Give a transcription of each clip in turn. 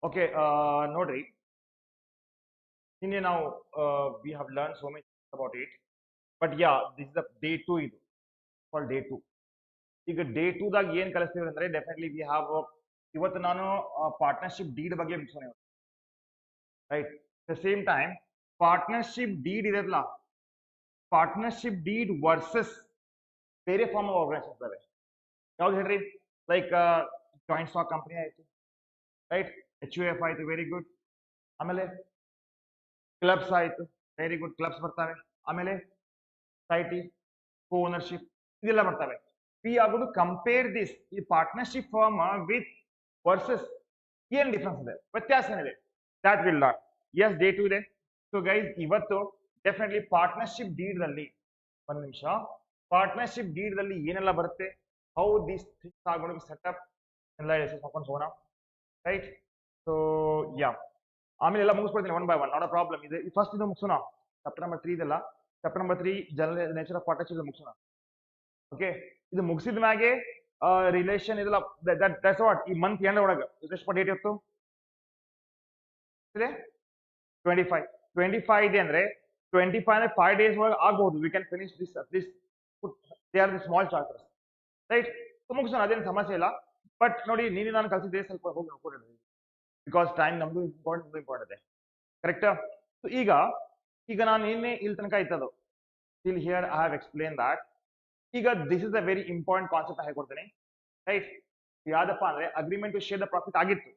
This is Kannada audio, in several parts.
Okay, ನೋಡ್ರಿ ನಿನ್ನೆ ನಾವು we have learn so much about it but yeah this is the day two ಇದು ಫಾರ್ ಡೇ ಟು ಈಗ ಡೇ ಟೂದಾಗ ಏನ್ ಕಲಿಸ್ತೀವಿ ಅಂದ್ರೆ ಡೆಫಿನೆಟ್ಲಿ ವಿ ಹ್ಯಾವ್ ಇವತ್ತು ನಾನು ಪಾರ್ಟ್ನರ್ಶಿಪ್ ಡೀಡ್ ಬಗ್ಗೆ ಮುಗಿಸೋಣ right the same time partnership deed ಇದೆಲ್ಲ ಪಾರ್ಟ್ನರ್ಶಿಪ್ ಡೀಡ್ ವರ್ಸಸ್ ಬೇರೆ ಫಾರ್ಮ್ ಆಫ್ ಆರ್ಗನೈಸೇಷನ್ ಇದಾವೆ ಯಾವ್ದು ಹೇಳ್ರಿ ಲೈಕ್ ಜಾಯಿಂಟ್ ಸ್ಟಾಕ್ ಕಂಪನಿ ಆಯ್ತು ರೈಟ್ ಎಚ್ ಯು ಎಫ್ ಆಯ್ತು ವೆರಿ ಗುಡ್ ಆಮೇಲೆ ಕ್ಲಬ್ಸ್ ಆಯ್ತು ವೆರಿ ಗುಡ್ ಕ್ಲಬ್ಸ್ ಬರ್ತವೆ ಆಮೇಲೆ ಸೊಸೈಟಿ ಕೋ ಓನರ್ಶಿಪ್ ಇದೆಲ್ಲ ಬರ್ತವೆ we are going to compare this ಈ ಪಾರ್ಟ್ನರ್ಶಿಪ್ ಫರ್ಮ್ ವಿತ್ ವರ್ಸಸ್ ಏನ್ ಡಿಫ್ರೆನ್ಸ್ ಇದೆ ವ್ಯತ್ಯಾಸ ಏನಿದೆ that will not as day two ಇದೆ ಸೊ ಗೈಸ್ ಇವತ್ತು ಡೆಫಿನೆಟ್ಲಿ ಪಾರ್ಟ್ನರ್ಶಿಪ್ ಡೀಡ್ ದಲ್ಲಿ ಒಂದು ನಿಮಿಷ ಪಾರ್ಟ್ನರ್ಶಿಪ್ ಡೀಡ್ ದಲ್ಲಿ ಏನೆಲ್ಲ ಬರುತ್ತೆ how this things are going to setup ಎಲ್ಲ ಹಾಕೊಂಡು ಹೋಗೋಣ ರೈಟ್ ಸೊ ಯಾ ಆಮೇಲೆ ಎಲ್ಲ ಮುಗಿಸ್ಕೊಡ್ತೀನಿ one by one not a problem ಇದೆ ಫಸ್ಟ್ ಇದು ಮುಗಿಸೋಣ ಚಾಪ್ಟರ್ ನಂಬರ್ 3 ಇದೆಲ್ಲ chapter number 3 general nature of partnership ಮುಗಿಸೋಣ ಓಕೆ ಇದು ಮುಗಿಸಿದ ಮ್ಯಾಗೆ ರಿಲೇಷನ್ ಇದೆಲ್ಲ ದಟ್ಸ್ ವಾಟ್ ಈ ಮಂತ್ ಎಂಡ್ ಒಳಗೆ ಎಷ್ಟು ಡೇಟ್ ಇತ್ತು ಇದೆ 25 ಇದೆ ಅಂದ್ರೆ 25 ಅಂದ್ರೆ 5 ಡೇಸ್ ಒಳಗೆ ಆಗ್ಬಹುದು we can finish this at least they are the small chapters right so ಮುಗಿಸೋಣ ಅದೇನು ಸಮಸ್ಯೆ ಇಲ್ಲ ಬಟ್ ನೋಡಿ ನೀನು ನಾನು ಕಲಿಸಿದ್ದೆ ಸ್ವಲ್ಪ ಹೋಗಿ ನೋಡ್ಕೊಡ್ರಿ ಬಿಕಾಸ್ ಟೈಮ್ ನಮ್ದು ಇಂಪಾರ್ಟೆಂಟ್ ಇದೆ ಕರೆಕ್ಟಾ ಸೊ ಈಗ ನಾನು ನಿನ್ನೆ ಇಲ್ಲಿ ತನಕ ಇತ್ತದು till here I have explain that ಈಗ this is a very important concept ಹೇಳ್ಕೊಡ್ತೀನಿ ರೈಟ್ ಯಾವ್ದಪ್ಪ ಅಂದ್ರೆ agreement to share the profit ಆಗಿತ್ತು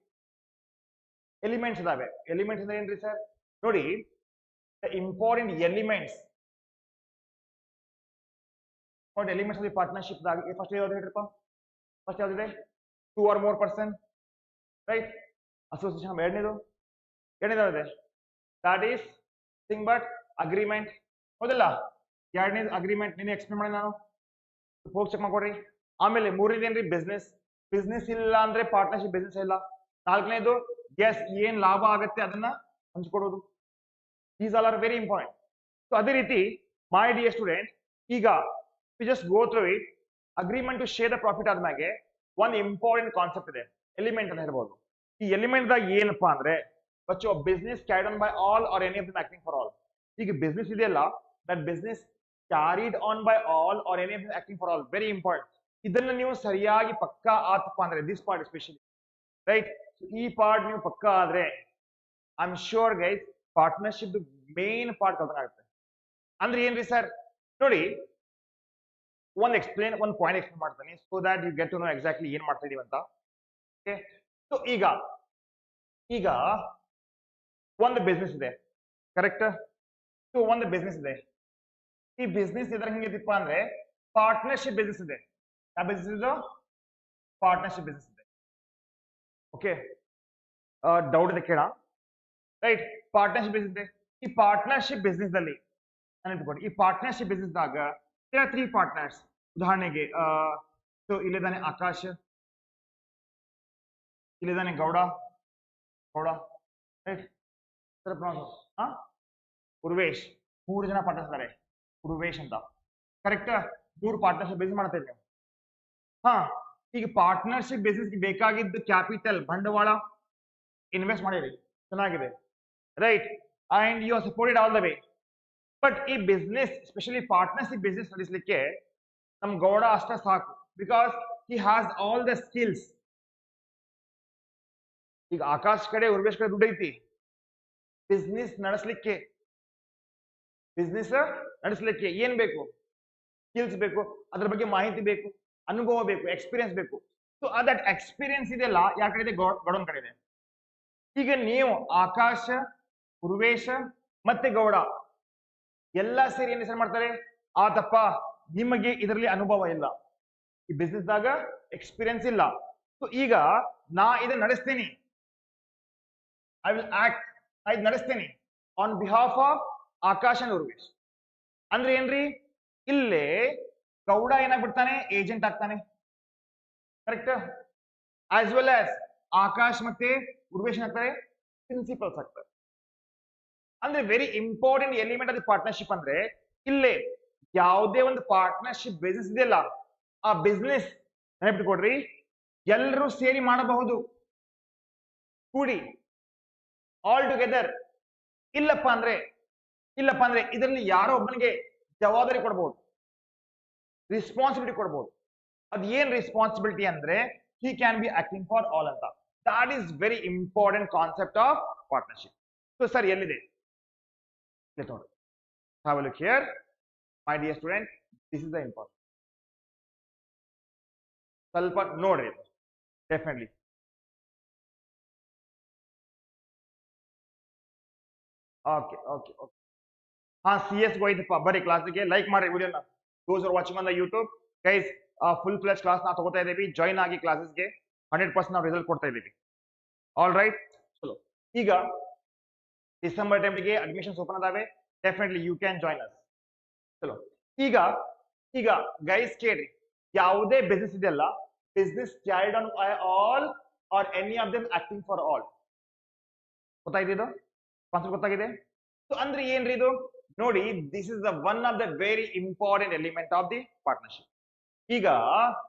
ಎಲಿಮೆಂಟ್ಸ್ ಇದಾವೆ ಎಲಿಮೆಂಟ್ಸ್ ಅಂದ್ರೆ ಏನ್ರಿ ಸರ್ ನೋಡಿ the important elements elements of the partnership first ಯಾವ್ದು ಹೇಳ್ರಪ್ಪ ಫಸ್ಟ್ ಯಾವ್ದಿದೆ 2 or more person right association ಎರಡನೇದು ಯಾವ್ದಿದೆ that is thing but agreement ಹೌದಲ್ಲ ಎರಡನೇದು ಅಗ್ರಿಮೆಂಟ್ ನೀನು ಎಕ್ಸ್ಪ್ಲೇನ್ ಮಾಡಿ ನಾನು ಹೋಗಿ ಚೆಕ್ ಮಾಡ್ಕೊಡ್ರಿ ಆಮೇಲೆ ಮೂರನೇದು ಏನ್ರಿ ಬಿಸ್ನೆಸ್ ಇಲ್ಲ ಅಂದ್ರೆ ಪಾರ್ಟ್ನರ್ಶಿಪ್ ಬಿಸ್ನೆಸ್ ಇಲ್ಲ ನಾಲ್ಕನೇದು ಎಸ್ ಏನ್ ಲಾಭ ಆಗತ್ತೆ ಅದನ್ನ ಹಂಚ್ಕೊಡೋದು these all are very important so ಅದೇ ರೀತಿ ಮೈ ಡಿಯರ್ ಸ್ಟೂಡೆಂಟ್ ಈಗ we just go through it agreement to share the profit ಆದ್ಮೇಲೆ ಒಂದು ಇಂಪಾರ್ಟೆಂಟ್ ಕಾನ್ಸೆಪ್ಟ್ ಇದೆ ಎಲಿಮೆಂಟ್ ಅಂತ ಹೇಳ್ಬೋದು ಈ ಎಲಿಮೆಂಟ್ ದಾಗ ಏನಪ್ಪಾ ಅಂದ್ರೆ ಬಚ್ಚು business carried on by all or any of them acting for all ಈಗ ಬಿಸ್ನೆಸ್ ಇದೆಯಲ್ಲ that business carried on by all or any of them acting for all very important ಇದನ್ನ ನೀವು ಸರಿಯಾಗಿ ಪಕ್ಕಾ ಆತಪ್ಪ ಅಂದ್ರೆ ದಿಸ್ ಪಾರ್ಟ್ ಎಸ್ಪೆಷಲಿ ರೈಟ್ ಈ ಪಾರ್ಟ್ ನೀವು ಪಕ್ಕಾ ಆದ್ರೆ I am sure guys partnership main part ಕಲ್ತಾಗುತ್ತೆ ಅಂದ್ರೆ ಏನ್ರಿ ಸರ್ ನೋಡಿ ಒಂದು ಪಾಯಿಂಟ್ ಎಕ್ಸ್ಪ್ಲೇನ್ ಮಾಡ್ತಾನೆ so that you get to know exactly ಏನ್ ಮಾಡ್ತಾ ಇದೀವಿ ಅಂತ ಓಕೆ ಸೊ ಈಗ ಒಂದು ಬಿಸ್ನೆಸ್ ಇದೆ ಕರೆಕ್ಟ್ ಸೊ ಒಂದು ಬಿಸ್ನೆಸ್ ಇದೆ ಈ ಬಿಸ್ನೆಸ್ ಇದ್ರ ಹೆಂಗಿದಪ್ಪ ಅಂದ್ರೆ ಪಾರ್ಟ್ನರ್ಶಿಪ್ ಬಿಸ್ನೆಸ್ ಇದೆ ಯಾವ ಬಿಸ್ನೆಸ್ ಇದು ಪಾರ್ಟ್ನರ್ಶಿಪ್ ಬಿಸ್ನೆಸ್ ಇದೆ ಓಕೆ ಡೌಟ್ ಇದೆ ಕೇಳ ರೈಟ್ ಪಾರ್ಟ್ನರ್ಶಿಪ್ ಬಿಸ್ನೆಸ್ ಇದೆ ಈ ಪಾರ್ಟ್ನರ್ಶಿಪ್ ಬಿಸ್ನೆಸ್ ದಲ್ಲಿ ನೆನಪಿಟ್ಕೊಳ್ಳಿ ಈ ಪಾರ್ಟ್ನರ್ಶಿಪ್ ಬಿಸ್ನೆಸ್ ದಾಗ 3 ಪಾರ್ಟ್ನರ್ಸ್ ಉದಾಹರಣೆಗೆ ಸೊ ಇಲ್ಲಿದ್ದಾನೆ ಆಕಾಶ್ ಇಲ್ಲಿದ್ದಾನೆ ಗೌಡ ರೈಟ್ ಉರ್ವೇಶ್ 3 ಜನ ಪಾರ್ಟ್ನರ್ಸ್ ಇದ್ದಾರೆ ಉರ್ವೇಶ್ ಅಂತ ಕರೆಕ್ಟ್ 3 ಪಾರ್ಟ್ನರ್ಶಿಪ್ ಬಿಸ್ನೆಸ್ ಮಾಡ್ತಾ ಇದ್ದೀವಿ ಹಾ ಈಗ ಪಾರ್ಟ್ನರ್ಶಿಪ್ ಬಿಸ್ನೆಸ್ ಬೇಕಾಗಿದ್ದು ಕ್ಯಾಪಿಟಲ್ ಬಂಡವಾಳ ಇನ್ವೆಸ್ಟ್ ಮಾಡಿರಿ ಚೆನ್ನಾಗಿದೆ right and you are supported all the way but ಈ ಬಿಸ್ನೆಸ್ ಸ್ಪೆಷಲಿ ಪಾರ್ಟ್ನರ್ಶಿಪ್ ಬಿಸ್ನೆಸ್ ನಡೆಸಲಿಕ್ಕೆ ನಮ್ ಗೌಡ ಅಷ್ಟ ಸಾಕು because he has all the skills ಈಗ ಆಕಾಶ್ ಕಡೆ ಉರ್ವೇಶ್ ಕಡೆ ದುಡ್ಡು ಐತಿ ಬಿಸ್ನೆಸ್ ನಡೆಸಲಿಕ್ಕೆ ಏನ್ ಬೇಕು ಸ್ಕಿಲ್ಸ್ ಬೇಕು ಅದ್ರ ಬಗ್ಗೆ ಮಾಹಿತಿ ಬೇಕು ಅನುಭವ ಬೇಕು ಎಕ್ಸ್ಪೀರಿಯನ್ಸ್ ಬೇಕು ಸೊ ದಟ್ ಎಕ್ಸ್ಪೀರಿಯನ್ಸ್ ಇದೆಯಲ್ಲ ಯಾವ ಕಡೆ ಇದೆ ಗೌಡನ್ ಕಡೆ ಇದೆ ಈಗ ನೀವು ಆಕಾಶ ಉರ್ವೇಶ ಮತ್ತೆ ಗೌಡ ಎಲ್ಲ ಸೇರಿ ಏನ್ ಹೆಸರು ಮಾಡ್ತಾರೆ ಆತಪ್ಪ ನಿಮಗೆ ಇದರಲ್ಲಿ ಅನುಭವ ಇಲ್ಲ ಈ ಬಿಸ್ನೆಸ್ ದಾಗ ಎಕ್ಸ್ಪೀರಿಯನ್ಸ್ ಇಲ್ಲ ಸೊ ಈಗ ನಾ ಇದನ್ನ ನಡೆಸ್ತೀನಿ ಐ ವಿಲ್ ಆಕ್ಟ್ ನಾ ಇದು ನಡೆಸ್ತೀನಿ on behalf of Akash and Urvesh ಅಂದ್ರೆ ಏನ್ರಿ ಇಲ್ಲೇ ಗೌಡ ಏನಾಗ್ಬಿಡ್ತಾನೆ ಏಜೆಂಟ್ ಆಗ್ತಾನೆ correct as well as Akash ಮತ್ತೆ ಉರ್ವೇಶ್ ಆಗ್ತಾರೆ ಪ್ರಿನ್ಸಿಪಲ್ಸ್ ಆಗ್ತಾರೆ ಅಂದ್ರೆ very important element of the partnership ಅಂದ್ರೆ ಇಲ್ಲೇ ಯಾವುದೇ ಒಂದು ಪಾರ್ಟ್ನರ್ಶಿಪ್ ಬಿಸ್ನೆಸ್ ಇದೆಯಲ್ಲ ಆ ಬಿಸ್ನೆಸ್ ನೆನಪಿಟ್ಕೊಡ್ರಿ ಎಲ್ಲರೂ ಸೇರಿ ಮಾಡಬಹುದು ಕೂಡಿ ಆಲ್ ಟುಗೆದರ್. ಇಲ್ಲಪ್ಪ ಅಂದ್ರೆ ಇದರಲ್ಲಿ ಯಾರೋ ಒಬ್ಬನಿಗೆ ಜವಾಬ್ದಾರಿ ಕೊಡ್ಬೋದು, ರೆಸ್ಪಾನ್ಸಿಬಿಲಿಟಿ ಕೊಡ್ಬೋದು. ಅದು ಏನ್ ರೆಸ್ಪಾನ್ಸಿಬಿಲಿಟಿ ಅಂದ್ರೆ he can be acting for all ಅಂತ. that is very important concept of partnership. So sir ಎಲ್ಲಿದೆ ನೋಡಿ, have a look here my dear student, this is the important. ಸ್ವಲ್ಪ ನೋಡ್ರಿ ಡೆಫಿನೆಟ್ಲಿ. ಓಕೆ ಓಕೆ ಓಕೆ ಹಾ CS ಹೋಯ್ತಪ್ಪ, ಬರ್ರಿ ಕ್ಲಾಸಿಗೆ, ಲೈಕ್ ಮಾಡ್ರಿ ವಿಡಿಯೋನ. ದೋಸ್ are watching on the YouTube guys, full ಫ್ಲೆಜ್ class ನಾವು ತಗೋತಾ ಇದ್ದೀವಿ, ಜಾಯ್ನ್ ಆಗಿ ಕ್ಲಾಸಸ್ಗೆ 100% ನಾವು ರಿಸಲ್ಟ್ ಕೊಡ್ತಾ ಇದ್ದೀವಿ. ಆಲ್ ರೈಟ್, ಚಲೋ ಈಗ ಡಿಸೆಂಬರ್ ಟೈಮ್ಗೆ ಅಡ್ಮಿಷನ್ಸ್ ಓಪನ್ ಅದಾವೆ, definitely you can join us. ಚಲೋ ಈಗ ಗೈಸ್ ಕೇಳ್ರಿ, ಯಾವುದೇ ಬಿಸ್ನೆಸ್ ಇದೆಯಲ್ಲ, business carried on by all or any of them acting for all. ಗೊತ್ತಾಗಿದೆ ಕಾನ್ಸೆಪ್ಟ್ ಗೊತ್ತಾಗಿದೆ? ಸೊ ಅಂದ್ರೆ ಏನ್ರಿ ಇದು ನೋಡಿ, this is the one of the very important element of the partnership. ಈಗ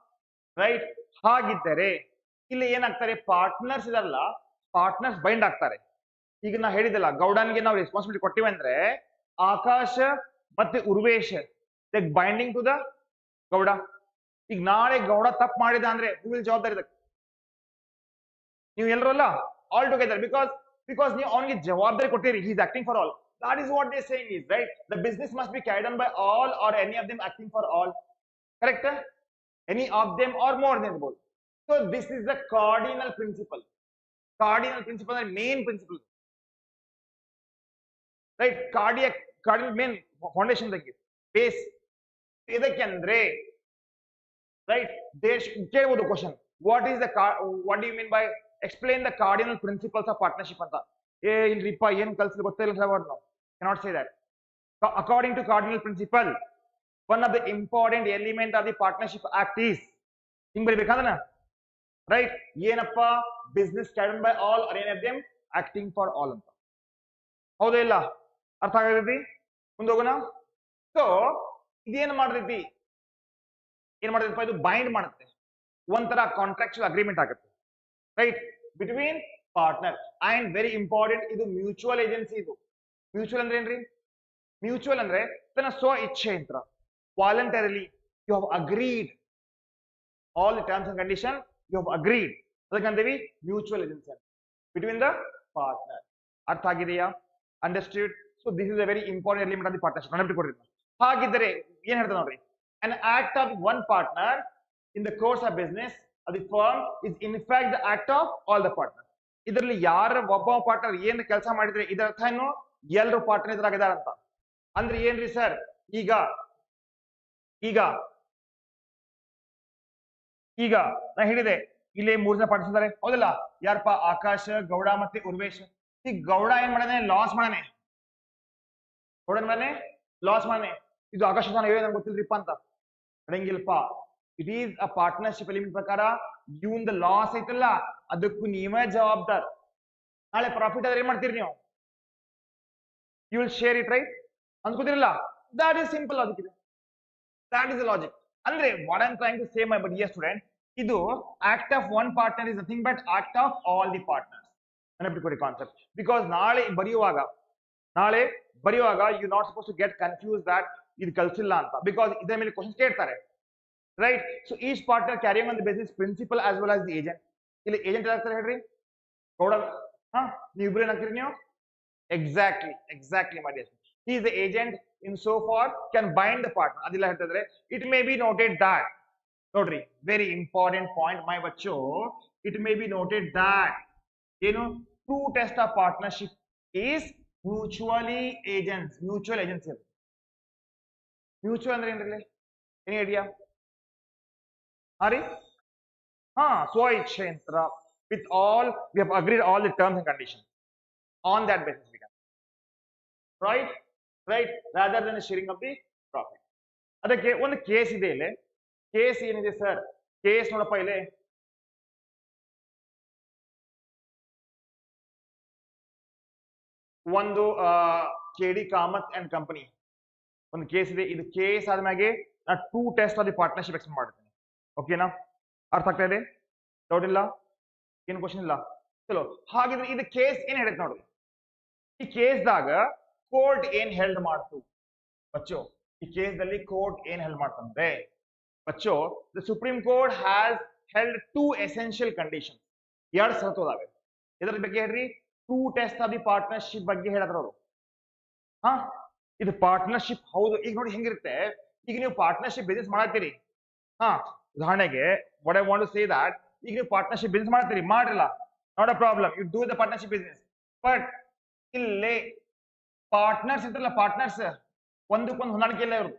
ರೈಟ್, ಹಾಗಿದ್ದರೆ ಇಲ್ಲಿ ಏನಾಗ್ತಾರೆ, ಪಾರ್ಟ್ನರ್ಸ್ ಇದಲ್ಲ, ಪಾರ್ಟ್ನರ್ಸ್ ಬೈಂಡ್ ಆಗ್ತಾರೆ. ಈಗ ನಾ ಹೇಳಿದಲ್ಲ, ಗೌಡನ್ಗೆ ನಾವು ರೆಸ್ಪಾನ್ಸಿಬಿಲಿಟಿ ಕೊಟ್ಟಿವಿ ಅಂದ್ರೆ ಆಕಾಶ ಮತ್ತೆ ಉರ್ವೇಶ್ ಬೈಂಡಿಂಗ್ ಟು ದ ಗೌಡ. ಈಗ ನಾಳೆ ಗೌಡ ತಪ್ಪು ಮಾಡಿದ ಅಂದ್ರೆ ಹೂ ವಿಲ್ ಜವಾಬ್ದಾರಿ ಇದಕ್ಕೆ? ನೀವು ಎಲ್ಲರೂ ಅಲ್ಲ, ಆಲ್ ಟುಗೆದರ್, ಬಿಕಾಸ್ ನೀವು ಅವನಿಗೆ ಜವಾಬ್ದಾರಿ ಕೊಟ್ಟಿರಿ, he is acting for all. That is what they are saying is right. The business must be carried on by all or any of them acting for all. Correct? Any of them or more than both. So this is the cardinal principle. Cardinal principle and main principle. Right? Cardinal main foundation like this. Base. ಇದಕ್ಕೆಂದ್ರೆ right? There ಕೇಳಬಹುದು question. What do you mean by explain the cardinal principles of partnership ಅಂತ? ಇಲ್ರಿಪ್ಪ ಏನ್ ಕಲ್ಸಿದ್ರೆ ಗೊತ್ತಿಲ್ಲ ನಾವು cannot say that. According to cardinal principle, one of the important element of the partnership act is ಹಿಂಗ್ ಬರಿಬೇಕಾದನ ರೈಟ್, ಏನಪ್ಪ, business carried by all or any of them acting for all ಅಂತ. ಹೌದಾ ಇಲ್ಲ? ಅರ್ಥ ಆಗತೈತಿ? ಮುಂದೆ ಹೋಗೋಣ. ಸೊ ಇದೇನ್ ಮಾಡ್ತೈತಿ, ಇದು ಬೈಂಡ್ ಮಾಡುತ್ತೆ, ಒಂಥರ ಕಾಂಟ್ರಾಕ್ಚುಯಲ್ ಅಗ್ರಿಮೆಂಟ್ ಆಗುತ್ತೆ right between partner. And very important, ಇದು ಮ್ಯೂಚುವಲ್ ಏಜೆನ್ಸಿ. ಇದು ಮ್ಯೂಚುವಲ್ ಅಂದ್ರೆ ಏನ್ರಿ? ಮ್ಯೂಚುವಲ್ ಅಂದ್ರೆ ತನ್ನ ಸ್ವ ಇಚ್ಛೆ ಅಂತ, voluntarily you have agreed all the terms and condition, you have agreed. ಅದಕ್ಕಂತೀವಿ mutual agency between the partner. ಅರ್ಥ ಆಗಿದೆಯಾ? ಅಂಡರ್ಸ್ಟ್ಯೂಡ್? So this is a very important element of the partnership. ನೆನಪಿಟ್ಕೊಡ್ರಿ. ಹಾಗಿದ್ದರೆ ಏನ್ ಹೇಳ್ತಾರೆ ನೋಡ್ರಿ, an act of one partner in the course of business of the firm is in fact the act of all the partners. ಇದರಲ್ಲಿ ಯಾರ ಒಬ್ಬ ಪಾರ್ಟ್ನರ್ ಏನ್ ಕೆಲಸ ಮಾಡಿದ್ರೆ ಇದರ ಅರ್ಥ ಏನು, ಎಲ್ಲರೂ ಪಾರ್ಟ್ನರ್ ಇದ್ರಾಗಿದ್ದಾರೆ ಅಂತ. ಅಂದ್ರೆ ಏನ್ರಿ ಸರ್, ಈಗ ನಾ ಹೇಳಿದೆ ಇಲ್ಲಿ 3 ಜನ ಪಾರ್ಟ್ನರ್ಸ್ ಇದ್ದಾರೆ, ಹೌದಲ್ಲ? ಯಾರಪ್ಪ? ಆಕಾಶ, ಗೌಡ ಮತ್ತೆ ಉರ್ವೇಶ್. ಈಗ ಗೌಡ ಏನ್ ಮಾಡಾನೆ, ಲಾಸ್ ಮಾಡಾನೆ. ಇದು ಆಕಾಶ ನಂಗೆ ಗೊತ್ತಿಲ್ರಿಪ್ಪ ಅಂತ ಅಡಂಗಿಲ್ಪ. It is a partnership element ಪ್ರಕಾರ ಇವನ್ ಲಾಸ್ ಐತಲ್ಲ, ಅದಕ್ಕೂ ನೀವೇ ಜವಾಬ್ದಾರ. ನಾಳೆ ಪ್ರಾಫಿಟ್ ಆದ್ರೆ ಏನ್ ಮಾಡ್ತೀರಿ ನೀವು? You will share it, right? ಅನ್ಕೋತಿರಲ್ಲ? ದಟ್ ಈಸ್ ಸಿಂಪಲ್ ಲಾಜಿಕ್ ಇದೆ. That is the logic. ಅಂದ್ರೆ what I am trying to say my dear student, ಇದು act of one partner is nothing but act of all the partners. ನೆನಪಿಟ್ಕೊಳ್ಳಿ ಕಾನ್ಸೆಪ್ಟ್. ಬಿಕಾಸ್ ನಾಳೆ ಬರೆಯುವಾಗ you not suppose to get confuse that ಇದು ಕಲ್ಸಿಲ್ಲ ಅಂತ, ಬಿಕಾಸ್ ಇದರ ಮೇಲೆ ಕ್ವಶನ್ ಕೇಳ್ತಾರೆ right. So each partner carrying on the business principal as well as the agent. ಇಲ್ಲಿ ಏಜೆಂಟ್ ಏನಾಗ್ತಾರೆ ಹೇಳ್ರಿ? ಗೌಡ. ನೀವಿಬ್ರು ಏನಾಗ್ತೀರಿ ನೀವು? ಎಕ್ಸಾಕ್ಟ್ಲಿ ಮಾಡಿ. he is the agent in so far can bind the partner. ಅದೆಲ್ಲ ಹೇಳ್ತಿದ್ರೆ it may be noted that, ನೋಡ್ರಿ ವೆರಿ ಇಂಪಾರ್ಟೆಂಟ್ ಪಾಯಿಂಟ್ ಮೈ ಬಚ್ಚೋ, it may be noted that ಏನು true test of partnership is mutual agency. Mutual ಅಂದ್ರೆ ಏನ್ರಿ? Any idea? ಸ್ವ ಇಚ್ಛೆ ಅಂತ. with all we have agreed all the terms and conditions, on that basis we can, right rather than sharing of the profit. ಅದಕ್ಕೆ ಒಂದು ಕೇಸ್ ಇದೆ. ಇಲ್ಲಿ ಕೇಸ್ ಏನಿದೆ ಸರ್? ಕೇಸ್ ನೋಡಪ್ಪ, ಇಲ್ಲಿ ಒಂದು KD ಕಾಮತ್ ಅಂಡ್ ಕಂಪನಿ ಒಂದು ಕೇಸ್ ಇದೆ. ಇದು ಕೇಸ್ ಆದ್ಮೇಲೆ ನಾ 2 test of the partnership explain ಮಾಡ್ತೀನಿ. ಓಕೆನಾ? ಅರ್ಥ ಆಗ್ತಾ ಇದೆ? ಡೌಟ್ ಇಲ್ಲ? ಏನು ಕ್ವಶನ್ ಇಲ್ಲ? ಚಲೋ ಹಾಗಿದ್ರೆ ಇದು ಕೇಸ್ ಏನ್ ಹೇಳುತ್ತೆ ನೋಡ್ರಿ. ಈ ಕೇಸ್ದಾಗ ಕೋರ್ಟ್ ಏನ್ ಹೆಲ್ಡ್ ಮಾಡ್ತು ಬಚ್ಚೋ, ಈ ಕೇಸ್ದಲ್ಲಿ ಕೋರ್ಟ್ ಏನ್ ಹೆಲ್ಡ್ ಮಾಡ್ತಂದ್ರೆ ಬಚ್ಚೋ, the Supreme Court has held 2 essential condition. 2 ಷರತ್ತು ಅದಾವೆ. ಇದ್ರ ಬಗ್ಗೆ ಹೇಳ್ರಿ, true test of the partnership ಬಗ್ಗೆ ಹೇಳಿದ್ರು ಅವರು. ಹಾ, ಇದು ಪಾರ್ಟ್ನರ್ಶಿಪ್ ಹೌದು. ಈಗ ನೋಡಿ ಹೆಂಗಿರುತ್ತೆ, ಈಗ ನೀವು ಪಾರ್ಟ್ನರ್ಶಿಪ್ ಬಿಸ್ನೆಸ್ ಮಾಡತ್ತೀರಿ. ಹಾ, ಉದಾಹರಣೆಗೆ what I want to say that, ಈಗ ನೀವು ಪಾರ್ಟ್ನರ್ಶಿಪ್ ಬಿಸ್ನೆಸ್ ಮಾಡ್ತೀರಿ, ಮಾಡ್ರಲ್ಲ, not a problem, you do the partnership business. But ಇಲ್ಲಿ ಪಾರ್ಟ್ನರ್ಸ್ ಇರ್ತಾರಲ್ಲ, ಪಾರ್ಟ್ನರ್ಸ್ ಒಂದಕ್ಕೊಂದು ಹೊಂದಾಣಿಕೆ ಇಲ್ಲ ಇವರು.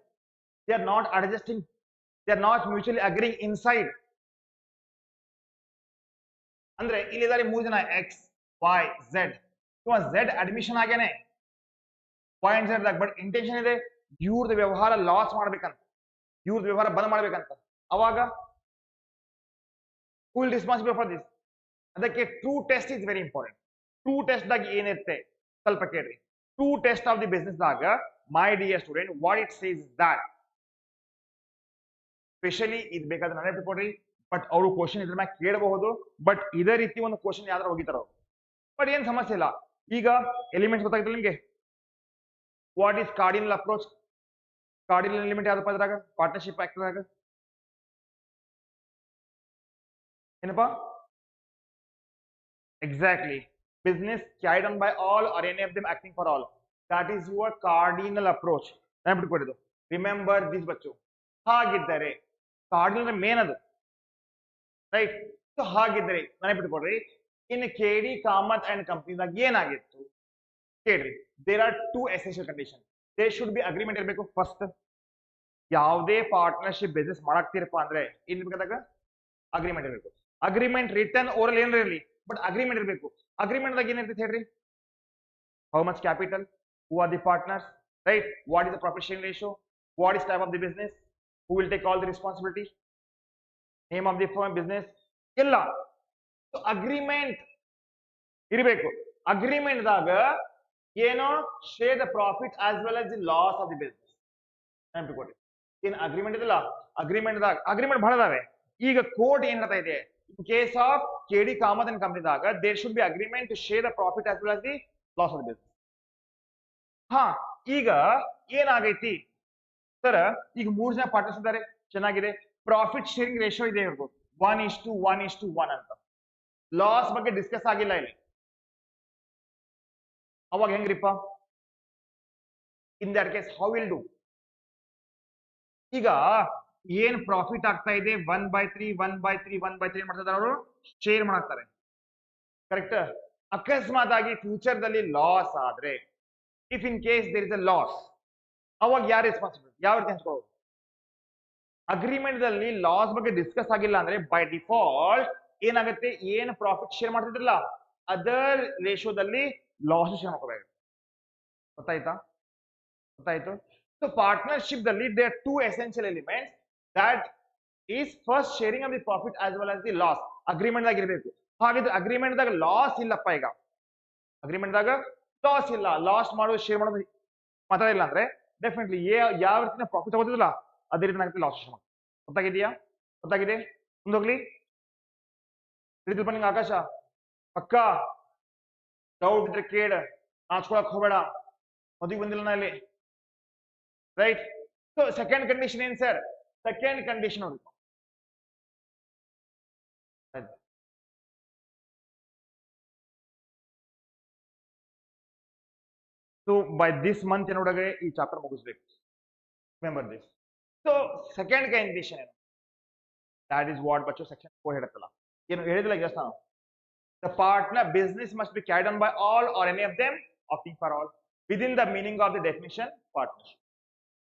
They are not adjusting, they are not mutually agreeing inside. ಅಂದ್ರೆ ಇಲ್ಲಿದ್ದಾರೆ 3 ಜನ, ಎಕ್ಸ್ ವೈ ಝೆಡ್. ಇವ ಝೆಡ್ ಅಡ್ಮಿಷನ್ ಆಗ್ಯಾನೆ ವೈ ಅಂಡ್ ಝೆಡ್ ದಾಗ, ಬಟ್ ಇಂಟೆನ್ಷನ್ ಇದೆ ಇವ್ರದ್ದು ವ್ಯವಹಾರ ಲಾಸ್ ಮಾಡ್ಬೇಕಂತ, ಇವ್ರದ್ದು ವ್ಯವಹಾರ ಬಂದ್ ಮಾಡ್ಬೇಕಂತ. ಅವಾಗ who will responsible for this? ಅದಕ್ಕೆ true test is very important. True test ದಾಗ ಏನಿರುತ್ತೆ ಸ್ವಲ್ಪ ಕೇಳ್ರಿ. True test of the business ದಾಗ, my dear student, what it says that, specially ಇದು ಬೇಕಾದ್ರೆ ನೆನಪಿಟ್ಕೊಡ್ರಿ. ಬಟ್ ಅವರು ಕ್ವಶನ್ ಇದ್ರ ಮ್ಯಾಗ ಕೇಳಬಹುದು, ಬಟ್ ಇದೇ ರೀತಿ ಒಂದು ಕ್ವಶನ್ ಯಾವ್ದಾರು ಹೋಗಿತಾರ ಅವ್ರು. ಬಟ್ ಏನ್ ಸಮಸ್ಯೆ ಇಲ್ಲ. ಈಗ ಎಲಿಮೆಂಟ್ಸ್ ಗೊತ್ತಾಗ್ತಿಲ್ಲ ನಿಮ್ಗೆ. What is cardinal approach? Cardinal element ಯಾವ್ದಪ್ಪ ಇದ್ರಾಗ, ಪಾರ್ಟ್ನರ್ಶಿಪ್ ಆಕ್ಟ್ ದಾಗ ಏನಪ್ಪಾ? Exactly, business carried on by all or any of them acting for all. That is your cardinal approach. ನೆನಪಿಟ್ಕೊಂಡಿದ್ದು. ರಿಮೆಂಬರ್ ದಿಸ್ ಬಚ್ಚು. ಹಾಗಿದ್ದರೆ ಕಾರ್ಡಿನಲ್ ಮೇನ್ ಅದು, ರೈಟ್? ಸೊ ಹಾಗಿದ್ರೆ ನೆನಪಿಟ್ಕೊಡ್ರಿ, ಇನ್ ಕೆಡಿ ಕಾಮತ್ ಅಂಡ್ ಕಂಪನಿದಾಗ ಏನಾಗಿತ್ತು ಕೇಳ್ರಿ. There are 2 essential condition. There should be agreement ಇರಬೇಕು. ಫಸ್ಟ್, ಯಾವುದೇ ಪಾರ್ಟ್ನರ್ಶಿಪ್ ಬಿಸ್ನೆಸ್ ಮಾಡಾಕ್ತಿರಪ್ಪ ಅಂದ್ರೆ ಏನ್ ಬೇಕಾದಾಗ ಅಗ್ರಿಮೆಂಟ್ ಇರಬೇಕು. ಅಗ್ರಿಮೆಂಟ್ ರಿಟರ್ನ್ ಓರಲ್ ಏನಾರ ಇರಲಿ, ಬಟ್ ಅಗ್ರಿಮೆಂಟ್ ಇರಬೇಕು. ಅಗ್ರಿಮೆಂಟ್ ದಾಗ ಏನಿರ್ತೈತೆ ಹೇಳ್ರಿ? How much capital, who are the partners, right? What is the profit sharing ratio, what is type of the business, who will take all the responsibility, name of the firm, business ಎಲ್ಲ. ಸೊ ಅಗ್ರಿಮೆಂಟ್ ಇರಬೇಕು. ಅಗ್ರಿಮೆಂಟ್ ದಾಗ ಏನೋ share the profit as well as the loss of the business. ನೆನಪಿಟ್ಕೊಡ್ರಿ. ಏನ್ ಅಗ್ರಿಮೆಂಟ್ ಇದಲ್ಲ, ಅಗ್ರಿಮೆಂಟ್ ದಾಗ ಅಗ್ರಿಮೆಂಟ್ ಬಹಳ ಇದಾವೆ. ಈಗ ಕೋರ್ಟ್ ಏನ್ ಹೇಳ್ತಾ ಇದೆ, in case of KD Kamath and company daga, there should be agreement to share the profit as well as the loss of the business. ಹಾ, ಈಗ ಏನಾಗೈತಿ ಸರ್, ಈಗ 3 ಜನ ಪಾರ್ಟ್ನರ್ಸ್ ಇದ್ದಾರೆ, ಚೆನ್ನಾಗಿದೆ. ಪ್ರಾಫಿಟ್ ಶೇರಿಂಗ್ ರೇಷಿಯೋ ಇದೆ ಇರ್ಬೋದು 1:1:1 ಅಂತ. ಲಾಸ್ ಬಗ್ಗೆ ಡಿಸ್ಕಸ್ ಆಗಿಲ್ಲ ಇಲ್ಲಿ. ಅವಾಗ ಹೆಂಗ್ರಿಪ್ಪ? In that case how will do? ಈಗ ಏನ್ ಪ್ರಾಫಿಟ್ ಆಗ್ತಾ ಇದೆ 1/3 1/3 1/3 ಏನ್ ಮಾಡ್ತಾರೆ ಅವರು? ಶೇರ್ ಮಾಡ್ತಾರೆ. ಕರೆಕ್ಟ್? ಅಕಸ್ಮಾತ್ ಆಗಿ ಫ್ಯೂಚರ್ ದಲ್ಲಿ ಲಾಸ್ ಆದ್ರೆ, if in case there is a loss, ಅವಾಗ ಯಾರು ರೆಸ್ಪಾನ್ಸಿಬಲ್? ಯಾವ ರೀತಿ ಹಂಚ್ಕೊಳ್ಳೋದು? ಅಗ್ರಿಮೆಂಟ್ ದಲ್ಲಿ ಲಾಸ್ ಬಗ್ಗೆ ಡಿಸ್ಕಸ್ ಆಗಿಲ್ಲ ಅಂದ್ರೆ ಬೈ ಡಿಫಾಲ್ಟ್ ಏನಾಗುತ್ತೆ, ಏನ್ ಪ್ರಾಫಿಟ್ ಶೇರ್ ಮಾಡ್ತಿದ್ರಲ್ಲ ಅದರ್ ರೇಷಿಯೋದಲ್ಲಿ ಲಾಸ್ ಶೇರ್ ಮಾಡ್ಕೋಬೇಕು. ಗೊತ್ತಾಯ್ತಾ? ಗೊತ್ತಾಯ್ತು? ಸೊ ಪಾರ್ಟ್ನರ್ಶಿಪ್ ದಲ್ಲಿ there are 2 essential elements. that is first sharing of the profit as well as the loss. Agreement ದಾಗ ಇರಬೇಕು. ಹಾಗಿದ್ರೆ ಅಗ್ರಿಮೆಂಟ್ ದಾಗ ಲಾಸ್ ಇಲ್ಲಪ್ಪ. ಈಗ ಅಗ್ರಿಮೆಂಟ್ ದಾಗ ಲಾಸ್ ಇಲ್ಲ, ಲಾಸ್ ಮಾಡೋದು ಶೇರ್ ಮಾಡೋದು ಮಾತಾಡಿಲ್ಲ ಅಂದ್ರೆ ಡೆಫಿನೆಟ್ಲಿ ಯಾವ ರೀತಿನ ಪ್ರಾಫಿಟ್ ತಗೋತಿದ್ರಲ್ಲ ಅದೇ ರೀತಿ ಆಗುತ್ತೆ ಲಾಸ್ ಶೇರ್ ಮಾಡೋದು. ಗೊತ್ತಾಗಿದೆಯಾ? ಗೊತ್ತಾಗಿದೆ? ಮುಂದೋಗ್ಲಿ. ತಿಳಿದಿಲ್ಪ ನಿಂಗೆ ಆಕಾಶ? ಪಕ್ಕ ಡೌಟ್ ಇದ್ರೆ ಕೇಳ, ನಾಚ್ಕೊಳಕ್ ಹೋಗಬೇಡ, ಮದುವೆ ಬಂದಿಲ್ಲ ನಾ ಇಲ್ಲಿ, ರೈಟ್? ಸೊ ಸೆಕೆಂಡ್ ಕಂಡೀಷನ್ ಏನ್ ಸರ್? ಸೆಕೆಂಡ್ ಕಂಡೀಷನ್ ನೋಡಿ, ಸೊ ಬೈ ದಿಸ್ ಮಂತ್ ಏನೊಳಗೆ ಈ ಚಾಪ್ಟರ್ ಮುಗಿಸ್ಬೇಕು. Remember this. So second condition ಏನು? ದಟ್ ಇಸ್ ವಾಟ್ ಬಚ್ಚು ಸೆಕ್ಷನ್ 4 ಹೇಳುತ್ತಲ್ಲ, ಏನು ಹೇಳಿದಿಲ್ಲ ಜಸ್ಟ್ ನಾವು. The partner business must be carried on by all or any of them acting for all within the meaning of the definition partnership.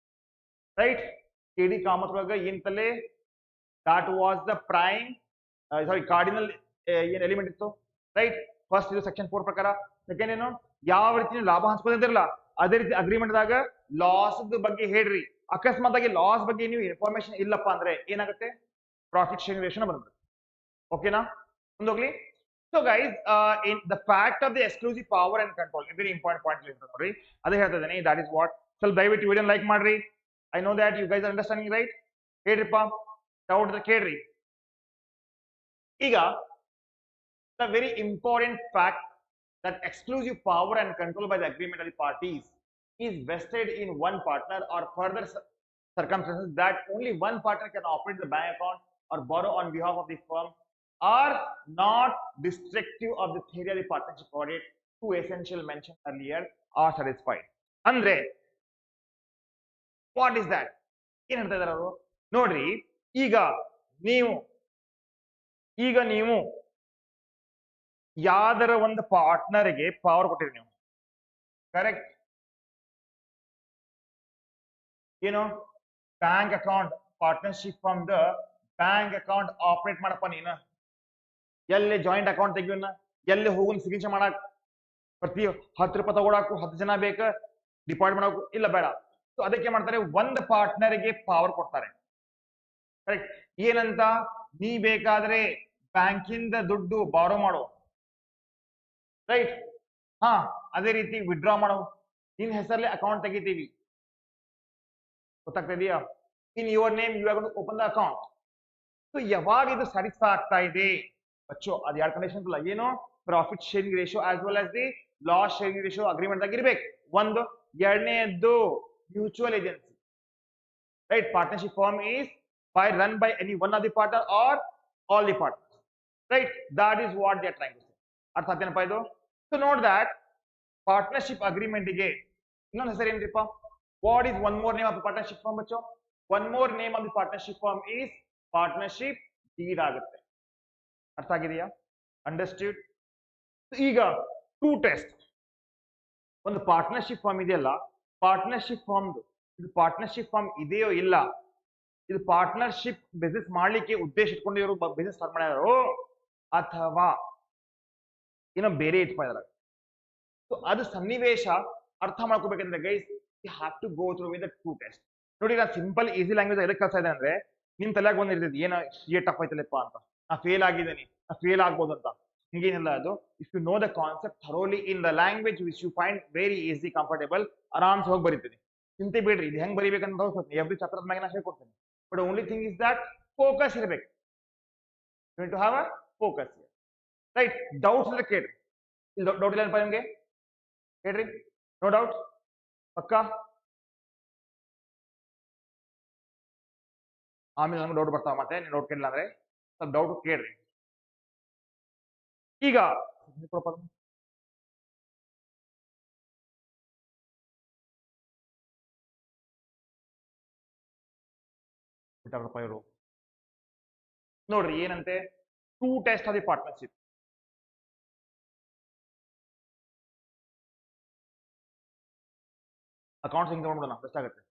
Right? KD Kamath ಒಳಗ ಏನಿತ್ತಲ್ಲೇ, that was the prime sorry cardinal ಏನ್ ಎಲಿಮೆಂಟ್ ಇತ್ತು, ರೈಟ್? ಫಸ್ಟ್ ಇದು ಸೆಕ್ಷನ್ 4 ಪ್ರಕಾರ. ಸೆಕೆಂಡ್ ಏನು? ಯಾವ ರೀತಿ ಲಾಭ ಹಂಚ್ಕೋತಿರಲ್ಲ ಅದೇ ರೀತಿ ಅಗ್ರಿಮೆಂಟ್ ದಾಗ ಲಾಸ್ ಬಗ್ಗೆ ಹೇಳ್ರಿ. ಅಕಸ್ಮಾತ್ ಆಗಿ ಲಾಸ್ ಬಗ್ಗೆ ನೀವು ಇನ್ಫಾರ್ಮೇಶನ್ ಇಲ್ಲಪ್ಪ ಅಂದ್ರೆ ಏನಾಗುತ್ತೆ? ಪ್ರಾಫಿಟ್ ಶೇರಿಂಗ್ ರೇಷಿಯೋ ಬಂದ್ಬಿಡುತ್ತೆ. ಓಕೆನಾ? ಮುಂದೋಗ್ಲಿ. So guys, in the fact of the exclusive power and control very important point ನೋಡ್ರಿ, ಅದೇ ಹೇಳ್ತಾ ಇದ್ದೀನಿ. That is what. ಸ್ವಲ್ಪ ದಯವಿಟ್ಟು ವಿಡಿಯೋ ಲೈಕ್ ಮಾಡ್ರಿ. I know that you guys are understanding, right? ಹೇಳ್ರಿಪ್ಪ, ಡೌಟ್ ಕೇಳ್ರಿ. ಈಗ the very important fact that exclusive power and control by the agreement of the parties is vested in one partner, or further circumstances that only one partner can operate the bank account or borrow on behalf of the firm, are not destructive of the theory of the partnership audit. Two essential mentioned earlier are satisfied. Andre, what is that? ಏನ್ ಹೇಳ್ತಾ ಇದಾರೆ ಅವರು ನೋಡ್ರಿ. ಈಗ ನೀವು ಯಾವ್ದರ ಒಂದು ಪಾರ್ಟ್ನರ್ಗೆ ಪವರ್ ಕೊಟ್ಟಿರಿ ನೀವು, ಕರೆಕ್ಟ್? ಏನು bank account partnership from the bank account operate ಮಾಡಪ್ಪ ನೀನು. ಎಲ್ಲಿ ಜಾಯಿಂಟ್ ಅಕೌಂಟ್ ತೆಗಿಯೋಣ, ಎಲ್ಲಿ ಹೋಗೋನ್ ಸಿಗ್ನೇಚರ್ ಮಾಡಕ್, ಪ್ರತಿ 10 ರೂಪಾಯಿ ತಗೊಳಕು 10 ಜನ ಬೇಕ, ಡಿಪಾಸಿಟ್ ಮಾಡಕು ಇಲ್ಲ ಬೇಡ. ಸೊ ಅದಕ್ಕೆ ಮಾಡ್ತಾರೆ, ಒಂದು ಪಾರ್ಟ್ನರ್ಗೆ ಪವರ್ ಕೊಡ್ತಾರೆ, ಕರೆಕ್ಟ್? ಏನಂತ, ನೀ ಬೇಕಾದ್ರೆ ಬ್ಯಾಂಕಿಂದ ದುಡ್ಡು ಬಾರೋ ಮಾಡೋ, ರೈಟ್? ಹಾ, ಅದೇ ರೀತಿ ವಿಡ್ರಾ ಮಾಡೋ, ನಿನ್ ಹೆಸರಲ್ಲಿ ಅಕೌಂಟ್ ತೆಗಿತೀವಿ, ಗೊತ್ತಾಗ್ತಾ ಇದೆಯಾ? In your name you are going to open the account. So ಯಾವಾಗ ಇದು ಸ್ಯಾಟಿಸ್ಫೈ ಆಗ್ತಾ ಇದೆ ಬಚ್ಚೋ, ಅದು ಎರಡು ಕಂಡೀಷನ್ ಇಲ್ಲ. ಏನು, profit sharing ratio as well as the loss sharing ratio agreement ದಾಗ ಇರ್ಬೇಕು ಒಂದು. ಎರಡನೇದ್ದು mutual agency, right? Partnership firm is run by any one of the partner or all the partners, right? That is what they are trying to say. ಅರ್ಥ ಆಯ್ತೇನಪ್ಪ ಇದು? So note that partnership agreement ಗೆ ಇನ್ನೊಂದು ಹೆಸರು ಏನ್ರಿಪ್ಪ? What is one more name of the partnership firm ಬಚ್ಚೋ? One more name of the partnership firm is partnership deed ಆಗುತ್ತೆ. ಅರ್ಥ ಆಗಿದೆಯಾ? ಅಂಡರ್ಸ್ಟ್ಯೂಡ್? ಈಗ ಟೂ ಟೆಸ್ಟ್. ಒಂದು ಪಾರ್ಟ್ನರ್ಶಿಪ್ ಫರ್ಮ್ ಇದೆಯಲ್ಲ, ಪಾರ್ಟ್ನರ್ಶಿಪ್ ಫರ್ಮ್, ಇದು ಪಾರ್ಟ್ನರ್ಶಿಪ್ ಫರ್ಮ್ ಇದೆಯೋ ಇಲ್ಲ, ಇದು ಪಾರ್ಟ್ನರ್ಶಿಪ್ ಬಿಸ್ನೆಸ್ ಮಾಡ್ಲಿಕ್ಕೆ ಉದ್ದೇಶ ಇಟ್ಕೊಂಡು ಇವರು ಬಿಸ್ನೆಸ್ ಸ್ಟಾರ್ಟ್ ಮಾಡ್ಯಾರೋ ಅಥವಾ ಏನೋ ಬೇರೆ ಇಟ್ಕೊಂಡಿದಾರ. ಸೊ ಅದು ಸನ್ನಿವೇಶ ಅರ್ಥ ಮಾಡ್ಕೋಬೇಕಂದ್ರೆ guys, you have to go through with the true test. ನೋಡಿ, ನಾ ಸಿಂಪಲ್ ಈಸಿ ಲ್ಯಾಂಗ್ವೇಜ್ ಎದಕ್ಕೆ ಕಳ್ತಾ ಇದೆ ಅಂದ್ರೆ, ನಿಮ್ ತಲೆಯಾಗ ಒಂದ್ ಇರ್ತೈತಿ, ಏನೋ ಟಫ್ ಐತಲ್ಲಪ್ಪ ಅಂತ, ನಾ ಫೇಲ್ ಆಗಿದ್ದೀನಿ, ನಾ ಫೇಲ್ ಆಗ್ಬೋದು ಅಂತ. ಹಿಂಗೇನಿಲ್ಲ ಅದು. If you know the concept thoroughly in the language which you find very easy, comfortable, ಆರಾಮ್ಸ್ ಹೋಗಿ ಬರೀತೀನಿ. ಚಿಂತೆ ಬೇಡ್ರಿ, ಇದು ಹೆಂಗ್ ಬರೀಬೇಕಂತ ಎವ್ರಿ ಚಾಪ್ಟರ್ ಮ್ಯಾಗ ನಾ ಹೇಳ್ಕೊಡ್ತೀನಿ. But only thing is that focus ಇರಬೇಕು. You need to have a focus, right? Doubts ಇದ್ರೆ ಕೇಳ್ರಿ. ಇಲ್ಲಿ ಡೌಟ್ ಇಲ್ಲ ಏನಪ್ಪ ನಿಮ್ಗೆ? ಹೇಳ್ರಿ, ನೋ ಡೌಟ್? ಪಕ್ಕಾ? ಆಮೇಲೆ ನಮ್ಗೆ ಡೌಟ್ ಬರ್ತಾವ, ಮತ್ತೆ ನೀವು ಡೌಟ್ ಕೇಳಿಲ್ಲ ಅಂದ್ರೆ ಸ್ವಲ್ಪ ಡೌಟ್ ಕೇಳ್ರಿ. ಈಗ ಇವರು ನೋಡ್ರಿ ಏನಂತೆ, two test of the partnership. Accounts ಹಿಂಗ್ ತಗೊಂಡ್ಬಿಡೋಣ, ಬೆಸ್ಟ್ ಆಗುತ್ತೆ.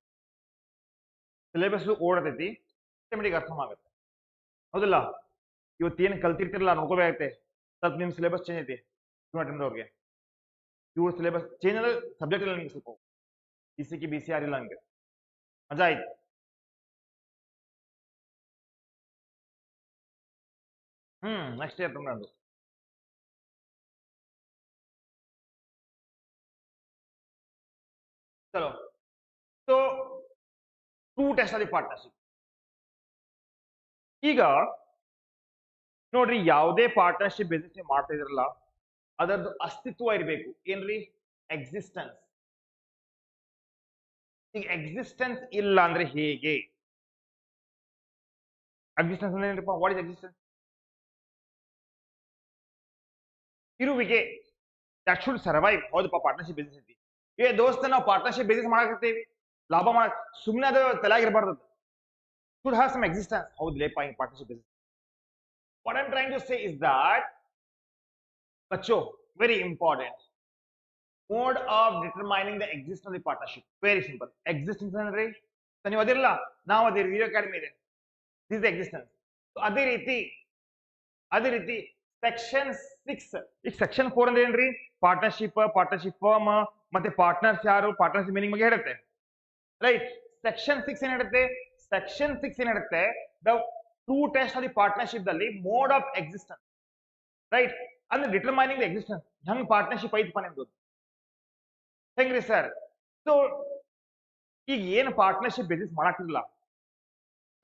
ಸಿಲೆಬಸ್ ಓಡತೈತಿ, ಸಿಸ್ಟಮೆಟಿಕ್ ಅರ್ಥ ಆಗುತ್ತೆ, ಹೌದಿಲ್ಲ? ಇವತ್ತೇನು ಕಲ್ತಿರ್ತಿರಲ್ಲ ನೋಡ್ಕೋಬೇಕಾಗತ್ತೆ. ಸ್ವಲ್ಪ ನಿಮ್ ಸಿಲೆಬಸ್ ಚೇಂಜ್ ಐತಿ ಅವ್ರಿಗೆ. ಇವ್ರ ಸಿಲೆಬಸ್ ಚೇಂಜ್ ಅಂದ್ರೆ ಸಬ್ಜೆಕ್ಟ್ ಇಲ್ಲ ನಿಮ್ಗೆ, ಸ್ವಲ್ಪ BCK BCR ಇಲ್ಲ ನಿಮ್ಗೆ, ಮಜಾ ಆಯ್ತು. ನೆಕ್ಸ್ಟ್ ಇಯರ್ ನಮ್ದು. ಚಲೋ, so two test of the partnership. ಈಗ ನೋಡ್ರಿ, ಯಾವುದೇ ಪಾರ್ಟ್ನರ್ಶಿಪ್ ಬಿಸ್ನೆಸ್ ಮಾಡ್ತಾ ಇದ್ರಲ್ಲ, ಅದರದ್ದು ಅಸ್ತಿತ್ವ ಇರಬೇಕು. ಏನ್ರಿ? ಎಕ್ಸಿಸ್ಟೆನ್ಸ್. ಈಗ ಎಕ್ಸಿಸ್ಟೆನ್ಸ್ ಇಲ್ಲ ಅಂದ್ರೆ ಹೇಗೆ? ಎಕ್ಸಿಸ್ಟೆನ್ಸ್ ಅಂದ್ರೆ ಏನ್ರಿಪ್ಪ? What is existence? ಇರುವಿಕೆ. That should survive. ಹೌದಪ್ಪ, ಪಾರ್ಟ್ನರ್ಶಿಪ್ ಬಿಸ್ನೆಸ್ ಐತಿ. ದೋಸ್ತ ನಾವು ಪಾರ್ಟ್ನರ್ಶಿಪ್ ಬಿಸ್ನೆಸ್ ಮಾಡಕತ್ತೀವಿ, ಲಾಭ ಮಾಡ, ಸುಮ್ಮನೆ ಅದು ತಲೆಯಾಗಿರ್ಬಾರ್ದು. Should have some existence. ಹೌದ್ಲೇಪ್ಪ, ಹಿಂಗ್ partnership business. What I'm trying to say is that, Bacho, very important. Mode of determining the existence of the partnership. Very simple. Existence ಅಂದ್ರೆ ನೀವು ಅದಿರಲ್ಲ, ನಾವು ಅದೇ ವಿಡಿಯೋ ಅಕಾಡೆಮಿ ಇದೆ. This is the existence. So ಅದೇ ರೀತಿ ಸೆಕ್ಷನ್ 6. ಈಗ ಸೆಕ್ಷನ್ 4 ಅಂದ್ರೆ ಏನ್ರಿ? ಪಾರ್ಟ್ನರ್ಶಿಪ್, ಪಾರ್ಟ್ನರ್ಶಿಪ್ ಫರ್ಮ್, ಮತ್ತೆ ಪಾರ್ಟ್ನರ್ಸ್ ಯಾರು, ಪಾರ್ಟ್ನರ್ಶಿಪ್ ಮೀನಿಂಗ್ ಬಗ್ಗೆ ಹೇಳುತ್ತೆ, ರೈಟ್? ಸೆಕ್ಷನ್ 6 ಏನ್ ಹೇಳುತ್ತೆ? ಸೆಕ್ಷನ್ 6 ಏನ್ ಹೇಳುತ್ತೆ? The true test of the partnership ದಲ್ಲಿ ಮೋಡ್ ಆಫ್ ಎಕ್ಸಿಸ್ಟೆನ್ಸ್, ರೈಟ್? ಅಂದ್ರೆ ಡಿಟರ್ಮೈನಿಂಗ್ ದ ಎಕ್ಸಿಸ್ಟೆನ್ಸ್. ಹೆಂಗ್ ಪಾರ್ಟ್ನರ್ಶಿಪ್ ಐತಪ್ಪ ನಿಮ್ದು, ಹೆಂಗ್ರಿ ಸರ್? ಸೊ ಈಗ ಏನು ಪಾರ್ಟ್ನರ್ಶಿಪ್ ಬಿಸ್ನೆಸ್ ಮಾಡಾಕ್ತಿರಲ್ಲ,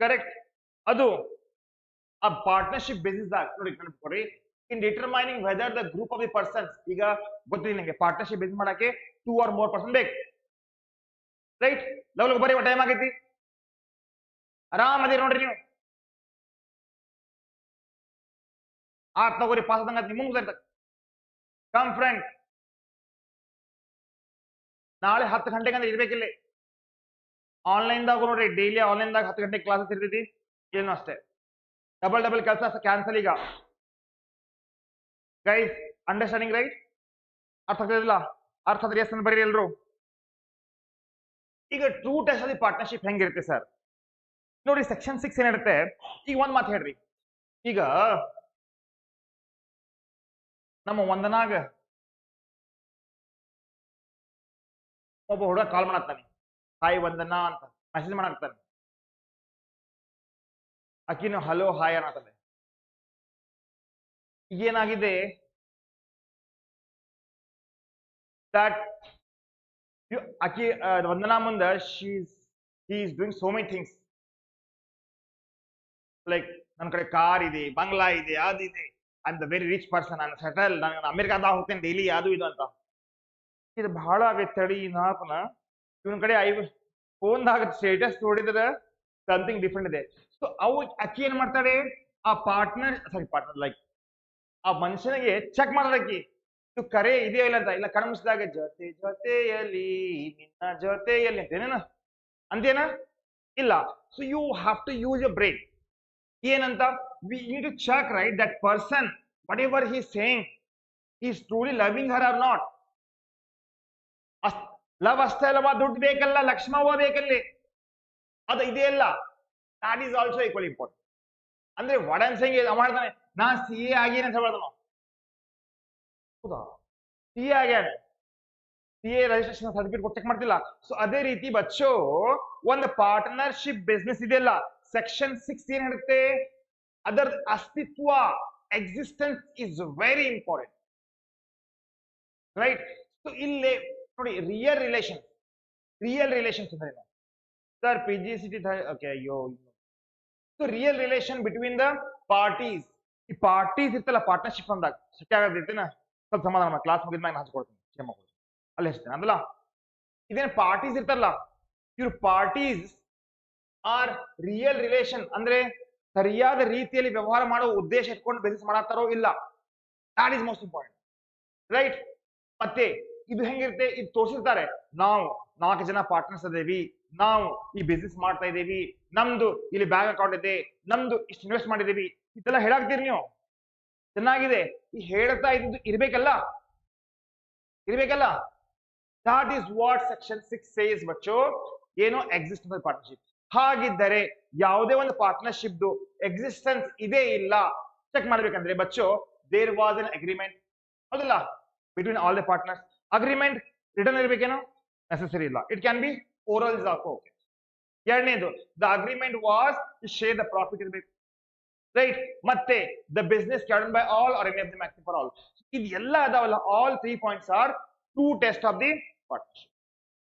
ಕರೆಕ್ಟ್? ಅದು ಆ ಪಾರ್ಟ್ನರ್ಶಿಪ್ ಬೇಸಿಸ್ ದಾಗ ನೋಡಿ, ನೆನಪಿಟ್ಕೊಡ್ರಿ, in determining whether the group of the persons, ಈಗ ಗೊತ್ತಿದೆ ನಿಮಗೆ ಪಾರ್ಟ್ನರ್ಶಿಪ್ ಬಿಸ್ನೆಸ್ ಮಾಡಕ್ಕೆ 2 or more ಪರ್ಸನ್ ಬೇಕು, ರೈಟ್? ಲವ್ ಬರೀ ಟೈಮ್ ಆಗೈತಿ, ಆರಾಮದಿ ನೋಡ್ರಿ ನೀವು, ತಗೋರಿ ಪಾಸ್ ಆದಂಗ ನಿಮ್ಗೆ ಕಮ್ ಫ್ರೆಂಡ್, ನಾಳೆ 10 ಗಂಟೆಗೆ ಅಂದ್ರೆ ಇರ್ಬೇಕಿಲ್ಲ. ಆನ್ಲೈನ್ದಾಗ ನೋಡ್ರಿ, ಡೈಲಿ ಆನ್ಲೈನ್ದಾಗ 10 ಗಂಟೆಗೆ ಕ್ಲಾಸಸ್ ಇರ್ತೈತಿ, ಏನು ಅಷ್ಟೇ ಡಬಲ್ ಕೆಲಸ ಕ್ಯಾನ್ಸಲ್. ಈಗ ಗೈಸ್ ಅಂಡರ್ಸ್ಟ್ಯಾಂಡಿಂಗ್ ರೈಟ್? ಅರ್ಥ ಆಗ್ತದಿಲ್ಲ? ಅರ್ಥ ಆದ್ರೆ ಎಸ್ ಅಂತ ಬರೀರಿ ಎಲ್ರು. ಈಗ ಟ್ರೂ ಟೆಸ್ಟ್ ಅಲ್ಲಿ ಪಾರ್ಟ್ನರ್ಶಿಪ್ ಹೆಂಗಿರುತ್ತೆ ಸರ್ ನೋಡಿ, ಸೆಕ್ಷನ್ 6 ಏನಿರುತ್ತೆ. ಈಗ ಒಂದ್ ಮಾತು ಹೇಳ್ರಿ, ಈಗ ನಮ್ಮ ವಂದನಾಗ ಒಬ್ಬ ಹುಡುಗ ಕಾಲ್ ಮಾಡತ್ತಾನೆ, ಹಾಯ್ ವಂದನಾ ಅಂತ ಮೆಸೇಜ್ ಮಾಡಾಕ್ತಾನೆ. ಅಕ್ಕಿನ ಹಲೋ ಹಾಯ್ ಅನ್ನತ್ತದೆ. ಏನಾಗಿದೆ ದಟ್ ಅಕ್ಕಿ ವಂದನಾ ಮುಂದ he is doing so many things, like ನನ್ನ ಕಡೆ ಕಾರ್ ಇದೆ, ಬಂಗ್ಲಾ ಇದೆ, ಅದಿದೆ, I am the very rich person, ನಾನು ಸೆಟಲ್, ನಾನು ಅಮೆರಿಕಾದಾಗ ಹೋಗ್ತೇನೆ ಡೈಲಿ, ಅದು ಇದು ಅಂತ. ಇದು ಬಹಳ ಆಗೈತೆ ತಡಿ ನಾಪನ. ಇವನ್ ಕಡೆ ಫೋನ್ದಾಗ ಸ್ಟೇಟಸ್ ನೋಡಿದ್ರೆ ಸಮಥಿಂಗ್ ಡಿಫ್ರೆಂಟ್ ಇದೆ. ಸೊ ಅವು ಅಕ್ಕಿ ಏನ್ ಮಾಡ್ತಾರೆ, ಆ ಪಾರ್ಟ್ನರ್ ಲೈಕ್ ಆ ಮನುಷ್ಯನಿಗೆ ಚೆಕ್ ಮಾಡೋದಕ್ಕಿ ಇದು ಕರೆ ಇದೆಯೋ ಇಲ್ಲ ಅಂತ. ಇಲ್ಲ ಕಣ್ಮುಚ್ಚಿದಾಗ ಜೊತೆಯಲ್ಲಿ ನಿನ್ನ ಜೊತೆಯಲ್ಲಿ ಅಂತೇನೇನ ಅಂತೇನ ಇಲ್ಲ. So you have to use your brain. ಏನಂತ, we need to check right that person whatever he saying is truly loving her or not. Love ಅಷ್ಟೇ ಅಲ್ಲವಾ, ದುಡ್ಡು ಬೇಕಲ್ಲ, ಲಕ್ಷ್ಮವ್ವ ಬೇಕಲ್ಲಿ, ಅದು ಇದೆಯಲ್ಲ, that is also equal important. ಅಂದ್ರೆ ವಡನ್ ಸಿಂಗ್ ಮಾಡ್ತಾನೆ, ನಾ ಸಿ ಎ ಆಗೇನೆ ಅಂತ ಹೇಳ್ತಾನ. ಹೌದಾ, ಸಿ ಎ ಆಗ್ಯಾನೆ, C A registration certificate check ಮಾಡ್ತಿಲ್ಲ. ಸೊ ಅದೇ ರೀತಿ ಬಚ್ಚೋ ಒಂದು ಪಾರ್ಟ್ನರ್ಶಿಪ್ ಬಿಸ್ನೆಸ್ ಇದೆಯಲ್ಲ, ಸೆಕ್ಷನ್ 6 ಏನ್ ಹೇಳುತ್ತೆ, ಅದರ ಅಸ್ತಿತ್ವ, existence is very important, right? So ಇಲ್ಲಿ ನೋಡಿ, ರಿಯಲ್ ರಿಲೇಷನ್ಸ್ ಅಂದ್ರೆ ಸರ್ PGCT ಓಕೆ, ಅಯ್ಯೋ. So real relation between the parties, ಈ ಪಾರ್ಟೀಸ್ ಇರ್ತಲ್ಲ ಪಾರ್ಟ್ನರ್ಶಿಪ್ ಅಂದಾಗ ಸೆಟ್ ಆಗದಿರ್ತೀನ, ಸ್ವಲ್ಪ ಸಮಾಧಾನ ಕ್ಲಾಸ್ ಮುಗಿದ್ಮ್ಯಾಗ ಹಂಚ್ಕೊಡ್ತೀನಿ, ಕ್ಷಮ ಕೊಡಿ, ಅಲ್ಲಿ ಹೇಳ್ತೇನೆ ಅಂದಲ್ಲ. ಇದೇನು ಪಾರ್ಟೀಸ್ ಇರ್ತಾರಲ್ಲ, ಇವ್ರ ಪಾರ್ಟೀಸ್ ಆರ್ ರಿಯಲ್ ರಿಲೇಷನ್, ಅಂದ್ರೆ ಸರಿಯಾದ ರೀತಿಯಲ್ಲಿ ವ್ಯವಹಾರ ಮಾಡೋ ಉದ್ದೇಶ ಇಟ್ಕೊಂಡು ಬಿಸಿನೆಸ್ ಮಾಡತ್ತಾರೋ ಇಲ್ಲ, that is most important, right? ಮತ್ತೆ ಇದು ಹೆಂಗಿರುತ್ತೆ, ಇದು ತೋರಿಸಿರ್ತಾರೆ, ನಾವು 4 ಜನ ಪಾರ್ಟ್ನರ್ಸ್ ಅದೇವಿ, ನಾವು ಈ ಬಿಸ್ನೆಸ್ ಮಾಡ್ತಾ ಇದ್ದೀವಿ, ನಮ್ದು ಇಲ್ಲಿ ಬ್ಯಾಂಕ್ ಅಕೌಂಟ್ ಇದೆ, ನಮ್ದು ಇಷ್ಟು ಇನ್ವೆಸ್ಟ್ ಮಾಡಿದೀವಿ, ಇದೆಲ್ಲ ಹೇಳಾಕ್ತೀರಿ ನೀವು, ಚೆನ್ನಾಗಿದೆ. ಈ ಹೇಳ್ತಾ ಇದ್ದು ಇರ್ಬೇಕಲ್ಲ. That is what section 6 says ಬಚ್ಚೋ. ಏನೋ ಎಕ್ಸಿಸ್ಟೆನ್ಸ್ ಪಾರ್ಟ್ನರ್ಶಿಪ್. ಹಾಗಿದ್ದರೆ ಯಾವುದೇ ಒಂದು ಪಾರ್ಟ್ನರ್ಶಿಪ್ ಎಕ್ಸಿಸ್ಟೆನ್ಸ್ ಇದೆ ಇಲ್ಲ ಚೆಕ್ ಮಾಡ್ಬೇಕಂದ್ರೆ ಬಚ್ಚೋ, ದೇರ್ ವಾಸ್ ಅನ್ ಅಗ್ರಿಮೆಂಟ್, ಹೌದಲ್ಲ, between all the partners. Agreement written ಇರ್ಬೇಕೇನೋ, ನೆಸೆಸರಿ ಇಲ್ಲ, it can be oral is also okay. ಎರಡನೇದು, the agreement was to share the profit ಇರಬೇಕು, ರೈಟ್? ಮತ್ತೆ the business carried on by all or any of the maximum for all. ಇದು ಎಲ್ಲ ಅದಾವಲ್ಲ, all 3 points are true test of the partnership.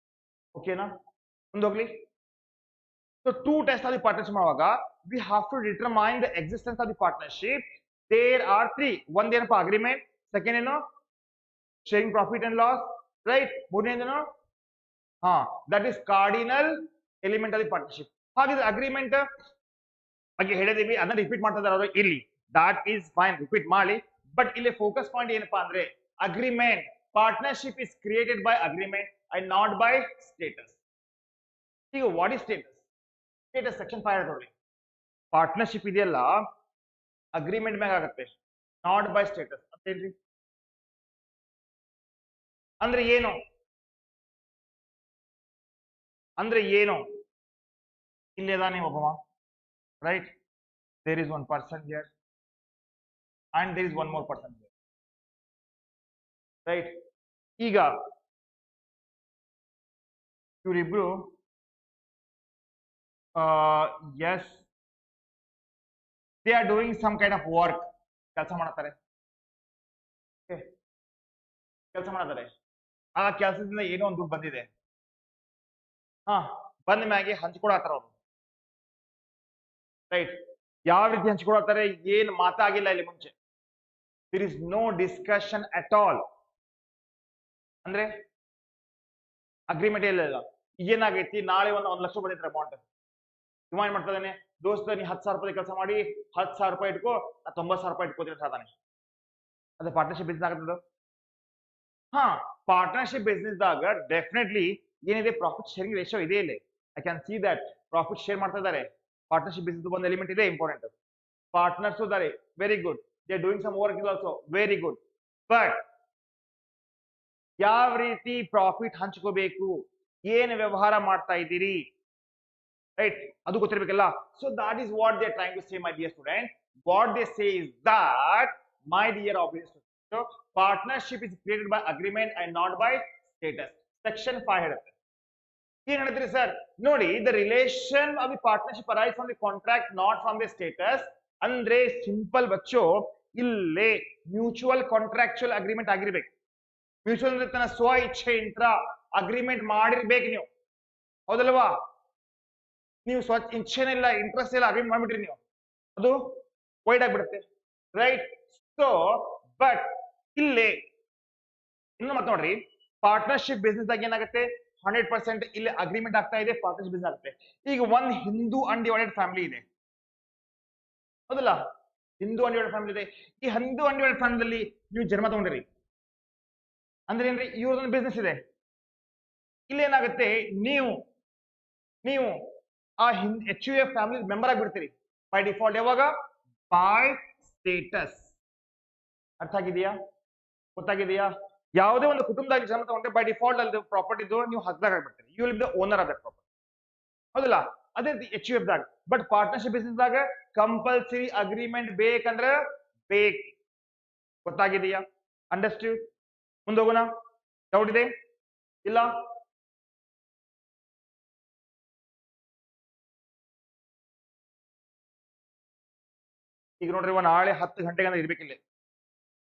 ಓಕೆನಾ? ಮುಂದೋಗ್ಲಿ. So true test of the partnership ಮಾಡುವಾಗ V have to determine the existence of the partnership. There are 3. ಒಂದೇನಪ್ಪ ಅಗ್ರಿಮೆಂಟ್, ಸೆಕೆಂಡ್ ಏನು sharing profit and loss, right? ಮೂರನೇದೇನು that is cardinal element of the partnership. ಹಾಗಿದ್ರೆ ಅಗ್ರಿಮೆಂಟ್ ಬಗ್ಗೆ ಹೇಳಿದೀವಿ, ಅದನ್ನ ರಿಪೀಟ್ ಮಾಡ್ತಾ ಇದ್ದಾರೆ ಇಲ್ಲಿ, ದಾಟ್ ಈಸ್ ಫೈನ್, ರಿಪೀಟ್ ಮಾಡಿ. ಬಟ್ ಇಲ್ಲಿ ಫೋಕಸ್ ಪಾಯಿಂಟ್ ಏನಪ್ಪಾ ಅಂದ್ರೆ, agreement, partnership is created by agreement and not by status. ಈಗ what is status? Status section 5 ನೋಡಿ, ಪಾರ್ಟ್ನರ್ಶಿಪ್ ಇದೆಯಲ್ಲ ಅಗ್ರಿಮೆಂಟ್ ಮ್ಯಾಗ ಆಗುತ್ತೆ, ನಾಟ್ ಬೈ ಸ್ಟೇಟಸ್ ಅಂತ ಹೇಳ್ರಿ. ಅಂದ್ರೆ ಏನು? ಇಲ್ಲಿ ಅದಾನೆ ಒಬ್ಬವ, right? There is one person here and there is one more person here, right? ಈಗ ಇವರಿಬ್ರು yes, they are doing some kind of work, ಕೆಲಸ ಮಾಡ್ತಾರೆ, ಆ ಕೆಲಸದಿಂದ ಏನೋ ಒಂದು ದುಡ್ಡು ಬಂದಿದೆ, ಬಂದ ಮ್ಯಾಗೆ ಹಂಚ್ಕೊಡತ್ತಾರ ಅವರು, ರೈಟ್? ಯಾವ ರೀತಿ ಹಂಚ್ಕೊಡತ್ತಾರೆ, ಏನ್ ಮಾತಾಗಿಲ್ಲ ಇಲ್ಲಿ ಮುಂಚೆ, there is no discussion at all. ಅಂದ್ರೆ ಅಗ್ರಿಮೆಂಟ್ ಇಲ್ಲ. ಏನಾಗೈತಿ, ನಾಳೆ ಒಂದು ಲಕ್ಷ ಬಂದಿದ್ರೆ ಅಮೌಂಟ್ ಡಿಮಾಂಡ್ ಮಾಡ್ತಾ ಇದ್ದಾನೆ, ದೋಸ್ತ ನೀ 10,000 ರೂಪಾಯಿ ಕೆಲಸ ಮಾಡಿ 10,000 ರೂಪಾಯಿ ಇಟ್ಕೋ, ನಾ 90,000 ರೂಪಾಯಿ ಇಟ್ಕೋತೀನಿ ಸಾಧಾನೆ. ಅದು ಪಾರ್ಟ್ನರ್ಶಿಪ್ ಬಿಸ್ನೆಸ್ ಆಗತ್ತದ. ಹಾ, ಪಾರ್ಟ್ನರ್ಶಿಪ್ ಬಿಸ್ನೆಸ್ ದಾಗ ಡೆಫಿನೆಟ್ಲಿ ಏನಿದೆ, ಪ್ರಾಫಿಟ್ ಶೇರಿಂಗ್ ರೇಷಿಯೋ ಇದೆ. ಇಲ್ಲಿ I can see that profit share ಮಾಡ್ತಾ ಇದ್ದಾರೆ. ಪಾರ್ಟ್ನರ್ಶಿಪ್ ಬಿಸ್ನೆಸ್ ಒಂದು ಎಲಿಮೆಂಟ್ ಇದೆ ಇಂಪಾರ್ಟೆಂಟ್. ಪಾರ್ಟ್ನರ್ಸ್ ಇದ್ದಾರೆ, very good. They are doing some work is also very good. But ಯಾವ ರೀತಿ ಪ್ರಾಫಿಟ್ ಹಂಚ್ಕೋಬೇಕು, ಏನು ವ್ಯವಹಾರ ಮಾಡ್ತಾ ಇದ್ದೀರಿ, ರೈಟ್, ಅದು ಗೊತ್ತಿರಬೇಕಲ್ಲ. So that is what they are trying to say, my dear student. What they say is that, my dear obvious student, partnership is created by agreement and not by status. Section 5 ಹೇಳುತ್ತೆ. ಏನ್ ಹೇಳಿದ್ರಿ ಸರ್? ನೋಡಿ, the relation of the partnership arise from the contract, not from the status. ಅಂದ್ರೆ ಸಿಂಪಲ್ ಬಚ್ಚೋ, ಇಲ್ಲೇ ಮ್ಯೂಚುವಲ್ ಕಾಂಟ್ರಾಕ್ಚುಯಲ್ ಅಗ್ರಿಮೆಂಟ್ ಆಗಿರ್ಬೇಕು. ಮ್ಯೂಚುವಲ್ ಅಂದ್ರೆ ತನ್ನ ಸ್ವ ಇಚ್ಛೆಯಿಂದ ಅಗ್ರಿಮೆಂಟ್ ಮಾಡಿರ್ಬೇಕು ನೀವು, ಹೌದಲ್ವಾ? ನೀವು ಸ್ವ ಇಚ್ಛೆನಿಲ್ಲ, ಇಂಟ್ರೆಸ್ಟ್ ಇಲ್ಲ, ಅಗ್ರಿಮೆಂಟ್ ಮಾಡ್ಬಿಟ್ರಿ ನೀವು, ಅದು ವೈಡ್ ಆಗ್ಬಿಡುತ್ತೆ, ರೈಟ್? ಸೊ ಬಟ್ ಇಲ್ಲೇ ಇನ್ನು ಮತ್ತೆ ನೋಡ್ರಿ, ಪಾರ್ಟ್ನರ್ಶಿಪ್ ಬಿಸ್ನೆಸ್ ದಾಗ ಏನಾಗುತ್ತೆ, 100% ಇಲ್ಲಿ ಅಗ್ರಿಮೆಂಟ್ ಆಗ್ತಾ ಇದೆ, ಪಾರ್ಟ್ನರ್ಶಿಪ್ ಬಿಸ್ನೆಸ್ ಆಗುತ್ತೆ. ಈಗ ಒಂದು ಹಿಂದೂ ಅನ್ಡಿವೈಡೆಡ್ ಫ್ಯಾಮಿಲಿ ಇದೆ, ಹೌದಲ್ಲ? ಹಿಂದೂ ಅನ್ಡಿವೈಡೆಡ್ ಫ್ಯಾಮಿಲಿ ಇದೆ. ಈ ಹಿಂದೂ ಅನ್ಡಿವೈಡೆಡ್ ಫ್ಯಾಮಿಲಿಯಲ್ಲಿ ನೀವು ಜನ್ಮ ತಗೊಂಡಿರಿ ಅಂದ್ರೆ ಏನ್ರಿ, ಇವ್ರದೊಂದು ಬಿಸ್ನೆಸ್ ಇದೆ. ಇಲ್ಲಿ ಏನಾಗುತ್ತೆ, ನೀವು ಆ HUF ಫ್ಯಾಮಿಲಿ ಮೆಂಬರ್ ಆಗಿಬಿಡ್ತೀರಿ ಬೈ ಡಿಫಾಲ್ಟ್. ಯಾವಾಗ? By status. ಅರ್ಥ ಆಗಿದೆಯಾ? ಗೊತ್ತಾಗಿದೆಯಾ? ಯಾವುದೇ ಒಂದು ಕುಟುಂಬದಲ್ಲಿ ಜನ್ಮ ತಗೊಂಡ್ರೆ ಬೈ ಡಿಫಾಲ್ಟ್ ಅಲ್ಲಿ ಪ್ರಾಪರ್ಟಿದು ನೀವು ಹಕ್ದಾಗ ಆಗ್ಬಿಡ್ತೀರಿ, you will be the owner of that property, ಹೌದಲ್ಲ? ಅದೇ HUF ದಾಗ. ಬಟ್ ಪಾರ್ಟ್ನರ್ಶಿಪ್ ಬಿಸ್ನೆಸ್ ದಾಗ ಕಂಪಲ್ಸರಿ ಅಗ್ರಿಮೆಂಟ್ ಬೇಕಂದ್ರೆ ಬೇಕು. ಗೊತ್ತಾಗಿದೆಯಾ? ಅಂಡರ್ಸ್ಟ್ಯಾಂಡ್? ಮುಂದೆ ಹೋಗೋಣ. ಡೌಟ್ ಇದೆ ಇಲ್ಲ? ಈಗ ನೋಡ್ರಿ, ನಾಳೆ 10 ಗಂಟೆಗೆ ಅಂದ್ರೆ ಇರ್ಬೇಕಿಲ್ಲ,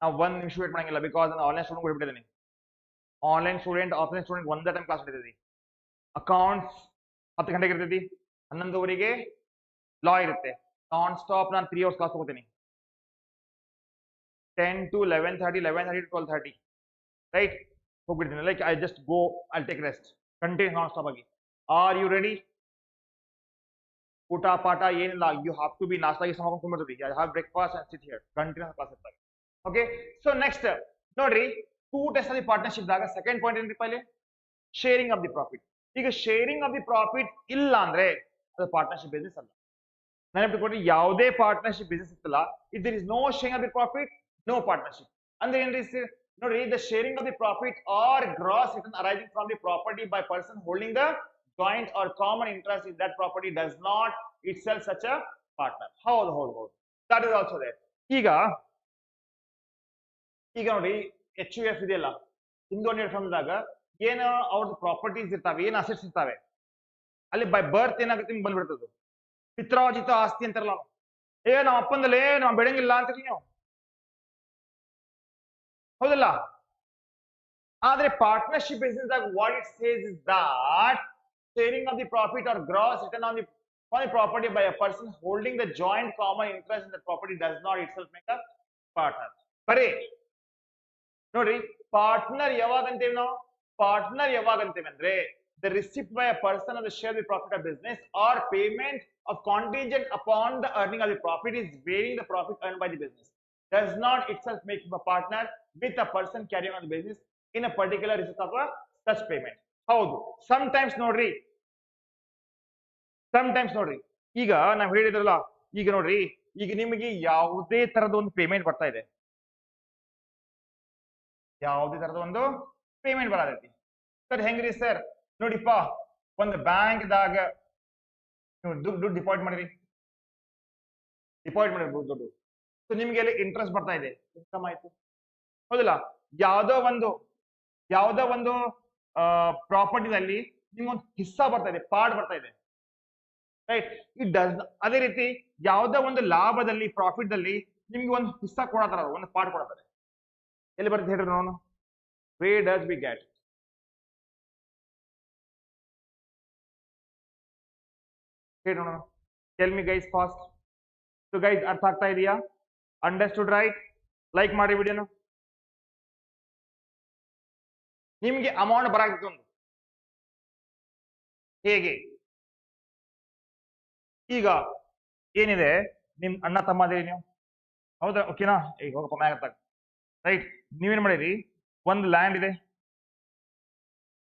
ನಾವು 1 ನಿಮಿಷ ವೇಟ್ ಮಾಡಂಗಿಲ್ಲ. ಬಿಕಾಸ್ ನಾನು ಆನ್ಲೈನ್ ಸ್ಟೂಡೆಂಟ್ ಬಿಟ್ಟಿದ್ದೀನಿ. ಆನ್ಲೈನ್ ಸ್ಟೂಡೆಂಟ್, ಆಫ್ಲೈನ್ ಸ್ಟೂಡೆಂಟ್ ಒಂದೇ ಟೈಮ್ ಕ್ಲಾಸ್ ಇರ್ತೈತಿ. ಅಕೌಂಟ್ಸ್ 10 ಗಂಟೆಗೆ ಇರ್ತೈತಿ, 11 ಲಾ ಇರುತ್ತೆ. ನಾನ್ ಸ್ಟಾಪ್ ನಾನು 3 ಅವರ್ಸ್ ಕ್ಲಾಸ್ ತಗೋತೀನಿ, 10 to 11:30, 11:30 to 12:30, ರೈಟ್? ಹೋಗ್ಬಿಡ್ತೀನಿ. Like I just go, I take rest, continue nonstop ಆಗಿ. Are you ready? ಊಟ ಪಾಠ ಏನಿಲ್ಲ, ಯು ಹ್ಯಾವ್ ಟು ಬಿ ನಾಷ್ಟಾಗಿ ಸಮಾಧಾನ ಕುಂಬಿಡ್ತೀವಿ. I have breakfast and sit here, continue class ಇರ್ತಾರೆ. ಓಕೆ, ಸೊ ನೆಕ್ಸ್ಟ್ ನೋಡ್ರಿ, 2 ಟೆಸ್ಟ್ ಆಫ್ ದಿ ಪಾರ್ಟ್ನರ್ಶಿಪ್ ದಾಗ ಸೆಕೆಂಡ್ ಪಾಯಿಂಟ್ ಏನ್ರಿ? ಪೈಲೆ ಶೇರಿಂಗ್ ಆಫ್ ದಿ ಪ್ರಾಫಿಟ್. ಈಗ ಶೇರಿಂಗ್ ಆಫ್ ದಿ ಪ್ರಾಫಿಟ್ ಇಲ್ಲ ಅಂದ್ರೆ ಅದು ಪಾರ್ಟ್ನರ್ಶಿಪ್ ಬಿಸ್ನೆಸ್ ಅಲ್ಲ. ನೆನಪಿಟ್ಕೊಡ್ರಿ, ಯಾವುದೇ ಪಾರ್ಟ್ನರ್ಶಿಪ್ ಬಿಸ್ನೆಸ್ ಇತ್ತಲ್ಲ, if there is no sharing of the profit, no partnership. ಅಂದ್ರೆ ಏನ್ರಿ ನೋಡ್ರಿ, the sharing of the profit or gross return arising from the property by person holding the joint or common interest in that property does not itself such a partner. ಹೌದು, that is also there. ಈಗ ನೋಡಿ, HUF ಇದೆಯಲ್ಲ, ಹಿಂದೂ ಅನ್ಡಿವೈಡೆಡ್ ಫ್ಯಾಮಿಲಿ ದಾಗ ಏನು ಅವ್ರದ್ದು ಪ್ರಾಪರ್ಟೀಸ್ ಇರ್ತಾವೆ, ಏನು ಅಸೆಟ್ಸ್ ಇರ್ತಾವೆ, ಅಲ್ಲಿ ಬೈ ಬರ್ತ್ ಏನಾಗುತ್ತೆ ನಿಮ್ಗೆ ಬಂದ್ಬಿಡ್ತದೆ ಪಿತ್ರಾರ್ಜಿತ ಆಸ್ತಿ ಅಂತಾರಲ್ಲ. ನಾವು ಅಪ್ಪಂದಲ್ಲೇ ನಾವು ಬೆಳಂಗಿಲ್ಲ ಅಂತೀರಿ ನೀವು, ಹೌದಲ್ಲ? ಆದ್ರೆ ಪಾರ್ಟ್ನರ್ಶಿಪ್ ಬಿಸ್ನೆಸ್ ದಾಗ what it says is that sharing of the profit or gross return on the property by a person holding the joint common interest in the property does not itself make a partner. ಬರೀ ನೋಡ್ರಿ, ಪಾರ್ಟ್ನರ್ ಯಾವಾಗ ಅಂತೇವೆ ನಾವು? ಪಾರ್ಟ್ನರ್ ಯಾವಾಗ ಅಂತೇವೆ ಅಂದ್ರೆ the receipt by a person of the share of the profit of business or payment of contingent upon the earning of the profit is varying the profit earned by the business does not itself make him a partner with a person carrying on the business in a particular receipt of a such payment. ಹೌದು, ಸಮಟೈಮ್ಸ್ ನೋಡ್ರಿ, ಈಗ ನಾವ್ ಹೇಳಿದ್ರಲ್ಲ, ಈಗ ನೋಡ್ರಿ, ಈಗ ನಿಮಗೆ ಯಾವುದೇ ತರದ ಒಂದು ಪೇಮೆಂಟ್ ಬರ್ತಾ ಇದೆ, ಯಾವುದೇ ತರದ ಒಂದು ಪೇಮೆಂಟ್ ಬರತೈತಿ ಸರ್. ಹೆಂಗ್ರಿ ಸರ್? ನೋಡಿಪ್ಪ, ಒಂದು ಬ್ಯಾಂಕ್ ದಾಗ ನೀವು ದುಡ್ಡು ಡಿಪಾಸಿಟ್ ಮಾಡಿರಿ, ದುಡ್ಡು, ಸೊ ನಿಮ್ಗೆ ಅಲ್ಲಿ ಇಂಟ್ರೆಸ್ಟ್ ಬರ್ತಾ ಇದೆ, ಇನ್ಕಮ್ ಆಯ್ತು, ಹೌದಲ್ಲ? ಯಾವುದೋ ಒಂದು ಪ್ರಾಪರ್ಟಿನಲ್ಲಿ ನಿಮ್ಗೊಂದು ಹಿಸ್ಸಾ ಬರ್ತಾ ಇದೆ, ಪಾರ್ಟ್ ಬರ್ತಾ ಇದೆ, ರೈಟ್? It does. ಅದೇ ರೀತಿ ಯಾವುದೋ ಒಂದು ಲಾಭದಲ್ಲಿ, ಪ್ರಾಫಿಟ್ ದಲ್ಲಿ ನಿಮ್ಗೆ ಒಂದು ಹಿಸ್ಸಾ ಕೊಡತಾರ, ಒಂದು ಪಾರ್ಟ್ ಕೊಡತಾರೆ. ಎಲ್ಲಿ ಬರುತ್ತೆ ಹೇಳ್ರಿ ನೋಡೋಣ? Where does we get? ಹೇಳಿ ನೋಡೋಣ, tell me guys fast. So guys, ಅರ್ಥ ಆಗ್ತಾ ಇದೆಯಾ? Understood right? ಲೈಕ್ ಮಾಡಿ ವಿಡಿಯೋನು. ನಿಮ್ಗೆ ಅಮೌಂಟ್ ಬರಾಕ್ತಿತ್ತು ಒಂದು ಹೇಗೆ ಈಗ ಏನಿದೆ ನಿಮ್ ಅಣ್ಣ ತಮ್ಮ ಅದೇರಿ ನೀವು ಹೌದಾ ಓಕೆನಾ ಈಗ ಹೋಗಪ್ಪ ಮ್ಯಾಗ ರೈಟ್ ನೀವೇನ್ ಮಾಡಿರಿ ಒಂದು ಲ್ಯಾಂಡ್ ಇದೆ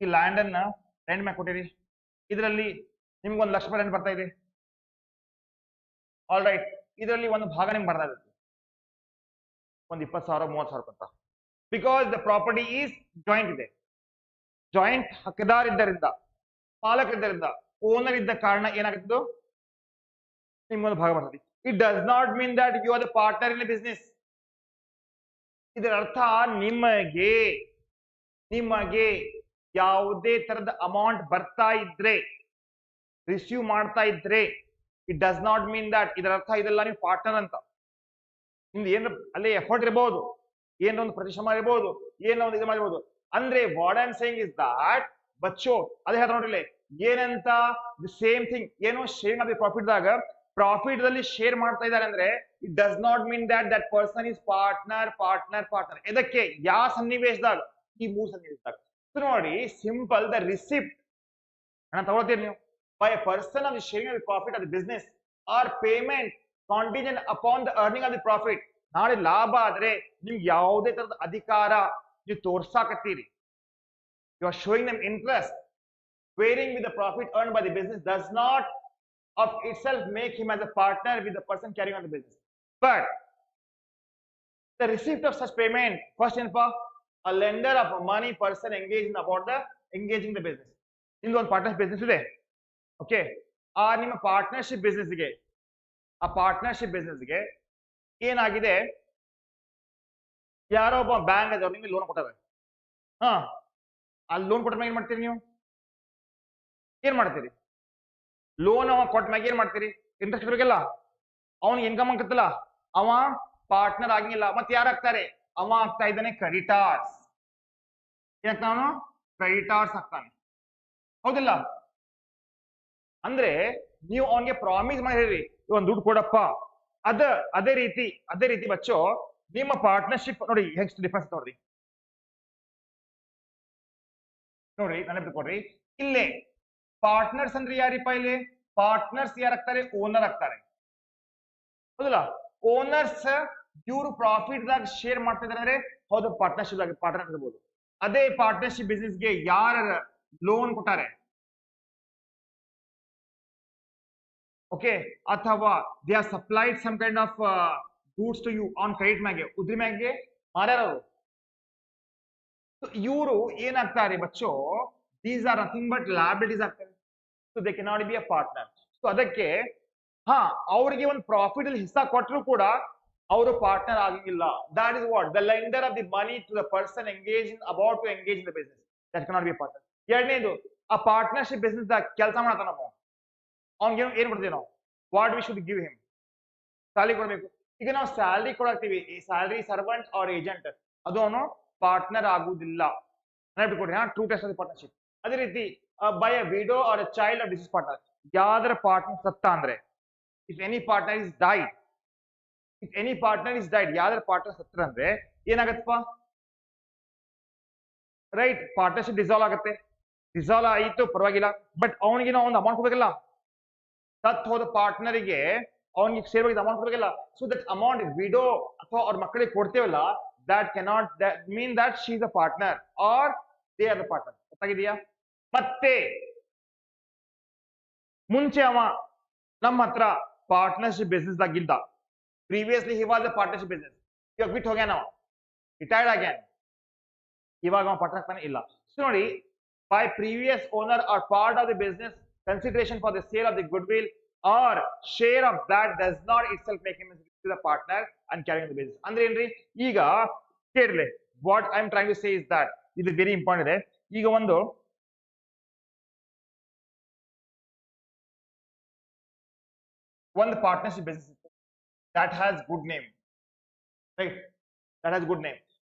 ಈ ಲ್ಯಾಂಡ್ ಅನ್ನ ರೆಂಟ್ ಮ್ಯಾಗ ಕೊಟ್ಟಿರಿ ಇದರಲ್ಲಿ ನಿಮ್ಗೆ 1 ಲಕ್ಷ ರೂಪಾಯಿ ರೆಂಟ್ ಬರ್ತಾ ಇದೆ ಆಲ್ ರೈಟ್ ಇದರಲ್ಲಿ ಒಂದು ಭಾಗ ನಿಮ್ಗೆ ಬರ್ತಾ ಇರುತ್ತೆ ಒಂದು 20,000 30,000 ಅಂತ because the property is joint ಇದೆ ಜಾಯಿಂಟ್ ಹಕ್ಕದಾರ ಇದ್ದರಿಂದ ಪಾಲಕರಿದ್ದರಿಂದ ಓನರ್ ಇದ್ದ ಕಾರಣ ಏನಾಗುತ್ತದು ನಿಮ್ಗೊಂದು ಭಾಗ ಬರ್ತದೆ it does not mean that you are the partner in business ಇದರ ಅರ್ಥ ನಿಮಗೆ ಯಾವುದೇ ತರದ ಅಮೌಂಟ್ ಬರ್ತಾ ಇದ್ರೆ ರಿಸೀವ್ ಮಾಡ್ತಾ ಇದ್ರೆ it does not mean that ಇದರ ಅರ್ಥ ಇದೆಲ್ಲ ನೀವು ಪಾರ್ಟ್ನರ್ ಅಂತ ನಿಮ್ದು ಏನ್ ಅಲ್ಲಿ ಎಫರ್ಟ್ ಇರಬಹುದು ಏನೋ ಒಂದು ಪರಿಶ್ರಮ ಇರಬಹುದು ಏನೋ ಒಂದು ಇದು ಮಾಡಿರ್ಬೋದು ಅಂದ್ರೆ what I am saying is that ಬಚ್ಚೋ ಅದೇ ಹೇಳ್ತಾ ನೋಡ್ರಿ ಏನಂತ ದಿ ಸೇಮ್ ಥಿಂಗ್ ಏನೋ ಶೇರ್ ಆಫ್ ದಿ ಪ್ರಾಫಿಟ್ ದಲ್ಲಿ ಶೇರ್ ಮಾಡ್ತಾ ಇದ್ದಾರೆ ಅಂದ್ರೆ it does not mean that person is partner ಇದಕ್ಕೆ ಯಾವ ಸನ್ನಿವೇಶದಾಗ ಈ 3 ಸನ್ನಿವೇಶದಾಗ ನೋಡಿ ಸಿಂಪಲ್ ದ ರಿಸಿಪ್ಟ್ ಹಣ ತಗೊಳ್ತೀರಿ ನೀವು by a person of the sharing of the profit of the business or payment contingent upon the earning of the profit ನಾಳೆ ಲಾಭ ಆದ್ರೆ ನಿಮ್ಗೆ ಯಾವುದೇ ತರದ ಅಧಿಕಾರ ನೀವು ತೋರ್ಸಾಕತ್ತೀರಿ you are showing them interest varying with the profit earn by the business does not of itself make him as a partner with the person carrying on the business. But the receipt of such payment, first and foremost, a lender of money person engaged in about the engaging the business. In one partnership business today, okay? Or ನಿಮ್ಮ partnership business ಗೆ ಆ partnership business ಗೆ ಏನಾಗಿದೆ ಯಾರೋ ಒಬ್ಬ ಬ್ಯಾಂಕ್ ಅದವ್ರು ನಿಮಗೆ ಲೋನ್ ಕೊಟ್ಟಾರೆ ಆ ಲೋನ್ ಕೊಟ್ಟ ಏನ್ ಮಾಡ್ತೀರಿ ನೀವು ಏನ್ ಮಾಡ್ತೀರಿ ಲೋನ್ ಅವ ಕೊಟ್ಟ ಮ್ಯಾಗ ಏನ್ ಮಾಡ್ತೀರಿ ಇಂಟ್ರೆಸ್ಟ್ ಬೇಕಲ್ಲ ಅವನಿಗೆ ಇನ್ಕಮ್ ಆಗ್ತಲ್ಲ ಅವ ಪಾರ್ಟ್ನರ್ ಆಗಿಲ್ಲ ಮತ್ತೆ ಯಾರಾಗ್ತಾರೆ ಅವ ಆಗ್ತಾ ಇದ್ದಾನೆ ಕ್ರೆಡಿಟಾರ್ಸ್ ಏನಾಗ್ತಾವನು ಕ್ರೆಡಿಟಾರ್ಸ್ ಆಗ್ತಾನೆ ಹೌದಿಲ್ಲ ಅಂದ್ರೆ ನೀವು ಅವನಿಗೆ ಪ್ರಾಮಿಸ್ ಮಾಡಿ ಹೇಳ್ರಿ ಇವನ್ ದುಡ್ಡು ಕೊಡಪ್ಪ ಅದೇ ರೀತಿ ಬಚ್ಚೋ ನಿಮ್ಮ ಪಾರ್ಟ್ನರ್ಶಿಪ್ ನೋಡಿ ಎಷ್ಟು ಡಿಫರೆನ್ಸ್ ನೋಡ್ರಿ ನೆನಪಿಟ್ಕೊಡ್ರಿ ಇಲ್ಲೇ ಪಾರ್ಟ್ನರ್ಸ್ ಅಂದ್ರೆ ಯಾರಿಪ್ಪ ಇಲ್ಲಿ ಪಾರ್ಟ್ನರ್ಸ್ ಯಾರಾಗ್ತಾರೆ ಓನರ್ ಆಗ್ತಾರೆ ಹೌದಲ್ಲ ಓನರ್ಸ್ ಇವರು ಪ್ರಾಫಿಟ್ ದಾಗ ಶೇರ್ ಮಾಡ್ತಾ ಇದಾರೆ ಅಂದ್ರೆ ಹೌದು ಪಾರ್ಟ್ನರ್ಶಿಪ್ ಆಗಿ ಪಾರ್ಟ್ನರ್ ಇರ್ಬೋದು ಅದೇ ಪಾರ್ಟ್ನರ್ಶಿಪ್ ಬಿಸ್ನೆಸ್ ಗೆ ಯಾರ ಲೋನ್ ಕೊಟ್ಟಾರೆ ಓಕೆ ಅಥವಾ they are supplied some kind of goods to you on credit ಮ್ಯಾಗೆ ಉದ್ರಿ ಮ್ಯಾಗೆ ಮಾರ್ಯಾರವರು ಇವರು ಏನಾಗ್ತಾರೆ ಬಚ್ಚೋ these are nothing but liabilities ಆಗ್ತವೆ so they cannot be a partner so ಅದಕ್ಕೆ ಅವರಿಗೆ ಒಂದು ಪ್ರಾಫಿಟ್ ಅಲ್ಲಿ ಹಿಸ್ಸಾ ಕೊಟ್ಟರು ಕೂಡ ಅವರು ಪಾರ್ಟ್ನರ್ ಆಗಿಲ್ಲ that is what the lender of the money to the person engaged in about to engage in the business that cannot be a partner ಎರಡನೇದು ಆ ಪಾರ್ಟ್ನರ್ಶಿಪ್ ಬಿಸ್ನೆಸ್ ದಾಗ ಕೆಲಸ ಮಾಡತಾನ ನಾವು ಅವ್ನಿಗೆ ಏನ್ ಕೊಡ್ತೀವಿ ನಾವು what we should give him salary ಕೊಡ್ಬೇಕು ಈಗ ನಾವು ಸ್ಯಾಲರಿ ಕೊಡಾಕ್ತಿವಿ ಸ್ಯಾಲರಿ ಸರ್ವೆಂಟ್ ಆರ್ ಏಜೆಂಟ್ ಅದು ಅವನು ಪಾರ್ಟ್ನರ್ ಆಗುವುದಿಲ್ಲ ನೆನಪಿಟ್ಕೊಡ್ರಿ true test of the partnership ಅದೇ ರೀತಿ by a widow or a child of deceased partner ಯಾವ್ದಾರ ಪಾರ್ಟ್ನರ್ ಸತ್ತ ಅಂದ್ರೆ if any partner is died ಯಾವ್ದಾರ ಪಾರ್ಟ್ನರ್ ಸತ್ತ ಅಂದ್ರೆ ಏನಾಗತ್ತಪ್ಪ ರೈಟ್ ಪಾರ್ಟ್ನರ್ಶಿಪ್ ಡಿಸಾಲ್ವ್ ಆಗುತ್ತೆ ಡಿಸಾಲ್ವ್ ಆಯಿತು ಪರವಾಗಿಲ್ಲ ಬಟ್ ಅವನಿಗೆ ನಾವು ಒಂದು ಅಮೌಂಟ್ ಕೊಡಬೇಕಲ್ಲ ಸತ್ ಹೋದ ಪಾರ್ಟ್ನರಿಗೆ ಅವನಿಗೆ ಸೇರ್ಬೇಕು ಅಮೌಂಟ್ ಕೊಡಬೇಕಲ್ಲ ಸೊ ದಟ್ ಅಮೌಂಟ್ ವಿಡೋ ಅಥವಾ ಅವ್ರ ಮಕ್ಕಳಿಗೆ ಕೊಡ್ತೇವಲ್ಲ that cannot mean that she is a partner or they are the partner ಗೊತ್ತಾಗಿದೆಯಾ ಮತ್ತೆ ಮುಂಚೆ ಅವ ನಮ್ಮ ಹತ್ರ ಪಾರ್ಟ್ನರ್ಶಿಪ್ ಬಿಸ್ನೆಸ್ ದಾಗಿದ್ದ previously he was a partnership business ಇವಾಗ ಬಿಟ್ಟು ಹೋಗ್ಯಾನ ಅವ ರಿಟೈರ್ಡ್ ಆಗ್ಯಾನ ಇವಾಗ ಅವ ಪಾರ್ಟ್ನರ್ ಆಗ್ತಾನೆ ಇಲ್ಲ ಸೊ ನೋಡಿ by previous owner or part of the business consideration for the sale of the goodwill or share of that does not itself make him the partner and carrying the business ಅಂದ್ರೆ ಏನ್ರಿ ಈಗ ಕೇಳಲಿ what I am trying to say is that ಇದು ವೆರಿ ಇಂಪಾರ್ಟೆಂಟ್ ಇದೆ ಈಗ ಒಂದು ಪಾರ್ಟ್ನರ್ಶಿಪ್ ಬಿಸ್ನೆಸ್ ಇತ್ತು that has good name right that has good name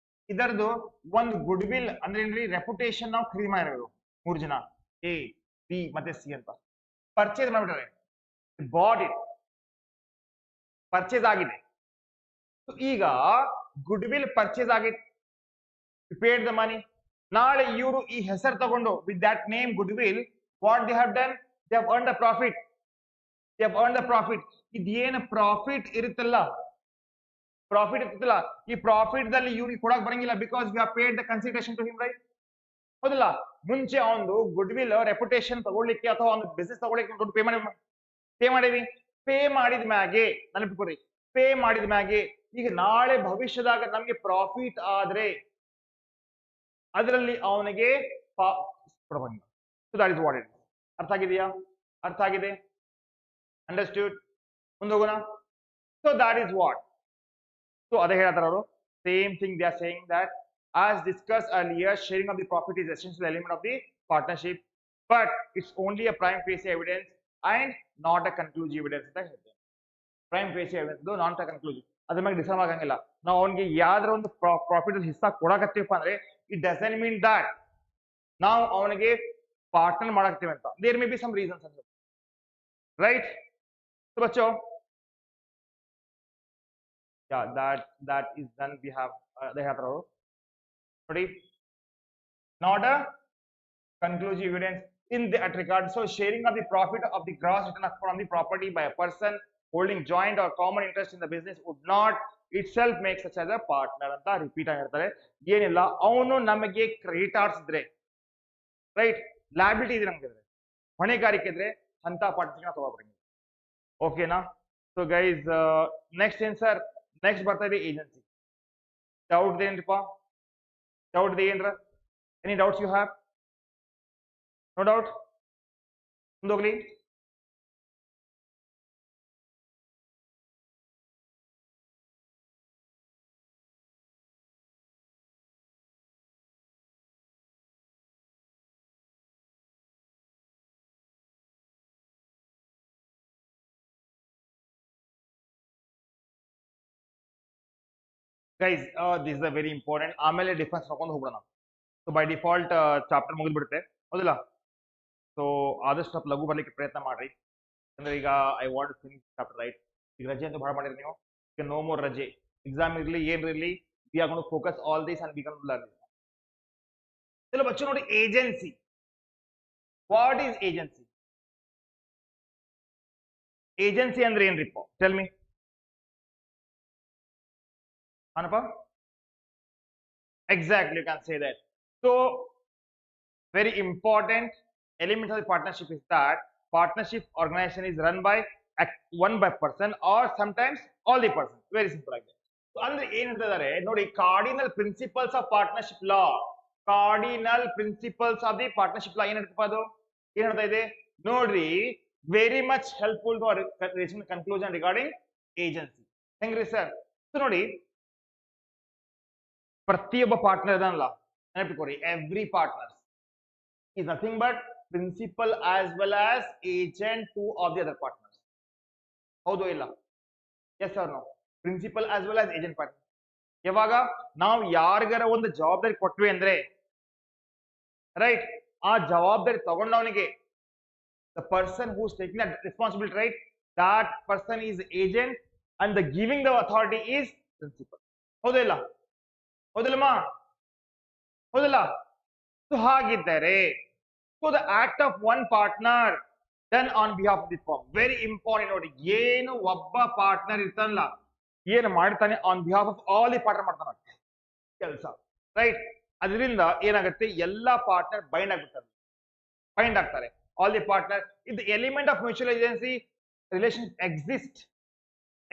ಇದರದು ಒಂದು ಗುಡ್ ವಿಲ್ ಅಂದ್ರೆ ಏನ್ರಿ ರೆಪ್ಯುಟೇಷನ್ ನಾವು ಖರೀದಿ ಮಾಡಿರೋದು 3 ಜನ ಎ ಬಿ ಮತ್ತೆ ಸಿ ಅಂತ ಪರ್ಚೇಸ್ ಮಾಡ್ಬಿಟ್ರೆ ಬಾಡ್ ಇಟ್ ಪರ್ಚೇಸ್ ಆಗಿದೆ ಈಗ ಗುಡ್ ವಿಲ್ ಪರ್ಚೇಸ್ ಆಗಿತ್ತು, ಪೇಡ್ ದ ಮನಿ. ನಾಳೆ ಇವರು ಈ ಹೆಸರು ತಗೊಂಡು with that name goodwill what they have done, they have earn the profit. They have earn the profit. ಇದೇನು ಪ್ರಾಫಿಟ್ ಇರುತ್ತಲ್ಲ, ಪ್ರಾಫಿಟ್ ಇರ್ತಲ್ಲ, ಈ ಪ್ರಾಫಿಟ್ ದಲ್ಲಿ ಇವ್ರಿಗೆ ಕೊಡಕ್ ಬರಂಗಿಲ್ಲ, because we have paid the consideration to him, right? ಹೌದಲ್ಲ? ಮುಂಚೆ ಒಂದು ಗುಡ್ ವಿಲ್ ರೆಪ್ಯುಟೇಷನ್ ತಗೊಳ್ಳಿಕ್ಕೆ ಅಥವಾ ಒಂದು ಬಿಸ್ನೆಸ್ ತಗೊಳ್ಳಿಕ್ಕೆ ದುಡ್ಡು ಪೇ ಮಾಡೀವಿ. ಪೇ ಮಾಡಿದ ಮ್ಯಾಗೆ ನೆನಪಿಕೊರಿ, ಪೇ ಮಾಡಿದ ಮ್ಯಾಗೆ ಈಗ ನಾಳೆ ಭವಿಷ್ಯದಾಗ ನಮ್ಗೆ ಪ್ರಾಫಿಟ್ ಆದ್ರೆ ಅದರಲ್ಲಿ ಅವನಿಗೆ ಕೊಡಬಂಗಿಲ್ಲ. So that is what it. ಅರ್ಥ ಆಗಿದೆಯಾ? ಅರ್ಥ ಆಗಿದೆ? ಅಂಡರ್ಸ್ಟ್ಯೂಡ್? ಮುಂದೆ ಹೋಗೋಣ. So that is what. So ಅದೇ ಹೇಳ್ತಾರ ಅವರು, same thing they are saying that as discussed earlier, sharing of the profit is essential element of the partnership, but it's only a prime facie evidence and not a conclusive evidence ಅಂತ ಹೇಳ್ತೇವೆ. Prime ಫೇಸಿ evidence not a conclusive, ಅದ್ರ ಮೇಲೆ ಡಿಸೈಡ್ ಆಗಂಗಿಲ್ಲ. ನಾವು ಅವನಿಗೆ ಯಾವ್ದಾರ ಒಂದು ಪ್ರಾಫಿಟ್ ಹಿಸ್ಸಾ ಕೊಡಕತ್ತೀವಪ್ಪ ಅಂದ್ರೆ ಇಟ್ ಡಸಂಟ್ ಮೀನ್ ದಟ್ ನಾವು ಅವನಿಗೆ ಪಾರ್ಟ್ನರ್ ಮಾಡಾಕ್ತೀವಿ ಅಂತ. There may be some reasons ಅಂತ, ರೈಟ್? ಸೊ ಬಚ್ಚೋ, that is done. We have they have our ನೋಡಿ, not a conclusive evidence in that regard. So sharing of the profit of the gross return from the property by a person holding joint or common interest in the business would not itself make such as a partner ಅಂತ ರಿಪೀಟ್ ಆಗಿರ್ತಾರೆ. ಏನಿಲ್ಲ, ಅವನು ನಮಗೆ ಕ್ರೆಡಿಟಾರ್ಸ್ ಇದ್ರೆ, ರೈಟ್, ಲ್ಯಾಬಿಲಿಟಿ ಇದ್ರೆ, ನಮ್ಗೆ ಇದ್ರೆ, ಹೊಣೆಗಾರಿಕೆ ಇದ್ರೆ ಅಂತ ಪಾರ್ಟ್ನರ್ಶಿಪ್ ತಗೋಬರಂಗಿಲ್ಲ. ಓಕೆನಾ? ಸೊ ಗೈಸ್, ನೆಕ್ಸ್ಟ್ ಏನ್ ಸರ್? ನೆಕ್ಸ್ಟ್ ಬರ್ತಾ ಇದೆ ಏಜೆನ್ಸಿ. ಡೌಟ್ ಏನ್ರಿಪ್ಪ? ಡೌಟ್ ಇದೆ ಏನ್ರ? Any doubts you have? No doubt? ಮುಂದೋಗ್ಲಿ. Guys, this is a very important. ಆಮೇಲೆ ಡಿಫರೆನ್ಸ್ ನೋಡ್ಕೊಂಡು ಹೋಗೋಣ. ಸೊ ಬೈ ಡಿಫಾಲ್ಟ್ ಚಾಪ್ಟರ್ ಮುಗಿದ್ಬಿಡುತ್ತೆ, ಹೌದಿಲ್ಲ? ಸೊ ಆದಷ್ಟು ಸ್ವಲ್ಪ ಲಘು ಬರ್ಲಿಕ್ಕೆ ಪ್ರಯತ್ನ ಮಾಡ್ರಿ, ಅಂದ್ರೆ ಈಗ I want finish chapter, right? ಈಗ ರಜೆ ಅಂತ ಭಾಳ ಮಾಡಿರಿ ನೀವು, ಈಗ ನೋ ಮೋರ್ ರಜೆ. ಎಕ್ಸಾಮ್ ಇರಲಿ ಏನಿರಲಿ, we are gonna to focus all this and we can learn. ಚಲೋ ಬಚ್ಚು ನೋಡಿ, agency. What is agency? Agency ಅಂದ್ರೆ ಏನ್ರಿಪ್ಪ? Tell me. Anapa? Exactly, you can say that. So, very important element of the partnership is that partnership organization is run by one by person or sometimes all the person. Very simple like that. So, ಅಂದ್ರೆ ಏನ್ ಹೇಳ್ತಿದ್ದಾರೆ ನೋಡಿ, cardinal principles of partnership law. Cardinal principles of the partnership law ಏನ್ ಹೇಳ್ತಪ್ಪ ಅದು? ಏನ್ ಹೇಳ್ತಾ ಇದೆ ನೋಡ್ರಿ, very much helpful to reaching conclusion regarding agency. ಹೆಂಗ್ರಿ ಸರ್? ಸೊ ನೋಡಿ, ಪ್ರತಿಯೊಬ್ಬ ಪಾರ್ಟ್ನರ್ ಇದನ್ನಲ್ಲ, ನೆನಪಿಟ್ಕೊರಿ, every partner is nothing but principal as well as agent to of the other partners. ಹೌದು ಇಲ್ಲ? Yes or no? Principal as well as agent partner. ಯಾವಾಗ ನಾವು ಯಾರಿಗಾರ ಒಂದು ಜವಾಬ್ದಾರಿ ಕೊಟ್ವಿ ಅಂದ್ರೆ, ರೈಟ್, ಆ ಜವಾಬ್ದಾರಿ ತಗೊಂಡವನಿಗೆ, the person who is taking that responsibility, right, that person is agent and the giving the authority is principal. ಹೌದು ಇಲ್ಲ? ಹೌದಿಲ್ಲಮ್ಮ? ಹೌದಿಲ್ಲ? ಸೊ ಹಾಗಿದ್ದಾರೆ, so the act of one partner done on behalf of the firm. Very important ನೋಡಿ, ಏನು ಒಬ್ಬ ಪಾರ್ಟ್ನರ್ ಇರ್ತಾನಲ್ಲ, ಏನು ಮಾಡ್ತಾನೆ on behalf of all the partner ಮಾಡ್ತಾನೆ ಕೆಲಸ, ರೈಟ್? ಅದರಿಂದ ಏನಾಗುತ್ತೆ, ಎಲ್ಲಾ ಪಾರ್ಟ್ನರ್ ಬೈಂಡ್ ಆಗ್ತಾರೆ. All the partner in the element of mutual agency relation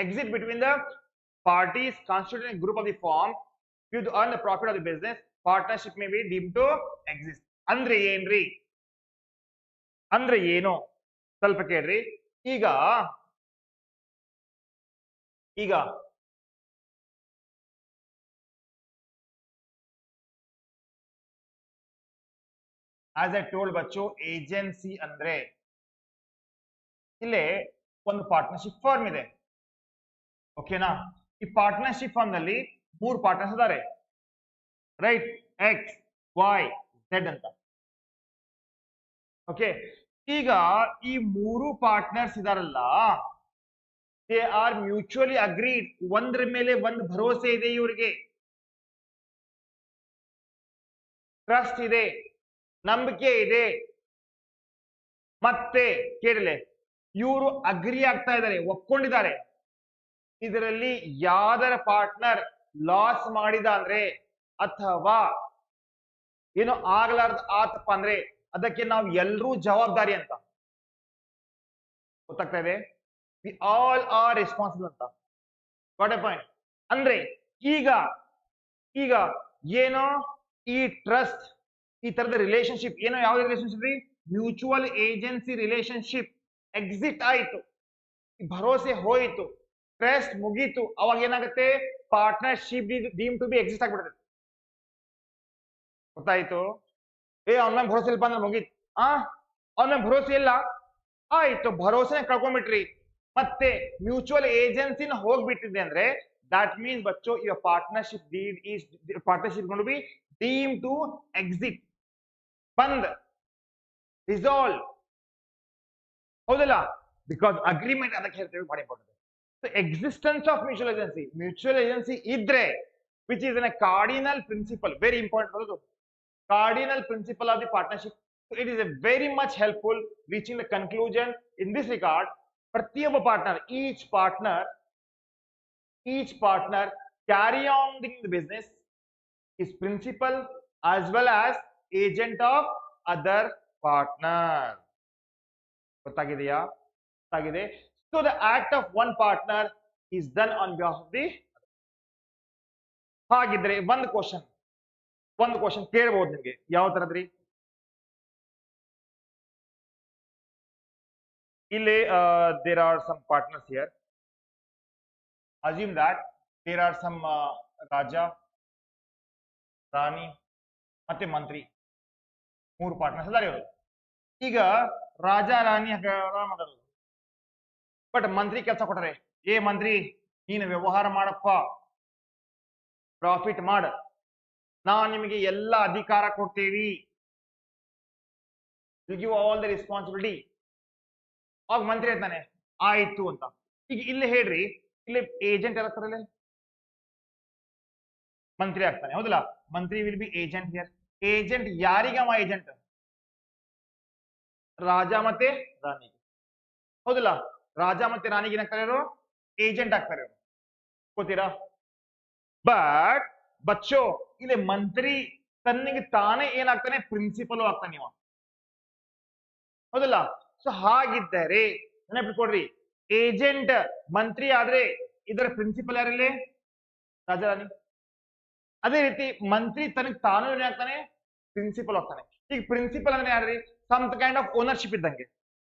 exist between the parties constituting a group of the firm to earn the profit of the business. Partnership may be deemed to exist. ಅಂದ್ರೆ ಏನ್ರಿ? ಅಂದ್ರೆ ಏನು ಸ್ವಲ್ಪ ಕೇಳ್ರಿ. ಈಗ as I told Bachchu, agency ಅಂದ್ರೆ ಇಲ್ಲೇ ಒಂದು ಪಾರ್ಟ್ನರ್ಶಿಪ್ ಫರ್ಮ್ ಇದೆ, ಓಕೆನಾ? ಈ ಪಾರ್ಟ್ನರ್ಶಿಪ್ ಫರ್ಮ್ ನಲ್ಲಿ 3 ಪಾರ್ಟ್ನರ್ಸ್ ಇದ್ದಾರೆ, ರೈಟ್? ಎಕ್ಸ್, ವೈ, ಝೆಡ್ ಅಂತ. ಓಕೆ, ಈಗ ಈ 3 ಪಾರ್ಟ್ನರ್ಸ್ ಇದಾರಲ್ಲ, ದೇ ಆರ್ ಮ್ಯೂಚುವಲಿ ಅಗ್ರೀಡ್, ಒಂದ್ರ ಮೇಲೆ ಒಂದು ಭರವಸೆ ಇದೆ ಇವರಿಗೆ, ಟ್ರಸ್ಟ್ ಇದೆ, ನಂಬಿಕೆ ಇದೆ. ಮತ್ತೆ ಕೇಳಲೆ ಇವರು ಅಗ್ರಿ ಆಗ್ತಾ ಇದ್ದಾರೆ, ಒಪ್ಕೊಂಡಿದ್ದಾರೆ. ಇದರಲ್ಲಿ ಯಾವ್ದರ ಪಾರ್ಟ್ನರ್ ಲಾಸ್ ಮಾಡಿದ ಅಂದ್ರೆ ಅಥವಾ ಏನೋ ಆಗ್ಲಾರ್ದ ಆತಪ್ಪ ಅಂದ್ರೆ ಅದಕ್ಕೆ ನಾವು ಎಲ್ಲರೂ ಜವಾಬ್ದಾರಿ ಅಂತ ಗೊತ್ತಾಗ್ತಾ ಇದೆ. ವಿ ಆಲ್ ಆರ್ ರೆಸ್ಪಾನ್ಸಿಬಲ್ ಅಂತ. ವಾಟ್ ಎ ಪಾಯಿಂಟ್ ಅಂದ್ರೆ ಈಗ ಈಗ ಏನೋ ಈ ಟ್ರಸ್ಟ್ ಈ ತರದ ರಿಲೇಶನ್ಶಿಪ್ ಏನೋ ಯಾವ್ದು ರಿಲೇಶನ್ಶಿಪ್ ರೀ, ಮ್ಯೂಚುವಲ್ ಏಜೆನ್ಸಿ ರಿಲೇಶನ್ಶಿಪ್ ಎಕ್ಸಿಟ್ ಆಯ್ತು, ಭರೋಸೆ ಹೋಯಿತು, ಟ್ರಸ್ಟ್ ಮುಗೀತು, ಅವಾಗ ಏನಾಗುತ್ತೆ, partnership deemed to be exist ಆಗ್ಬಿಡುತ್ತೆ. ಗೊತ್ತಾಯ್ತು? ಅವನ ಮೇಲೆ ಭರೋಸೆ ಇಲ್ಪ ಅಂದ್ರೆ ಮುಗೀತು. ಅವನ ಮೇಲೆ ಭರೋಸೆ ಇಲ್ಲ, ಆಯ್ತು, ಭರೋಸೆನ ಕಳ್ಕೊಂಡ್ಬಿಟ್ರಿ, ಮತ್ತೆ ಮ್ಯೂಚುವಲ್ ಏಜೆನ್ಸಿನ ಹೋಗ್ಬಿಟ್ಟಿದೆ ಅಂದ್ರೆ that means बच्चों your partnership deed is partnership going to be deemed to exit, बंद, dissolve. ಹೌದಲ್ಲ? ಬಿಕಾಸ್ ಅಗ್ರಿಮೆಂಟ್ ಅದಕ್ಕೆ ಹೇಳ್ತೇವೆ, ಭಾಳ important. So existence of mutual agency ಇದ್ರೆ which is an cardinal principle, very important. Cardinal principle of the partnership. It is a very much helpful reaching the conclusion in this regard. ಪ್ರತಿಯೊಬ್ಬ partner, each partner carry on the business is principal as well as agent of other partner. ಗೊತ್ತಾಗಿದೆಯಾ? ಗೊತ್ತಾಗಿದೆ. So the act of one partner is done on behalf of the. ಹಾಗಿದ್ರೆ ಒಂದು ಕ್ವಶನ್ ಕೇಳಬಹುದು ನಿಮಗೆ. ಯಾವ ತರದ್ರಿ? ಇಲ್ಲಿ there are some partners here. Assume that there are some ರಾಜ, ರಾಣಿ ಮತ್ತೆ ಮಂತ್ರಿ, 3 ಪಾರ್ಟ್ನರ್ಸ್ ಅದಾರ ಇವರು. ಈಗ ರಾಜ ರಾಣಿ ಮಾತಾಡೋದು, ಬಟ್ ಮಂತ್ರಿ ಕೆಲಸ ಕೊಟ್ಟರೆ, ಮಂತ್ರಿ ನೀನು ವ್ಯವಹಾರ ಮಾಡಪ್ಪ, ಪ್ರಾಫಿಟ್ ಮಾಡ, ನಾವು ನಿಮಗೆ ಎಲ್ಲ ಅಧಿಕಾರ ಕೊಡ್ತೇವಿ, will give all the responsibility. ಆಗ ಮಂತ್ರಿ ಹೇಳ್ತಾನೆ ಆಯ್ತು ಅಂತ. ಈಗ ಇಲ್ಲಿ ಹೇಳ್ರಿ, ಇಲ್ಲಿ ಏಜೆಂಟ್ ಆಗ್ತಾರಲ್ಲ, ಮಂತ್ರಿ ಆಗ್ತಾನೆ, ಹೌದಲ್ಲ? ಮಂತ್ರಿ will be agent here. Agent ಯಾರಿಗವ ಏಜೆಂಟ್? ರಾಜ ಮತ್ತೆ ರಾಣಿಗೆ, ಹೌದಲ್ಲ? ರಾಜ ಮತ್ತೆ ರಾಣಿಗೆ ಏನಾಗ್ತಾರೆ ಇವರು? ಏಜೆಂಟ್ ಆಗ್ತಾರೆ ಇವರು. ಗೊತ್ತೀರಾ? ಬಟ್ ಬಚ್ಚೋ ಇಲ್ಲಿ ಮಂತ್ರಿ ತನ್ನಿಗೆ ತಾನೇ ಏನಾಗ್ತಾನೆ? ಪ್ರಿನ್ಸಿಪಲ್ ಆಗ್ತಾನೆ ಇವ, ಹೌದಲ್ಲ? ಸೊ ಹಾಗಿದ್ದರೆ ನೆನಪಿಟ್ಕೊಡ್ರಿ, ಏಜೆಂಟ್ ಮಂತ್ರಿ ಆದ್ರೆ ಇದರ ಪ್ರಿನ್ಸಿಪಲ್ ಯಾರಿಲ್ಲಿ? ರಾಜ ರಾಣಿ. ಅದೇ ರೀತಿ ಮಂತ್ರಿ ತನಗೆ ತಾನು ಏನಾಗ್ತಾನೆ? ಪ್ರಿನ್ಸಿಪಲ್ ಆಗ್ತಾನೆ. ಈಗ ಪ್ರಿನ್ಸಿಪಲ್ ಅಂದ್ರೆ ಯಾರ್ರಿ? ಸಮ್ ಕೈಂಡ್ ಆಫ್ ಓನರ್ಶಿಪ್ ಇದ್ದಂಗೆ,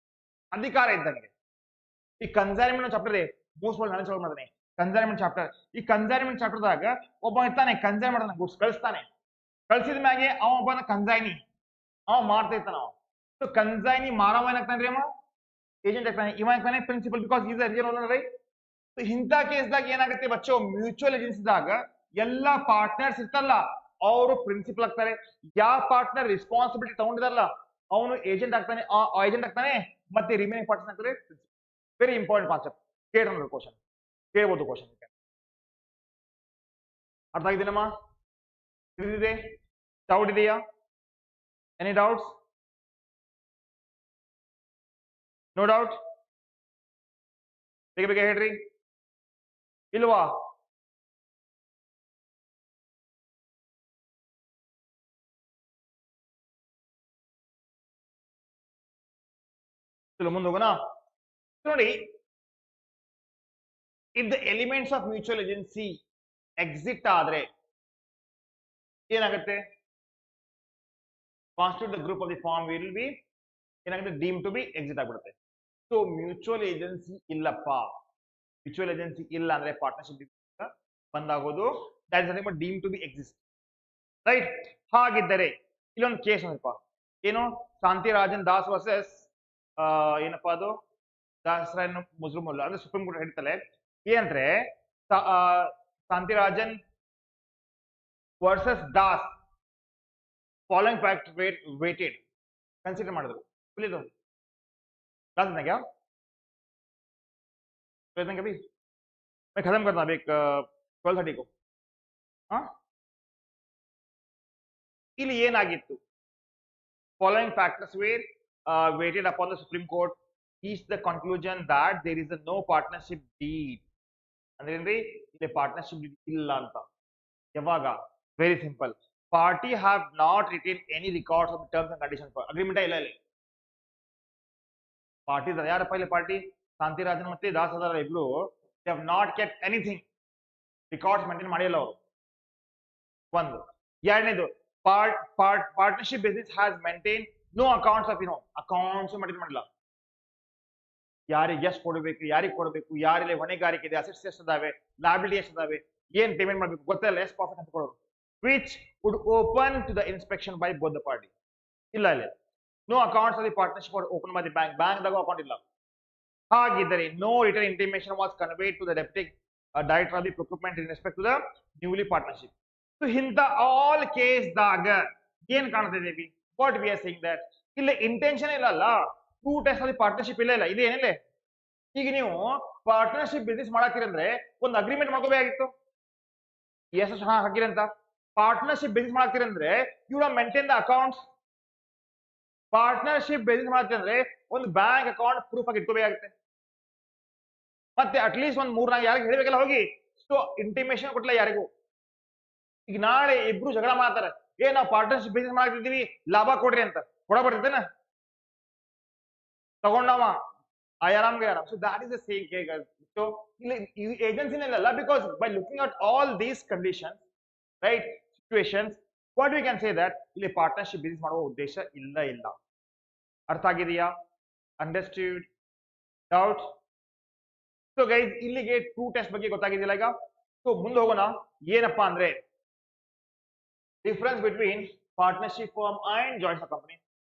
ಅಧಿಕಾರ ಇದ್ದಂಗೆ. ಈ ಕನ್ಸೈನ್ಮೆಂಟ್ ಚಾಪ್ಟರ್ ಮೋಸ್ಟ್ ನಾನು ಚಾಪ್ಟರ್ ಮಾಡ್ತಾನೆ, ಕನ್ಸೈನ್ಮೆಂಟ್ ಚಾಪ್ಟರ್. ಈ ಕನ್ಸೈನ್ಮೆಂಟ್ ಚಾಪ್ಟರ್ದಾಗ ಒಬ್ಬ ಇರ್ತಾನೆ, ಕನ್ಸೈನ್ ಮಾಡ್ತಾನೆ, ಗುಡ್ಸ್ ಕಳಿಸ್ತಾನೆ. ಕಳ್ಸಿದ ಮ್ಯಾಗೆ ಅವ ಒಬ್ಬನ ಕನ್ಸೈನಿ, ಅವ ಮಾಡ್ತಾ ಇರ್ತಾನ. ಅವ ಸೊ ಕನ್ಸೈನಿ ಮಾರವ ಏನಾಗ್ತಾನ್ರಿ? ಅವ ಏಜೆಂಟ್ ಆಗ್ತಾನೆ. ಇವ ಆಗ್ತಾನೆ principal, because is real owner, right? So ಇಂಥ ಕೇಸ್ದಾಗ ಏನಾಗುತ್ತೆ ಬಚ್ಚೋ, ಮ್ಯೂಚುವಲ್ ಏಜೆನ್ಸಿದಾಗ ಎಲ್ಲ ಪಾರ್ಟ್ನರ್ಸ್ ಇರ್ತಲ್ಲ, ಅವರು ಪ್ರಿನ್ಸಿಪಲ್ ಆಗ್ತಾರೆ. ಯಾವ ಪಾರ್ಟ್ನರ್ ರೆಸ್ಪಾನ್ಸಿಬಿಲಿಟಿ ತಗೊಂಡಿದಾರಲ್ಲ ಅವನು ಏಜೆಂಟ್ ಆಗ್ತಾನೆ, ಏಜೆಂಟ್ ಆಗ್ತಾನೆ, ಮತ್ತೆ ರಿಮೈನಿಂಗ್ ಪಾರ್ಟ್ನರ್ ಆಗ್ತಾರೆ. Very important concept. ಕೇಳೋಣ ಕ್ವಶನ್, ಕೇಳ್ಬೋದು ಕ್ವಶನ್. ಅರ್ಥ ಆಗಿದೆನಮ್ಮ? ತಿಳಿದಿದೆ? ಡೌಟ್ ಇದೆಯಾ? Any doubts? No doubt? ಬೇಗ ಬೇಗ ಹೇಳ್ರಿ, ಇಲ್ವಾ? ಮುಂದೆ ಹೋಗೋಣ. ನೋಡಿ, if the elements of mutual agency exit ಆದ್ರೆ ಏನಾಗುತ್ತೆ? Constitute the group of the firm will be ಏನಾಗುತ್ತೆ? ಡೀಮ್ ಟು ಬಿ ಎಕ್ಸಿಟ್ ಆಗ್ಬಿಡುತ್ತೆ. ಸೊ ಮ್ಯೂಚುವಲ್ ಏಜೆನ್ಸಿ ಇಲ್ಲಪ್ಪ, ಮ್ಯೂಚುವಲ್ ಏಜೆನ್ಸಿ ಇಲ್ಲ ಅಂದ್ರೆ ಪಾರ್ಟ್ನರ್ಶಿಪ್ ಬಂದಾಗೋದು, that is nothing but deem to be exist, right? ಹಾಗಿದ್ದರೆ ಇಲ್ಲೊಂದು ಕೇಸ್ ನೋಡಪ್ಪ, ಏನು? ಶಾಂತಿರಾಜನ್ ದಾಸ್ ವರ್ಸಸ್ ಏನಪ್ಪಾ ಅದು? ದಾಸರಾಯನ್ ಮುಸ್ಲಿಂ ಮುಲ್ಲಾ ಅಂದ್ರೆ ಸುಪ್ರೀಂ ಕೋರ್ಟ್ ಹೇಳ್ತಾರೆ ಏನಂದ್ರೆ, Shantirajan versus Das following fact weighted consider ಮಾಡಿದ್ರು. ದಾಸ್ನಾಗ तो कभी मैं खत्म करता अभी 12:30 को हाँ ಇಲ್ಲಿ ಏನಾಗಿತ್ತು following factors were weighted upon the Supreme Court reached the conclusion that there is a no partnership deed ಅಂದ್ರೆ ಏನ್ರಿ ಇಲ್ಲಿ ಪಾರ್ಟ್ನರ್ಶಿಪ್ ಡೀಡ್ ಇಲ್ಲ ಅಂತ ಯಾವಾಗ very simple party have not retain any records of terms and conditions agreement ಇಲ್ಲ ಇಲ್ಲಿ ಪಾರ್ಟಿ ಯಾರಪ್ಪ ಇಲ್ಲಿ ಪಾರ್ಟಿ ಶಾಂತಿರಾಜನ್ ಮತ್ತೆ ದಾಸ್ ಹಜಾರ್ ಇಬ್ರು they have not kept anything records maintain ಮಾಡಿಲ್ಲ ಅವರು ಒಂದು ಎರಡನೇದು partnership business has maintain no accounts of accounts maintain ಮಾಡಿಲ್ಲ ಯಾರಿಗೆ ಎಷ್ಟು ಕೊಡಬೇಕು ಯಾರಿಗೆ ಕೊಡಬೇಕು ಯಾರಲ್ಲಿ ಹೊಣೆಗಾರಿಕೆ ಇದೆ ಅಸೆಟ್ಸ್ ಎಷ್ಟಿದಾವೆ ಲಾಬಿಲಿಟಿ ಎಷ್ಟಿದಾವೆ ಏನ್ ಪೇಮೆಂಟ್ ಮಾಡಬೇಕು ಗೊತ್ತಿಲ್ಲ ಎಷ್ಟು ಪ್ರಾಫಿಟ್ ಅಂತ ಕೊಡೋರು which would open to the inspection by both the party ಇಲ್ಲ ಇಲ್ಲ no accounts of the partnership open by the ಬ್ಯಾಂಕ್ದಾಗ ಅಕೌಂಟ್ ಇಲ್ಲ ಹಾಗಿದ್ದರೆ no return intimation was conveyed to the deputy director of the procurement in respect to the newly partnership so ಇಂಥ ಆಲ್ ಕೇಸ್ದಾಗ ಏನ್ ಕಾಣ್ತಾ ಇದೀವಿ what we are saying that ಇಲ್ಲ ಇಂಟೆನ್ಷನ್ ಇಲ್ಲ ಟೂ ಟೈಪ್ಸ್ ಆಫ್ ಪಾರ್ಟ್ನರ್ಶಿಪ್ ಇಲ್ಲ ಇದು ಏನಿಲ್ಲ ಈಗ ನೀವು ಪಾರ್ಟ್ನರ್ಶಿಪ್ ಬಿಸ್ನೆಸ್ ಮಾಡಾಕಿರಿ ಅಂದ್ರೆ ಒಂದು ಅಗ್ರಿಮೆಂಟ್ ಮಾಡ್ಕೋಬೇಕಾಗಿತ್ತು ಎಷ್ಟು ಹಾಕಿರಿ ಅಂತ ಪಾರ್ಟ್ನರ್ಶಿಪ್ ಬಿಸ್ನೆಸ್ ಮಾಡಾಕಿರಿ ಅಂದ್ರೆ you maintain the accounts partnership business ಮಾಡ್ತೀರಿ ಅಂದ್ರೆ ಒಂದು ಬ್ಯಾಂಕ್ ಅಕೌಂಟ್ ಪ್ರೂಫ್ ಆಗಿ ಇಟ್ಕೋಬೇಕಾಗುತ್ತೆ ಮತ್ತೆ ಅಟ್ಲೀಸ್ಟ್ ಒಂದ್ 3-4 ಯಾರಿಗೆ ಹೇಳ್ಬೇಕಲ್ಲ ಹೋಗಿ ಸೊ ಇಂಟಿಮೇಷನ್ ಕೊಟ್ಟಿಲ್ಲ ಯಾರಿಗೂ ಈಗ ನಾಳೆ ಇಬ್ರು ಜಗಳ ಮಾಡ್ತಾರೆ ನಾವು ಪಾರ್ಟ್ನರ್ಶಿಪ್ ಬಿಸ್ನೆಸ್ ಮಾಡ್ತಿದ್ದೀವಿ ಲಾಭ ಕೊಡ್ರಿ ಅಂತ ಕೊಡ ಬರ್ತೇನ ತಗೊಂಡವ ಆರಾಮ್ಗೆ ಆರಾಮ್ so that is the same so ಇಲ್ಲಿ ಏಜೆನ್ಸಿನಲ್ಲ because by looking at all these conditions right situations what we can say that ಇಲ್ಲಿ ಪಾರ್ಟ್ನರ್ಶಿಪ್ ಬಿಸ್ನೆಸ್ ಮಾಡುವ ಉದ್ದೇಶ ಇಲ್ಲ ಅರ್ಥ ಆಗಿದೆಯಾ ಅಂಡರ್ಸ್ಟ್ಯೂಡ್ ಡೌಟ್ ಸೊ ಗೈಸ್ ಇಲ್ಲಿಗೆ ಟೂ ಟೆಸ್ಟ್ ಬಗ್ಗೆ ಗೊತ್ತಾಗಿದೆಯಲ್ಲ ಈಗ ಸೊ ಮುಂದೆ ಹೋಗೋಣ ಏನಪ್ಪಾ ಅಂದ್ರೆ difference between partnership firm and joint company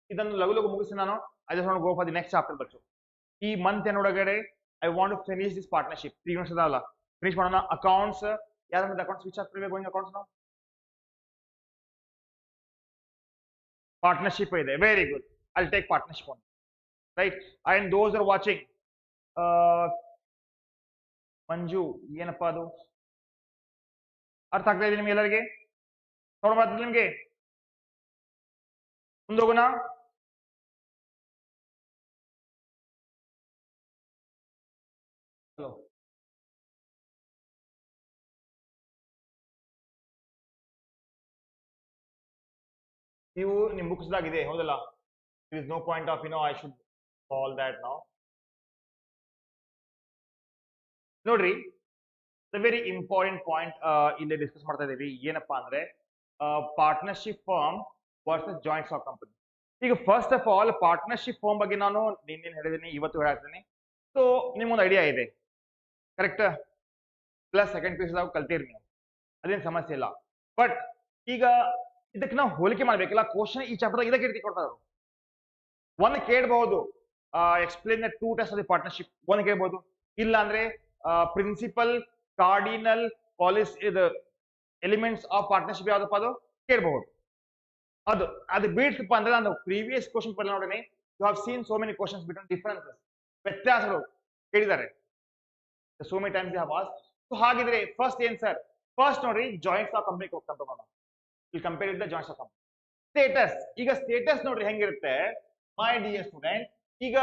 ಇದನ್ನು ಲಘು ಮುಗಿಸಿ ನಾನು I just want go for the next chapter ಬಚ್ಚು ಈ ಮಂತ್ ಒಳಗಡೆ I want to finish this partnership 3 months ಅಲ್ಲ ಫಿನಿಶ್ ಮಾಡೋಣ ಅಕೌಂಟ್ಸ್ ಯಾರಂದ್ರೆ accounts which are going accounts ನಾವು ಪಾರ್ಟ್ನರ್ಶಿಪ್ ಇದೆ very good I take partnership one right and those are watching Manju ಏನಪ್ಪಾ ಅದು ಅರ್ಥ ಆಗ್ತಾ ಇದೆ ನಿಮ್ಗೆ ಎಲ್ಲರಿಗೆ ನೋಡ್ಬಾರ್ದು ನಿಮ್ಗೆ ಮುಂದೋಗೋಣ ಹಲೋ ನೀವು ನಿಮ್ ಬುಕ್ಸ್ ದಾಗಿದೆ ಹೌದಲ್ಲ there is no point of I should call that now ನೋಡ್ರಿ ದ ವೆರಿ ಇಂಪಾರ್ಟೆಂಟ್ ಪಾಯಿಂಟ್ ಇಲ್ಲಿ ಡಿಸ್ಕಸ್ ಮಾಡ್ತಾ ಇದೀವಿ ಏನಪ್ಪಾ ಅಂದ್ರೆ partnership firm versus joint stock company ಈಗ first of all partnership firm ಬಗ್ಗೆ ನಾನು ನಿನ್ನೆ ಹೇಳಿದ್ದೀನಿ ಇವತ್ತು ಹೇಳ್ತೀನಿ ಸೊ ನಿಮ್ಗೊಂದು ಐಡಿಯಾ ಇದೆ ಕರೆಕ್ಟ್ ಪ್ಲಸ್ ಸೆಕೆಂಡ್ ಪೀಸ್ ಕಲ್ತೀರಿ ನೀವು ಅದೇನು ಸಮಸ್ಯೆ ಇಲ್ಲ ಬಟ್ ಈಗ ಇದಕ್ಕೆ ನಾವು ಹೋಲಿಕೆ ಮಾಡ್ಬೇಕಲ್ಲ ಕ್ವಶನ್ ಈ ಚಾಪ್ಟರ್ ಇದಕ್ಕೆ ರೀತಿ ಕೊಡ್ತಾರೆ ಒಂದು ಕೇಳಬಹುದು explain the two types of the partnership ಒಂದು ಕೇಳಬಹುದು ಇಲ್ಲ ಅಂದ್ರೆ ಪ್ರಿನ್ಸಿಪಲ್ ಕಾರ್ಡಿನಲ್ ಪಾಲಿಸಿ ಇದು ಎಲಿಮೆಂಟ್ಸ್ ಆಫ್ ಪಾರ್ಟ್ನರ್ಶಿಪ್ ಯಾವ್ದಪ್ಪ ಅದು ಕೇಳಬಹುದು ಅದು ಬಿಡ್ತಪ್ಪ ಅಂದ್ರೆ ನಾನು ಪ್ರೀವಿಯಸ್ ಕ್ವಶನ್ ಪರ್ ನೋಡಿನಿ you have seen so many questions between differences ವ್ಯತ್ಯಾಸಗಳು ಕೇಳಿದ್ದಾರೆ so many times have asked so ಹಾಗಿದ್ರೆ ಫಸ್ಟ್ ಏನ್ ಸರ್ ಫಸ್ಟ್ ನೋಡ್ರಿ ಜಾಯಿಂಟ್ ಸ್ಟಾಕ್ ಕಂಪನಿ ಕಂಪೇರ್ ಮಾಡೋಣ ಇಲ್ಲಿ ಕಂಪೇರ್ ಇದ್ದ ಜಾಯಿಂಟ್ ಸ್ಟಾಕ್ ಕಂಪನಿ ಸ್ಟೇಟಸ್ ಈಗ ಸ್ಟೇಟಸ್ ನೋಡ್ರಿ ಹೆಂಗಿರುತ್ತೆ ಮೈ ಡಿಯರ್ ಸ್ಟೂಡೆಂಟ್ ಈಗ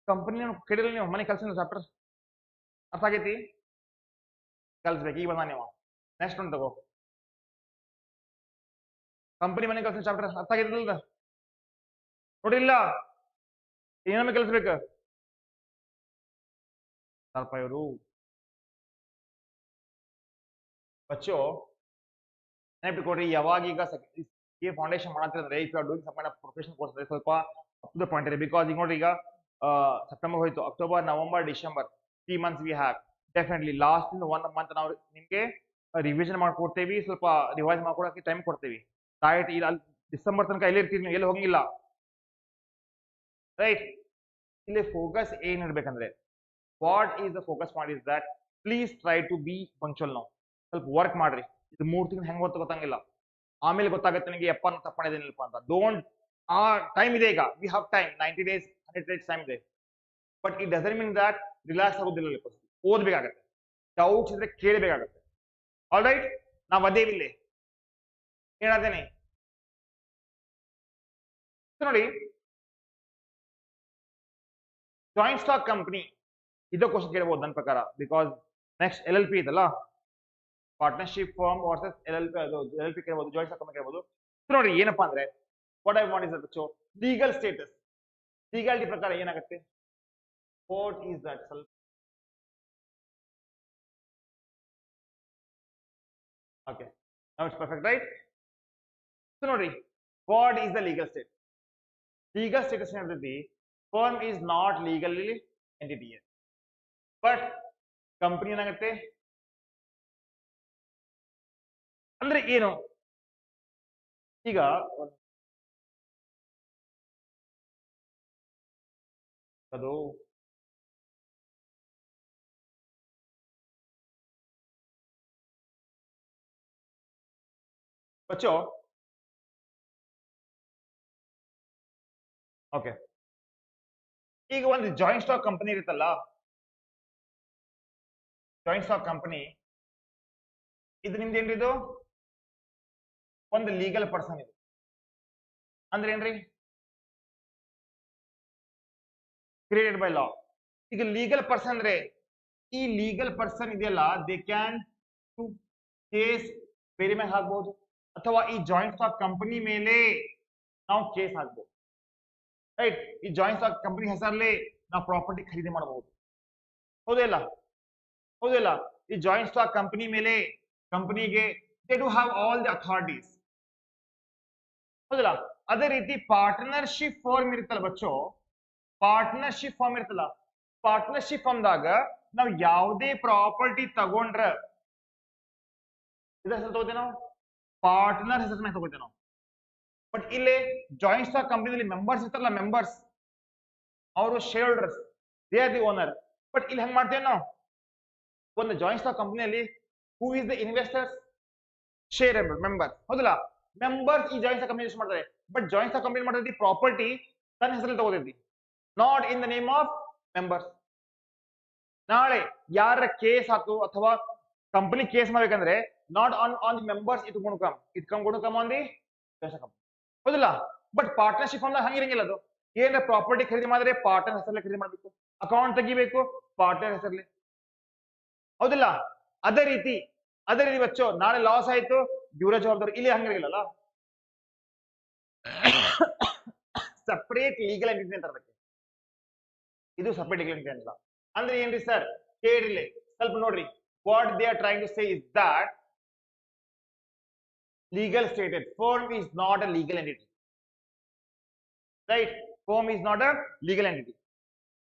ಕಂಪನಿ ಕೇಳಿಲ್ಲ ನೀವು ಮನೆ ಕಲ್ಸಿನ ಚಾಪ್ಟರ್ ಅರ್ಥ ಆಗೈತಿ ಕಲ್ಸ್ಬೇಕು ಈಗ ಬಂದ ನೀವು ನೆಕ್ಸ್ಟ್ ಒಂದು ತಗೋ ಕಂಪನಿ ಮನೆ ಕಲ್ಸಿನ ಚಾಪ್ಟರ್ ಅರ್ಥ ಆಗೈತಿಲ್ಲ ನೋಡಿಲ್ಲ ಏನೊಮ್ಮೆ ಕಲಿಸ್ಬೇಕು ಸ್ವಲ್ಪ ಇವರು ಬಚ್ಚೋ ನೆನಪಿಟ್ಕೊಡ್ರಿ ಯಾವಾಗ ಈಗ ಫೌಂಡೇಶನ್ ಮಾಡತ್ತಿರಂದ್ರೆ if you are doing some kind of professional course ಅಂದ್ರೆ ಸ್ವಲ್ಪ ಅಪ್ ಟು ದ ಪಾಯಿಂಟ್ ಇದೆ ಬಿಕಾಸ್ ಈಗ ನೋಡ್ರಿ ಈಗ ಸೆಪ್ಟೆಂಬರ್ ಹೋಯ್ತು October November December 3 months we have definitely last in 1 month ನಾವು ನಿಮ್ಗೆ ರಿವಿಷನ್ ಮಾಡ್ಕೊಡ್ತೇವಿ ಸ್ವಲ್ಪ ರಿವೈಸ್ ಮಾಡ್ಕೊಡಕ್ಕೆ ಟೈಮ್ ಕೊಡ್ತೇವಿ ರೈಟ್ ಇಲ್ಲಿ ಡಿಸೆಂಬರ್ ತನಕ ಎಲ್ಲಿ ಇರ್ತೀವಿ ನೀವು ಎಲ್ಲಿ ಹೋಗಿಲ್ಲ ರೈಟ್ ಇಲ್ಲಿ ಫೋಕಸ್ ಏನ್ ಇರ್ಬೇಕಂದ್ರೆ what is the focus point is that please try to be punctual ನಾವು ಸ್ವಲ್ಪ ವರ್ಕ್ ಮಾಡ್ರಿ ಇದು 3 ತಿಂಗಳು ಹೆಂಗ್ ಗೊತ್ತಾಗಂಗಿಲ್ಲ ಆಮೇಲೆ ಗೊತ್ತಾಗುತ್ತೆ ನಿಮಗೆ ಯಪ್ಪ ತಪ್ಪಿದೇನಿಲ್ಲಪ್ಪ ಅಂತ ಡೋಂಟ್ ಆ ಟೈಮ್ ಇದೆ ಈಗ we have time 90 days 100 days time ಇದೆ but it doesn't mean that relax ಆಗೋದಿಲ್ಲ. ಓದ್ಬೇಕಾಗತ್ತೆ, ಡೌಟ್ಸ್ ಇದ್ರೆ ಕೇಳಬೇಕಾಗತ್ತೆ. ಆಲ್ ರೈಟ್, ನಾವು ಅದೇ ಇಲ್ಲಿ ಹೇಳದೇನೆ ನೋಡಿ. ಜಾಯಿಂಟ್ ಸ್ಟಾಕ್ ಕಂಪನಿ ಇದು ಕ್ವಶನ್ ಕೇಳಬಹುದು ನನ್ನ ಪ್ರಕಾರ, ಬಿಕಾಸ್ ನೆಕ್ಸ್ಟ್ LLP ಇದಲ್ಲ, ಪಾರ್ಟ್ನರ್ಶಿಪ್ ಫರ್ಮ್ ವರ್ಸಸ್ LLP ಕೇಳಬಹುದು, ಜಾಯಿಂಟ್ ಸ್ಟಾಕ್ ಕಂಪನಿ ಕೇಳಬಹುದು. ನೋಡಿ ಏನಪ್ಪಾ ಅಂದ್ರೆ what I want is that legal status, legality ಪ್ರಕಾರ ಏನಾಗುತ್ತೆ, ವಾಟ್ ಈಸ್ ದಟ್ ಸ್ವಲ್ಪ okay, now it's perfect right. So ನೋಡಿ, what is the legal status? Legal status ಏನಿರ್ತೈತಿ, firm is not legally entity, but company ಏನಾಗುತ್ತೆ ಅಂದ್ರೆ ಏನು, ಈಗ ಅದು ಬಚ್ಚೋ ಓಕೆ, ಈಗ ಒಂದು ಜಾಯಿಂಟ್ ಸ್ಟಾಕ್ ಕಂಪನಿ ಇರುತ್ತಲ್ಲ, ಜಾಯಿಂಟ್ ಸ್ಟಾಕ್ ಕಂಪನಿ ಇದು ನಿಮ್ದು ಏನ್ರಿ, ಇದು ಒಂದು ಲೀಗಲ್ ಪರ್ಸನ್ ಇದು ಅಂದ್ರೆ ಏನ್ರಿ, ಕ್ರಿಯೇಟೆಡ್ ಬೈ ಲಾ. ಈಗ ಲೀಗಲ್ ಪರ್ಸನ್ ಅಂದ್ರೆ ಈ ಲೀಗಲ್ ಪರ್ಸನ್ ಇದೆಯಲ್ಲ, ದೇ ಕ್ಯಾನ್ ಟು ಕೇಸ್ ಬೇರೆ ಮೇಲೆ ಹಾಕ್ಬಹುದು, ಅಥವಾ ಈ ಜಾಯಿಂಟ್ ಸ್ಟಾಕ್ ಕಂಪನಿ ಮೇಲೆ ನಾವು ಕೇಸ್ ಹಾಕ್ಬಹುದು. ರೈಟ್, ಈ ಜಾಯಿಂಟ್ ಸ್ಟಾಕ್ ಕಂಪನಿ ಹೆಸರಲ್ಲಿ ನಾವು ಪ್ರಾಪರ್ಟಿ ಖರೀದಿ ಮಾಡಬಹುದು, ಹೌದಿಲ್ಲ ಹೌದಿಲ್ಲ. ಈ ಜಾಯಿಂಟ್ ಸ್ಟಾಕ್ ಕಂಪನಿ ಮೇಲೆ ಕಂಪನಿಗೆ they do have all the authorities, ಹೌದಿಲ್ಲ. ಅದೇ ರೀತಿ ಪಾರ್ಟ್ನರ್ಶಿಪ್ ಫಾರ್ಮ್ ಇರುತ್ತಲ್ಲ ಬಚ್ಚೋ, ಪಾರ್ಟ್ನರ್ಶಿಪ್ ಫಾರ್ಮ್ ಇರುತ್ತಲ್ಲ, ಪಾರ್ಟ್ನರ್ಶಿಪ್ ಫಾರ್ಮ್ದಾಗ ನಾವು ಯಾವುದೇ ಪ್ರಾಪರ್ಟಿ ತಗೊಂಡ್ರ ಇದ್ರ ಹೆಸರು ತಗೋತೇವೆ ನಾವು, ಪಾರ್ಟ್ನರ್ ಹೆಸರು ಮೇಲೆ ತಗೋತೇವೆ ನಾವು. ಬಟ್ ಇಲ್ಲಿ ಜಾಯಿಂಟ್ ಸ್ಟಾಕ್ ಕಂಪನಿಯಲ್ಲಿ ಮೆಂಬರ್ಸ್ ಇರ್ತಾರಲ್ಲ, ಮೆಂಬರ್ಸ್ ಅವರು shareholders, they are the owner. But ಇಲ್ಲಿ ಹೆಂಗ್ ಮಾಡ್ತೇವೆ ನಾವು, ಒಂದು ಜಾಯಿಂಟ್ ಸ್ಟಾಕ್ ಕಂಪನಿಯಲ್ಲಿ who is the investors, share member, ಹೌದಲ್ಲ. ಮೆಂಬರ್ಸ್ ಈ ಜಾಯಿಂಟ್ ಸ್ಟಾಕ್ ಕಂಪನಿ ಯೂಸ್ ಮಾಡ್ತಾರೆ, ಬಟ್ ಜಾಯಿಂಟ್ ಸ್ಟಾಕ್ ಕಂಪನಿ ಮಾಡ್ತೈತಿ ಪ್ರಾಪರ್ಟಿ ತನ್ನ ಹೆಸರಲ್ಲಿ ತಗೋತೈತಿ, not in the name of members. ನಾಳೆ ಯಾರ ಕೇಸ್ ಆತು ಅಥವಾ ಕಂಪನಿ ಕೇಸ್ ಮಾಡ್ಬೇಕಂದ್ರೆ not on the members, it gonna come on the company, ಹೌದಿಲ್ಲ. ಬಟ್ ಪಾರ್ಟ್ನರ್ಶಿಪ್ ಅಂದ್ರೆ ಹಂಗಿರಂಗಿಲ್ಲ, ಅದು ಏನ ಪ್ರಾಪರ್ಟಿ ಖರೀದಿ ಮಾಡಿದ್ರೆ ಪಾರ್ಟ್ನರ್ ಹೆಸರಲ್ಲಿ ಖರೀದಿ ಮಾಡಬೇಕು, ಅಕೌಂಟ್ ತೆಗಿಬೇಕು ಪಾರ್ಟ್ನರ್ ಹೆಸರಲ್ಲಿ, ಹೌದಿಲ್ಲ. ಅದೇ ರೀತಿ ಬಚ್ಚೋ ನಾಳೆ ಲಾಸ್ ಆಯ್ತು ಇವರ ಜವಾಬ್ದಾರಿ, ಇಲ್ಲಿ ಹಂಗಿರಲಿಲ್ಲ. ಸಪರೇಟ್ ಲೀಗಲ್ ಎಂಟಿಟಿ ಅಂತ ಅದಕ್ಕೆ, ಇದು ಸಪರೇಟ್ ಲೀಗಲ್ ಎಂಟಿಟಿ ಅಂತ ಅಂದ್ರೆ ಏನ್ರಿ ಸರ್, ಕೇಳಿರ್ಲಿ ಸ್ವಲ್ಪ ನೋಡ್ರಿ. What they are trying to say is that legal stated firm is not a legal entity, right? Firm is not a legal entity,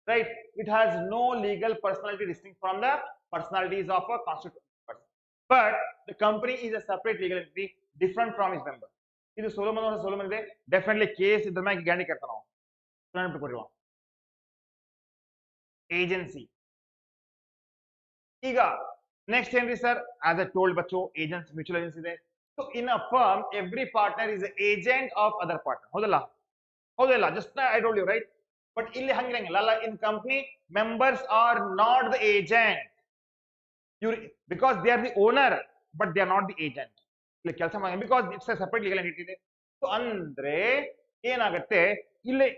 right? It has no legal personality distinct from the personalities of a constituted person, but the company is a separate legal entity different from its member. ಇದು ಸೋಲೋಮನ್ ಇದೆ, ಡೆಫಿನೆಟ್ಲಿ ಕೇಸ್ ಇದ್ರ ಮ್ಯಾಗ ಗ್ಯಾರಂಟಿ ಕಟ್ತಾನ ನಾವು ಕೊಡುವ ಏಜೆನ್ಸಿ. ಈಗ ನೆಕ್ಸ್ಟ್ ಏನ್ರಿ ಸರ್, ಆಸ್ ಎ ಟೋಲ್ಡ್ ಬಚ್ಚೋ ಏಜೆನ್ಸಿ, ಮ್ಯೂಚುವಲ್ ಏಜೆನ್ಸಿ ಇದೆ. So in a firm, every partner is an agent of other partner. ಹೌದಲ್ಲ ಹೌದಲ್ಲ, just I told you right. But ಇಲ್ಲಿ ಹಂಗಿರಂಗಿಲ್ಲ ಅಲ್ಲ, in company members are not the agent, because they are the owner but they are not the agent. ಇಲ್ಲಿ ಕೆಲಸ ಮಾಡಿ, because it's a separate legal entity ಇದೆ. ಸೊ ಅಂದ್ರೆ ಏನಾಗುತ್ತೆ ಇಲ್ಲಿ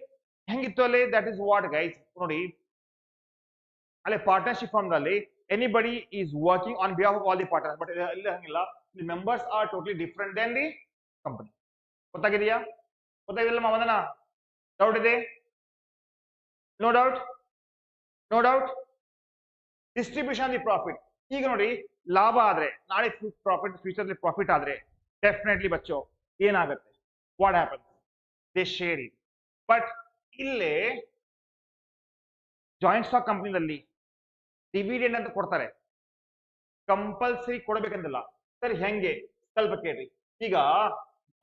ಹೆಂಗಿತ್ತು ಅಲ್ಲಿ, that is what guys ನೋಡಿ, ಅಲ್ಲಿ ಪಾರ್ಟ್ನರ್ಶಿಪ್ ಫಾರ್ಮ್ ದಲ್ಲಿ anybody is working on behalf of all the partners, but ಇಲ್ಲಿ ಹಂಗಿಲ್ಲ, the members are totally different than the company. ಗೊತ್ತಾಗಿದೆಯಾ, ಗೊತ್ತಾಗಿಲ್ಲ ಮಾವನ, ಡೌಟ್ ಇದೆ? No doubt, no doubt. Distribution the profit, ಈಗ ನೋಡಿ ಲಾಭ ಆದ್ರೆ ನಾಳೆ ಪ್ರಾಫಿಟ್, ಫ್ಯೂಚರ್ ಪ್ರಾಫಿಟ್ ಆದ್ರೆ ಡೆಫಿನೆಟ್ಲಿ ಬಚ್ಚೋ ಏನಾಗುತ್ತೆ, what happens, they share it. But ಇಲ್ಲೇ ಜಾಯಿಂಟ್ ಸ್ಟಾಕ್ ಕಂಪನಿನಲ್ಲಿ ಡಿವಿಡೆಂಡ್ ಅಂತ ಕೊಡ್ತಾರೆ, ಕಂಪಲ್ಸರಿ ಕೊಡಬೇಕಂತಿಲ್ಲ. ಸರಿ ಹೆಂಗೆ ಸ್ವಲ್ಪ ಕೇಳ್ರಿ. ಈಗ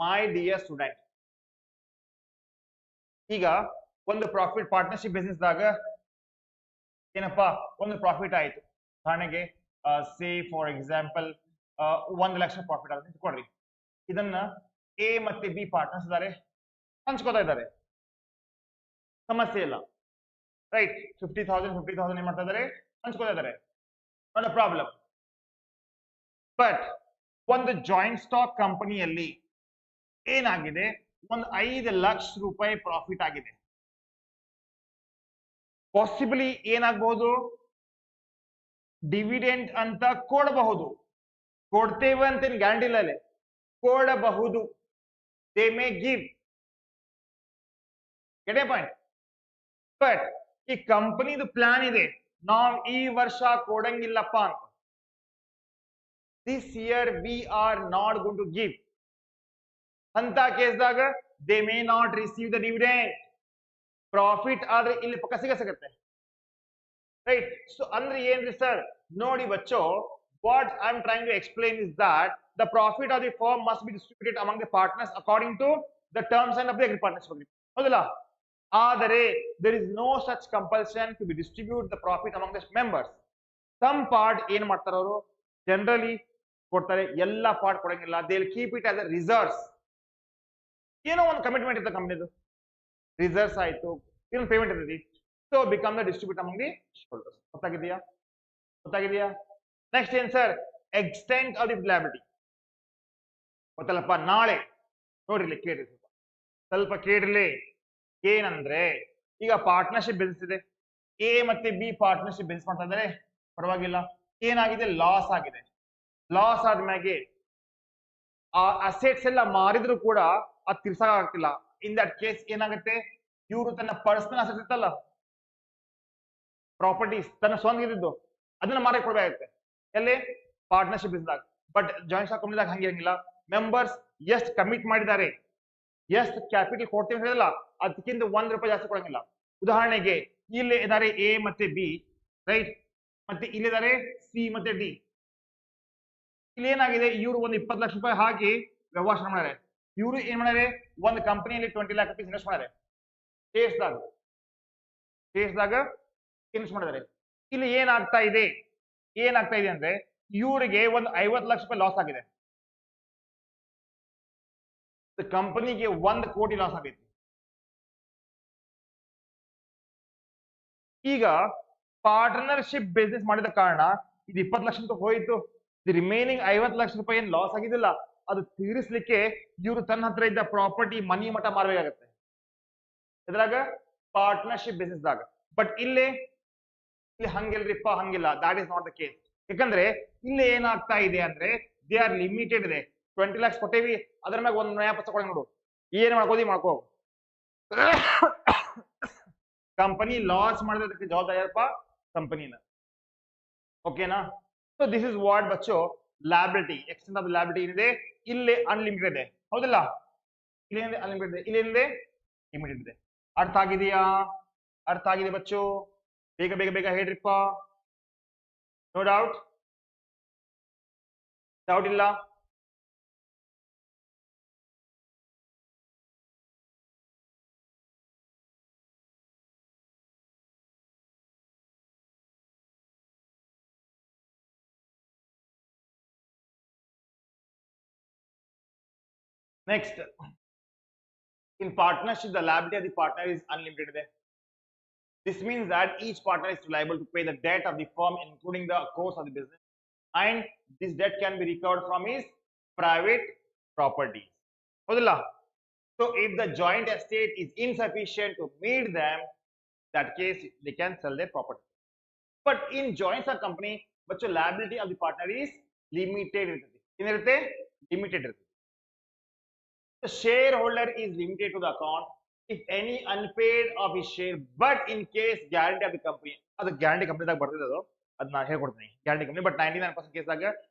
ಮೈ ಡಿಯರ್ ಸ್ಟೂಡೆಂಟ್, ಈಗ ಒಂದು ಪ್ರಾಫಿಟ್ ಪಾರ್ಟ್ನರ್ಶಿಪ್ ಬಿಸ್ನೆಸ್ ದಾಗ ಏನಪ್ಪಾ ಒಂದು ಪ್ರಾಫಿಟ್ ಆಯ್ತು, ಉದಾಹರಣೆಗೆ say for example 1 lakh profit ಆಗುತ್ತೆ ಕೊಡ್ರಿ. ಇದನ್ನ ಎ ಮತ್ತೆ ಬಿ ಪಾರ್ಟ್ನರ್ಸ್ ಇದ್ದಾರೆ, ಹಂಚ್ಕೋತಾ ಇದ್ದಾರೆ, ಸಮಸ್ಯೆ ಇಲ್ಲ. ರೈಟ್ 50,000 ಏನ್ ಮಾಡ್ತಾ ಇದಾರೆ ಹಂಚ್ಕೊತಾ ಇದಾರೆ ನಾಟ್ ಅ ಪ್ರಾಬ್ಲಮ್ ಬಟ್ ಒಂದು ಜಾಯಿಂಟ್ ಸ್ಟಾಕ್ ಕಂಪನಿಯಲ್ಲಿ ಏನಾಗಿದೆ ಒಂದು 5 ಲಕ್ಷ ರೂಪಾಯಿ ಪ್ರಾಫಿಟ್ ಆಗಿದೆ ಪಾಸಿಬಲಿ ಏನಾಗಬಹುದು ಡಿವಿಡೆಂಟ್ ಅಂತ ಕೊಡಬಹುದು ಕೊಡ್ತೇವೆ ಅಂತ ಗ್ಯಾರಂಟಿ ಇಲ್ಲ ಅಲ್ಲಿ ಕೊಡಬಹುದು they may give get a point but ಈ ಕಂಪನಿದು ಪ್ಲಾನ್ ಇದೆ ನಾವು ಈ ವರ್ಷ ಕೊಡಂಗಿಲ್ಲಪ್ಪ ಅಂತ this year we are not going to give ಅಂತ ಕೇಸ್ದಾಗ they may not receive the dividend profit ಆದ್ರೆ ಇಲ್ಲಿ ಪಕ್ಕ ಸಿಗತ್ತೆ ರೈಟ್ ಸೊ ಅಂದ್ರೆ ಏನ್ರಿ ಸರ್ ನೋಡಿ ಬಚ್ಚೋ what I'm trying to explain is that the profit of the firm must be distributed among the partners according to the terms and of the partnership agreement ಹೌದಲ್ಲ ಆದರೆ there is no such compulsion to be distribute the profit among the members some part ಏನ್ ಮಾಡ್ತಾರೆ ಅವರು ಜನರಲಿ ಕೊಡ್ತಾರೆ ಎಲ್ಲ ಪಾರ್ಟ್ ಕೊಡಂಗಿಲ್ಲ they will keep it as a reserves ಏನೋ ಒಂದು ಕಮಿಟ್ಮೆಂಟ್ ಇರುತ್ತೆ ಕಂಪನಿದು ರಿಸರ್ವ್ಸ್ ಆಯ್ತು ಏನು ಪೇಮೆಂಟ್ ಇರ್ತೈತಿ so become the distribute among the shareholders ಗೊತ್ತಾಗಿದೆಯಾ ನೆಕ್ಸ್ಟ್ ಏನ್ sir extent of the liability ಗೊತ್ತಲ್ಲಪ್ಪ ನಾಳೆ ನೋಡ್ರಿ ಕೇಳ್ರಿ ಸ್ವಲ್ಪ ಕೇಳ್ರಿ ಏನಂದ್ರೆ ಈಗ ಪಾರ್ಟ್ನರ್ಶಿಪ್ ಬಿಸ್ನೆಸ್ ಇದೆ ಎ ಮತ್ತೆ ಬಿ ಪಾರ್ಟ್ನರ್ಶಿಪ್ ಬಿಸ್ನೆಸ್ ಮಾಡ್ತಾ ಇದ್ದಾರೆ ಪರವಾಗಿಲ್ಲ ಏನಾಗಿದೆ ಲಾಸ್ ಆಗಿದೆ ಲಾಸ್ ಆದ್ಮ್ಯಾಗೆ ಆ ಅಸೆಟ್ಸ್ ಎಲ್ಲ ಮಾರಿದ್ರು ಕೂಡ ಅದು ತೀರ್ಸಕ್ಕಾಗ್ತಿಲ್ಲ ಇನ್ ದಟ್ ಕೇಸ್ ಏನಾಗುತ್ತೆ ಇವರು ತನ್ನ ಪರ್ಸನಲ್ ಅಸೆಟ್ಸ್ ಇರ್ತಲ್ಲ ಪ್ರಾಪರ್ಟೀಸ್ ತನ್ನ ಸ್ವಂತ ಇದ್ದು ಅದನ್ನ ಮಾರಿ ಕೊಡ್ಬೇಕಾಗುತ್ತೆ ಎಲ್ಲಿ ಪಾರ್ಟ್ನರ್ಶಿಪ್ ಇದ್ದಾಗ ಬಟ್ ಜಾಯಿಂಟ್ ಸ್ಟಾಕ್ ಕಂಪನಿದಾಗ ಹಂಗಿರಂಗಿಲ್ಲ ಮೆಂಬರ್ಸ್ ಎಷ್ಟು ಕಮಿಟ್ ಮಾಡಿದ್ದಾರೆ ಎಷ್ಟು ಕ್ಯಾಪಿಟಲ್ ಕೊಡ್ತೀವಿ ಅಂತ ಹೇಳಿಲ್ಲ ಅದಕ್ಕಿಂತ ₹1 ಜಾಸ್ತಿ ಕೊಡಂಗಿಲ್ಲ ಉದಾಹರಣೆಗೆ ಇಲ್ಲಿ ಇದಾರೆ ಎ ಮತ್ತೆ ಬಿ ರೈಟ್ ಮತ್ತೆ ಇಲ್ಲಿದ್ದಾರೆ ಸಿ ಮತ್ತೆ ಡಿ ಇಲ್ಲಿ ಏನಾಗಿದೆ ಇವರು ಒಂದು 20 ಲಕ್ಷ ರೂಪಾಯಿ ಹಾಕಿ ವ್ಯವಹಾರ ಮಾಡ್ಯಾರೆ ಇವರು ಏನ್ ಮಾಡ್ಯಾರೆ ಒಂದು ಕಂಪನಿಯಲ್ಲಿ 20 lakh rupees ಇನ್ವೆಸ್ಟ್ ಮಾಡ್ಯಾರೆ ಶೇರ್ಸ್ದಾಗ ಇನ್ವೆಸ್ಟ್ ಮಾಡಿದ್ದಾರೆ ಇಲ್ಲಿ ಏನಾಗ್ತಾ ಇದೆ ಅಂದ್ರೆ ಇವರಿಗೆ ಒಂದು 50 ಲಕ್ಷ ರೂಪಾಯಿ ಲಾಸ್ ಆಗಿದೆ ಕಂಪನಿಗೆ 1 ಕೋಟಿ ಲಾಸ್ ಆಗೈತಿ ಈಗ ಪಾರ್ಟ್ನರ್ಶಿಪ್ ಬಿಸ್ನೆಸ್ ಮಾಡಿದ ಕಾರಣ ಇದು 20 ಲಕ್ಷ ರೂಪಾಯಿ ಹೋಯಿತು ರಿಮೈನಿಂಗ್ 50 ಲಕ್ಷ ರೂಪಾಯಿ ಏನ್ ಲಾಸ್ ಆಗಿದಿಲ್ಲ ಅದು ತೀರಿಸಲಿಕ್ಕೆ ಇವರು ತನ್ನ ಹತ್ರ ಇದ್ದ ಪ್ರಾಪರ್ಟಿ ಮನಿ ಮಠ ಮಾರಬೇಕಾಗತ್ತೆ ಇದ್ರಾಗ ಪಾರ್ಟ್ನರ್ಶಿಪ್ ಬಿಸ್ನೆಸ್ ದಾಗ ಬಟ್ ಇಲ್ಲಿ ಹಂಗಿಲ್ರಿಪ್ಪ ಹಂಗಿಲ್ಲ that is not the case ಯಾಕಂದ್ರೆ ಇಲ್ಲಿ ಏನಾಗ್ತಾ ಇದೆ ಅಂದ್ರೆ ದೇ ಆರ್ ಲಿಮಿಟೆಡ್ ಇದೆ 20 lakhs ಕೊಟ್ಟೇವಿ ಅದ್ರ ಮ್ಯಾಗ ಒಂದು ನಯ ಪುಸ್ತಕ ಕೊಡಿ ನೋಡು ಏನ್ ಮಾಡ್ಕೋ ಕಂಪನಿ ಲಾಸ್ ಮಾಡಿದಕ್ಕೆ ಜವಾಬ್ದಾರಿ ಯಾರಪ್ಪ ಕಂಪನಿನ ಓಕೆನಾ ಸೊ ದಿಸ್ ಇಸ್ ವಾಟ್ ಬಚ್ಚೋ ಲ್ಯಾಬಿಲಿಟಿ ಎಕ್ಸ್ಟೆಂಟ್ ಆಫ್ ಲ್ಯಾಬಿಲಿಟಿ ಏನಿದೆ ಇಲ್ಲಿ ಅನ್ಲಿಮಿಟೆಡ್ ಇದೆ ಹೌದಲ್ಲ ಇಲ್ಲಿ ಅನ್ಲಿಮಿಟೆಡ್ ಇದೆ ಇಲ್ಲಿ ಲಿಮಿಟೆಡ್ ಇದೆ ಅರ್ಥ ಆಗಿದೆ ಬಚ್ಚೋ ಬೇಗ ಹೇಳ್ರಿಪ್ಪ ನೋ ಡೌಟ್ ಇಲ್ಲ Next, in partnership, the liability of the partner is unlimited. This means that each partner is liable to pay the debt of the firm, including the course of the business, and this debt can be recovered from his private property. So, if the joint estate is insufficient to meet them, that case they can sell their property. But in joint stock company, but the liability of the partner is limited. Limited. The shareholder is limited to the account if any unpaid of his share, but in case guarantee of the company, ಅದು ಗ್ಯಾರಂಟಿ ಕಂಪನಿದಾಗ ಬರ್ತದೆ ಅದು ನಾನು ಹೇಳ್ಕೊಡ್ತೀನಿ ಗ್ಯಾರಂಟಿ ಕಂಪನಿ ಬಟ್ 99% ಕೇಸ್ದಾಗ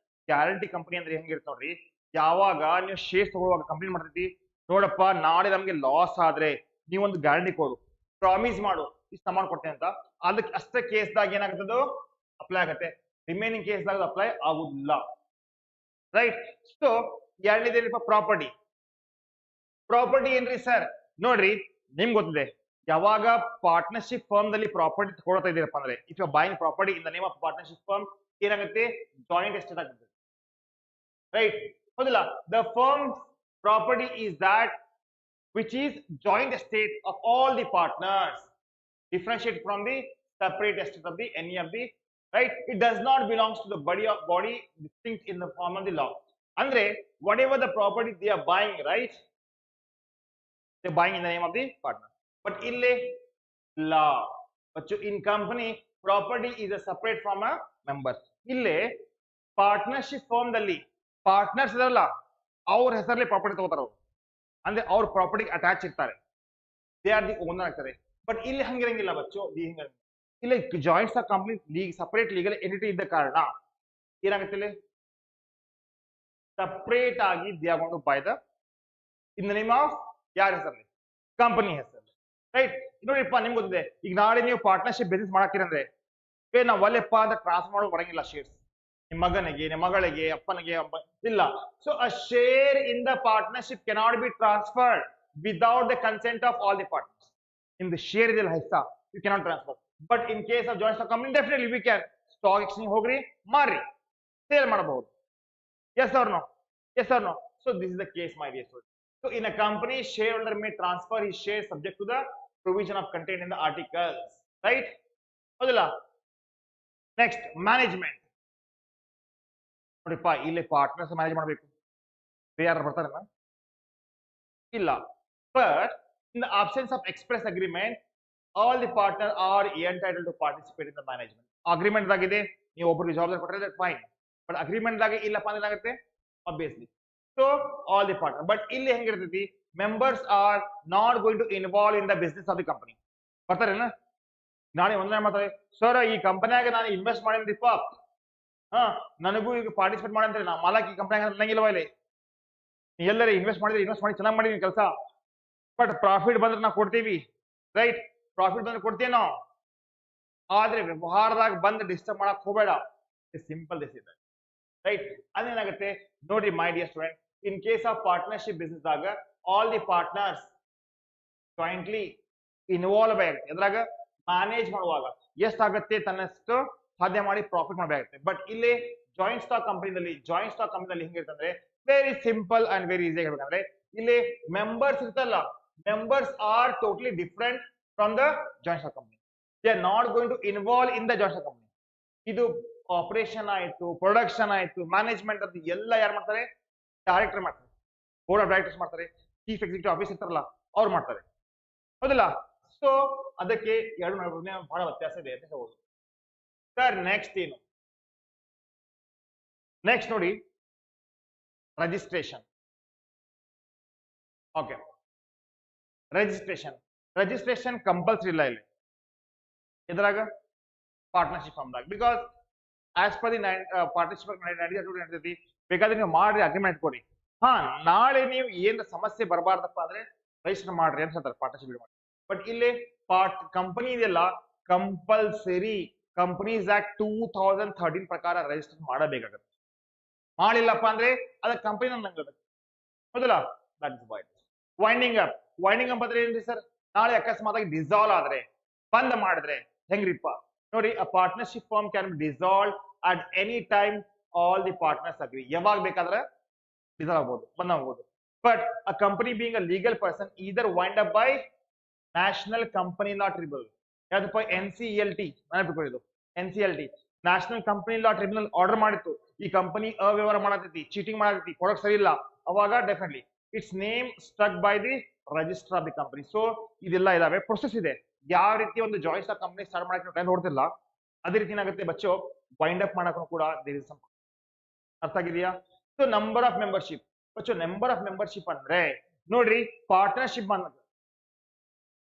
ಗ್ಯಾರಂಟಿ ಕಂಪನಿ ಅಂದ್ರೆ ಹೆಂಗಿರುತ್ತೆ ನೋಡ್ರಿ ಯಾವಾಗ ನೀವು ಶೇರ್ಸ್ ತಗೊಳ್ಳುವಾಗ ಕಂಪ್ಲೇಂಟ್ ಮಾಡ್ತೈತಿ ನೋಡಪ್ಪ ನಾಳೆ ನಮ್ಗೆ ಲಾಸ್ ಆದ್ರೆ ನೀವೊಂದು ಗ್ಯಾರಂಟಿ ಕೊಡು ಪ್ರಾಮಿಸ್ ಮಾಡು ಇಷ್ಟು ಅಮೌಂಟ್ ಕೊಡ್ತೇನೆ ಅಂತ ಅದಕ್ಕೆ ಅಷ್ಟೇ ಕೇಸ್ದಾಗ ಏನಾಗ್ತದೆ ಅಪ್ಲೈ ಆಗುತ್ತೆ ರಿಮೈನಿಂಗ್ ಕೇಸ್ದಾಗ ಅಪ್ಲೈ ಆಗುದಿಲ್ಲ ರೈಟ್ ಸೊ ಎರಡನೇದೇನಪ್ಪ ಪ್ರಾಪರ್ಟಿ ಏನ್ರಿ ಸರ್ ನೋಡ್ರಿ ನಿಮ್ಗೆ ಗೊತ್ತಿದೆ ಯಾವಾಗ ಪಾರ್ಟ್ನರ್ಶಿಪ್ ಫರ್ಮ್ ದಲ್ಲಿ ಪ್ರಾಪರ್ಟಿ ತಗೊಳ್ತಾ ಇದೀರಪ್ಪ ಅಂದ್ರೆ if you buying property in the name of partnership firm ಏನಾಗುತ್ತೆ ಜಾಯಿಂಟ್ ಎಸ್ಟೇಟ್ ಆಗುತ್ತೆ ರೈಟ್ ಹೌದಿಲ್ಲ the firm property is that which is joint estate of all the partners differentiate from the separate estate of the any of the right. It does not belongs to the body distinct in the form of the law. Andre whatever the property they are buying, right, they buying in the name of the partner. But ille law, but in company property is a separate from a member. Ille partnership firm ದಲ್ಲಿ ಪಾರ್ಟ್ನರ್ಸ್ ಇದಾರಲ್ಲ ಅವ್ರ ಹೆಸರಲ್ಲಿ ಪ್ರಾಪರ್ಟಿ ತಗೋತಾರ ಅವ್ರು, ಅಂದ್ರೆ ಅವ್ರ ಪ್ರಾಪರ್ಟಿ ಅಟ್ಯಾಚ್ ಇರ್ತಾರೆ, ದೇ ಆರ್ ದಿ ಓನರ್ ಆಗ್ತಾರೆ. ಬಟ್ ಇಲ್ಲಿ ಹಂಗಿರಂಗಿಲ್ಲ ಬಚ್ಚು, ಇಲ್ಲಿ joints of company league separate legal entity ಇದ್ದ ಕಾರಣ ಏನಾಗುತ್ತೆ, ಇಲ್ಲಿ ಸಪರೇಟ್ ಆಗಿ they are going to buy the in the name of ಯಾರ ಹೆಸರಲ್ಲಿ, ಕಂಪನಿ ಹೆಸರಲ್ಲಿ, ರೈಟ್. ನೋಡಿಪ್ಪ ನಿಮ್ಗೆ ಗೊತ್ತಿದೆ, ಈಗ ನಾಳೆ ನೀವು ಪಾರ್ಟ್ನರ್ಶಿಪ್ ಬಿಸ್ನೆಸ್ ಮಾಡಾಕಿರಂದ್ರೆ ನಾವು ಒಲ್ಲೆಪ್ಪ ಅಂತ ಟ್ರಾನ್ಸ್ಫರ್ ಮಾಡೋ ಬರಂಗಿಲ್ಲ ಶೇರ್ಸ್, ನಿಮ್ಮ ಮಗನಿಗೆ, ನಿಮ್ಮ ಮಗಳಿಗೆ, ಅಪ್ಪನಿಗೆ ಇಲ್ಲ. So a share in the partnership cannot be transferred without the consent of all the partners. ನಿಮ್ದು ಶೇರ್ ಇದೆಯಲ್ಲ ಹಿಸ್ಸಾ, you cannot transfer. But in case of joint stock company definitely we can stock exchange ಹೋಗ್ರಿ ಮಾರ್ರಿ ಸೇಲ್ ಮಾಡಬಹುದು. Yes or no, yes or no. So this is the case my dear student. So in a company shareholder may transfer his share subject to the provision of contained in the articles, right? ಹೌದಲ್ಲ. Next management. ನೋಡಿಪ್ಪ ಇಲ್ಲಿ ಪಾರ್ಟ್ನರ್ಸ್ ಮ್ಯಾನೇಜ್ ಮಾಡಬೇಕು, ಬೇರೆ ಯಾರು ಬರ್ತಾರಲ್ಲ ಇಲ್ಲ. But in the absence of express agreement all the partner are entitled to participate in the management. Agreement ಆಗಿದೆ, ನೀವು ಒಬ್ಬರಿಗೆ ಜವಾಬ್ದಾರಿ ಕೊಟ್ಟರೆ ಫೈನ್, ಬಟ್ ಅಗ್ರಿಮೆಂಟ್ ದಾಗೆ ಇಲ್ಲಪ್ಪ ಅಂದ್ರೆ ಏನಾಗುತ್ತೆ obviously. So all the partner. But ಇಲ್ಲಿ ಹೆಂಗಿರ್ತೈತಿ, members are not going to involve in the business of the company. ಬರ್ತಾರೇನ ನಾಳೆ ಒಂದೇ ಮಾಡ್ತಾರೆ, ಸರ್ ಈ ಕಂಪನಿಯಾಗ ನಾನು ಇನ್ವೆಸ್ಟ್ ಮಾಡಿದ್ರಿಪ್ಪ, ನನಗೂ ಈಗ ಪಾರ್ಟಿಸಿಪೇಟ್ ಮಾಡಂತಾರೆ, ನಾ ಮಾಲಕ್ ಈ ಕಂಪನಿ ಅನ್ನಂಗಿಲ್ವ, ಇಲ್ಲಿ ಎಲ್ಲರೂ ಇನ್ವೆಸ್ಟ್ ಮಾಡಿದ್ರೆ ಇನ್ವೆಸ್ಟ್ ಮಾಡಿ ಚೆನ್ನಾಗಿ ಮಾಡಿದೀನಿ ಕೆಲಸ, ಬಟ್ ಪ್ರಾಫಿಟ್ ಬಂದ್ರೆ ನಾವು ಕೊಡ್ತೀವಿ, ರೈಟ್, ಪ್ರಾಫಿಟ್ ಬಂದ್ರೆ ಕೊಡ್ತೀವಿ ನಾವು, ಆದ್ರೆ ವ್ಯವಹಾರದಾಗ ಬಂದು ಡಿಸ್ಟರ್ಬ್ ಮಾಡಕ್ ಹೋಗಬೇಡ. ಸಿಂಪಲ್ ದಿಸ್ ಇದೆ, ರೈಟ್. ಅದೇನಾಗುತ್ತೆ ನೋಡ್ರಿ my dear student, in case of partnership business ದಾಗ all the partners jointly involve ಆಗುತ್ತೆ. ಎದ್ರಾಗ ಮ್ಯಾನೇಜ್ ಮಾಡುವಾಗ ಎಷ್ಟಾಗತ್ತೆ ತನ್ನಷ್ಟು ಸಾಧ್ಯ ಮಾಡಿ ಪ್ರಾಫಿಟ್ ಮಾಡಬೇಕಾಗುತ್ತೆ. ಬಟ್ ಇಲ್ಲಿ ಜಾಯಿಂಟ್ ಸ್ಟಾಕ್ ಕಂಪನಿದಲ್ಲಿ ಹೆಂಗಿರ್ತಂದ್ರೆ very simple and very easy ಹೇಳ್ಬೇಕಂದ್ರೆ, ಇಲ್ಲಿ ಮೆಂಬರ್ಸ್ ಇರ್ತಲ್ಲ, members are totally different from the joint stock company. They are not going to involve in the joint stock company. ಇದು ಆಪರೇಷನ್ ಆಯ್ತು, ಪ್ರೊಡಕ್ಷನ್ ಆಯ್ತು, ಮ್ಯಾನೇಜ್ಮೆಂಟ್ ಅಂತ ಎಲ್ಲ ಯಾರು ಮಾಡ್ತಾರೆ, ಡೈರೆಕ್ಟರ್ ಮಾಡ್ತಾರೆ, ಬೋರ್ಡ್ ಆಫ್ ಡೈರೆಕ್ಟರ್ಸ್ ಮಾಡ್ತಾರೆ, ಚೀಫ್ ಎಕ್ಸಿಕ್ಯೂಟಿವ್ ಆಫೀಸ್ ಇರ್ತಾರಲ್ಲ ಅವ್ರು ಮಾಡ್ತಾರೆ, ಹೌದಿಲ್ಲ. ಸೊ ಅದಕ್ಕೆ ಎರಡು ಬಹಳ ವ್ಯತ್ಯಾಸ ಇದೆ ಅಂತ ಹೇಳ್ಬೋದು ಸರ್. ನೆಕ್ಸ್ಟ್ ಏನು, ನೆಕ್ಸ್ಟ್ ನೋಡಿ ರಿಜಿಸ್ಟ್ರೇಷನ್. ಓಕೆ, ರಿಜಿಸ್ಟ್ರೇಷನ್ ಕಂಪಲ್ಸರಿ ಇಲ್ಲ ಇಲ್ಲಿ ಇದ್ರಾಗ ಪಾರ್ಟ್ನರ್ಶಿಪ್ ಫಾರ್ಮ್ದಾಗ. Because as per the partnership ನಡೀತೈತಿ, ಬೇಕಾದ್ರೆ ನೀವು ಮಾಡ್ರಿ ಅಗ್ರಿಮೆಂಟ್ ಕೊಡಿ, ನಾಳೆ ನೀವು ಏನ್ ಸಮಸ್ಯೆ ಬರಬಾರ್ದಪ್ಪ ಅಂದ್ರೆ ರಿಜಿಸ್ಟರ್ ಮಾಡ್ರಿ ಅಂತ ಹೇಳ್ತಾರೆ ಪಾರ್ಟ್ನರ್ಶಿಪ್ ಮಾಡಿ. ಬಟ್ ಇಲ್ಲಿ ಕಂಪನಿ ಇದೆಲ್ಲ ಕಂಪಲ್ಸರಿ ಕಂಪನೀಸ್ ಆಕ್ಟ್ 2013 ಪ್ರಕಾರ ರಿಜಿಸ್ಟರ್ ಮಾಡಬೇಕಾಗುತ್ತೆ. ಮಾಡಿಲ್ಲಪ್ಪ ಅಂದ್ರೆ ಅದ ಕಂಪನಿ ನಂಗೆ ಹೌದಲ್ಲ. That is why winding up. Winding up ಅಂದ್ರೆ ಏನ್ರಿ ಸರ್, ನಾಳೆ ಅಕಸ್ಮಾತ್ ಆಗಿ ಡಿಸಾಲ್ವ್ ಆದ್ರೆ, ಬಂದ್ ಮಾಡಿದ್ರೆ ಹೆಂಗ್ರಿಪ್ಪ ನೋಡಿ, a partnership firm can be dissolve at any time, all the partners agree. ಯಾವಾಗ ಬೇಕಾದ್ರೆ ಡಿಸಾಲ್ವ್ ಆಗ್ಬೋದು, ಬಂದ್ ಆಗ್ಬೋದು. But a company being a legal person either wind up by national company law tribunal, ಯಾವ್ದಪ್ಪ NCLT, ನೆನಪಿಟ್ಕೊಳ್ಳಿ, NCLT national company law tribunal order ಮಾಡಿತ್ತು, ಈ ಕಂಪನಿ ಅವ್ಯವಹಾರ ಮಾಡತೈತಿ, ಚೀಟಿಂಗ್ ಮಾಡತೈತಿ, ಕೊಡಕ್ ಸರಿ ಇಲ್ಲ, ಅವಾಗ definitely it's name struck by the register of the company. So ಇದೆಲ್ಲ ಇದಾವೆ, ಪ್ರೊಸೆಸ್ ಇದೆ. ಯಾವ ರೀತಿ ಒಂದು ಜಾಯಿಂಟ್ ಸ್ಟಾಕ್ ಕಂಪನಿ ಸ್ಟಾರ್ಟ್ ಮಾಡಕ್ಕೆ ಟೈಮ್ ನೋಡ್ತಿಲ್ಲ, ಅದೇ ರೀತಿ ಏನಾಗುತ್ತೆ ಬಚ್ಚೋ ವೈಂಡ್ ಅಪ್ ಮಾಡಕ್ಕೂ ಕೂಡ ಅರ್ಥ ಆಗಿದೆಯಾ. ಸೊ ನಂಬರ್ ಆಫ್ ಮೆಂಬರ್ಶಿಪ್ ಬಚ್ಚೋ, ನಂಬರ್ ಆಫ್ ಮೆಂಬರ್ಶಿಪ್ ಅಂದ್ರೆ ನೋಡ್ರಿ ಪಾರ್ಟ್ನರ್ಶಿಪ್ ಅನ್ನೋದು,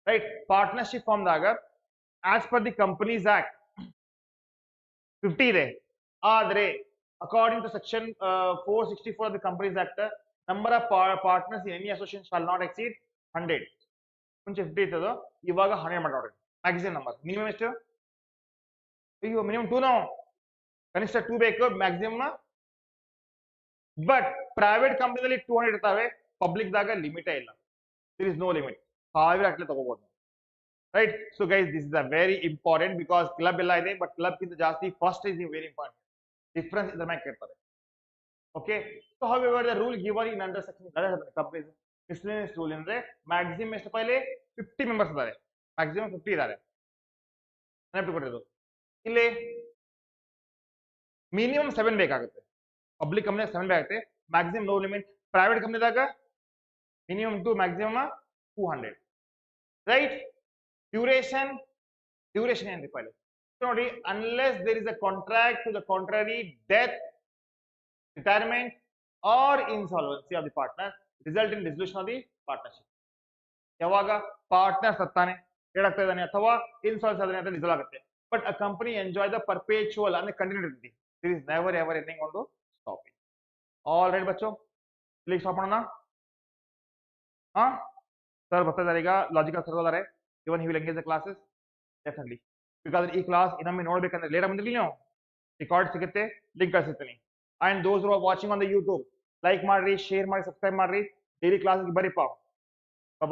ರೈಟ್, ಪಾರ್ಟ್ನರ್ಶಿಪ್ ಫಾರ್ಮ್ದಾಗ as per the companies act 50 ಇದೆ, ಆದ್ರೆ according to section 464 of the companies act number of partners in any association shall not exceed 100. ಮುಂಚೆ 50 ಇರ್ತದೋ, ಇವಾಗ 100 ಮಾಡಿ ನೋಡ್ರಿ. ಮ್ಯಾಕ್ಸಿಮಮ್ ನಂಬರ್ ಮಿನಿಮಮ್ ಎಷ್ಟು, ಅಯ್ಯೋ ಮಿನಿಮಮ್ 2 ನಾವು ಕನಿಷ್ಠ 2 ಬೇಕು ಮ್ಯಾಕ್ಸಿಮಮ್. ಬಟ್ ಪ್ರೈವೇಟ್ ಕಂಪನಿದಲ್ಲಿ 200 ಇರ್ತಾವೆ, ಪಬ್ಲಿಕ್ ದಾಗ ಲಿಮಿಟೇ ಇಲ್ಲ, ದೇರ್ ಇಸ್ ನೋ ಲಿಮಿಟ್, 1000 ಅಟ್ಲೆ ತಗೋಬಹುದು, right. So guys this is a very important, because club ಎಲ್ಲ ಇದೆ, ಬಟ್ ಕ್ಲಬ್ ಗಿಂತ ಜಾಸ್ತಿ first is very important, difference ಇದ್ರ ಮ್ಯಾಗ ಕೇಳ್ತಾರೆ. Okay, so however the rule given in under section company miscellaneous rule ಅಂದ್ರೆ ಮ್ಯಾಕ್ಸಿಮಮ್ ಎಷ್ಟು, ಪೈಲೆ 50 ಮೆಂಬರ್ಸ್ ಇದ್ದಾರೆ, ಮ್ಯಾಕ್ಸಿಮಮ್ 50 ಇದ್ದಾರೆ. ನೆನಪಿಟ್ಕೊಂಡಿರೋದು ಇಲ್ಲಿ ಮಿನಿಮಮ್ 7 ಬೇಕಾಗುತ್ತೆ. ಪಬ್ಲಿಕ್ ಕಂಪ್ನಿ 7 ಬೇಕಾಗುತ್ತೆ, ಮ್ಯಾಕ್ಸಿಮಮ್ ನೋ ಲಿಮಿಟ್. ಪ್ರೈವೇಟ್ ಕಂಪ್ನಿದಾಗ minimum to maximum 200, right. Duration ಏನ್ರಿ ಫೈಲ್ ನೋಡಿ, unless there is a contract to the contrary, death, retirement or insolvency of the partner result in dissolution of the partnership. ಯಾವಾಗ ಪಾರ್ಟ್ನರ್ ಸತ್ತಾನೆ, ಹೇಳಾಗ್ತಾ ಇದ್ದಾನೆ, ಅಥವಾ ಇನ್ಸಾಲ್ವೆನ್ಸಿ ಆದ್ರೆ ಅಂತ ರಿಸಲ್ಟ್ ಆಗುತ್ತೆ. But a company enjoy the perpetual ಅಂದ್ರೆ ಕಂಟಿನ್ಯೂ ಇರ್ತೀವಿ. This is never ever ending ಒಂದು ಸ್ಟಾಪಿಂಗ್. ಆಲ್ ರೈಟ್ ಬಚ್ಚೋ, ಇಲ್ಲಿಗೆ ಸ್ಟಾಪ್ ಮಾಡೋಣ. ಹಾ ಸರ್ ಬರ್ತಾ ಇದ್ದಾರೆ ಈಗ, ಲಾಜಿಕಲ್ ಸರ್ ಇದ್ದಾರೆ. Even he will engage the classes definitely. ಬೇಕಾದ್ರೆ ಈ ಕ್ಲಾಸ್ ಇನ್ನೊಮ್ಮೆ ನೋಡ್ಬೇಕಂದ್ರೆ ಲೇಟ್ ಬಂದಿರಲಿ, ನೀವು ರೆಕಾರ್ಡ್ ಸಿಗುತ್ತೆ, ಲಿಂಕ್ ಕಳಿಸಿರ್ತೀನಿ. And those who are watching on the YouTube, like ಮಾಡ್ರಿ, ಶೇರ್ ಮಾಡಿ, ಸಬ್ಸ್ಕ್ರೈಬ್ ಮಾಡ್ರಿ, ಡೈಲಿ ಕ್ಲಾಸ್ ಬರೀಪ್ಪ.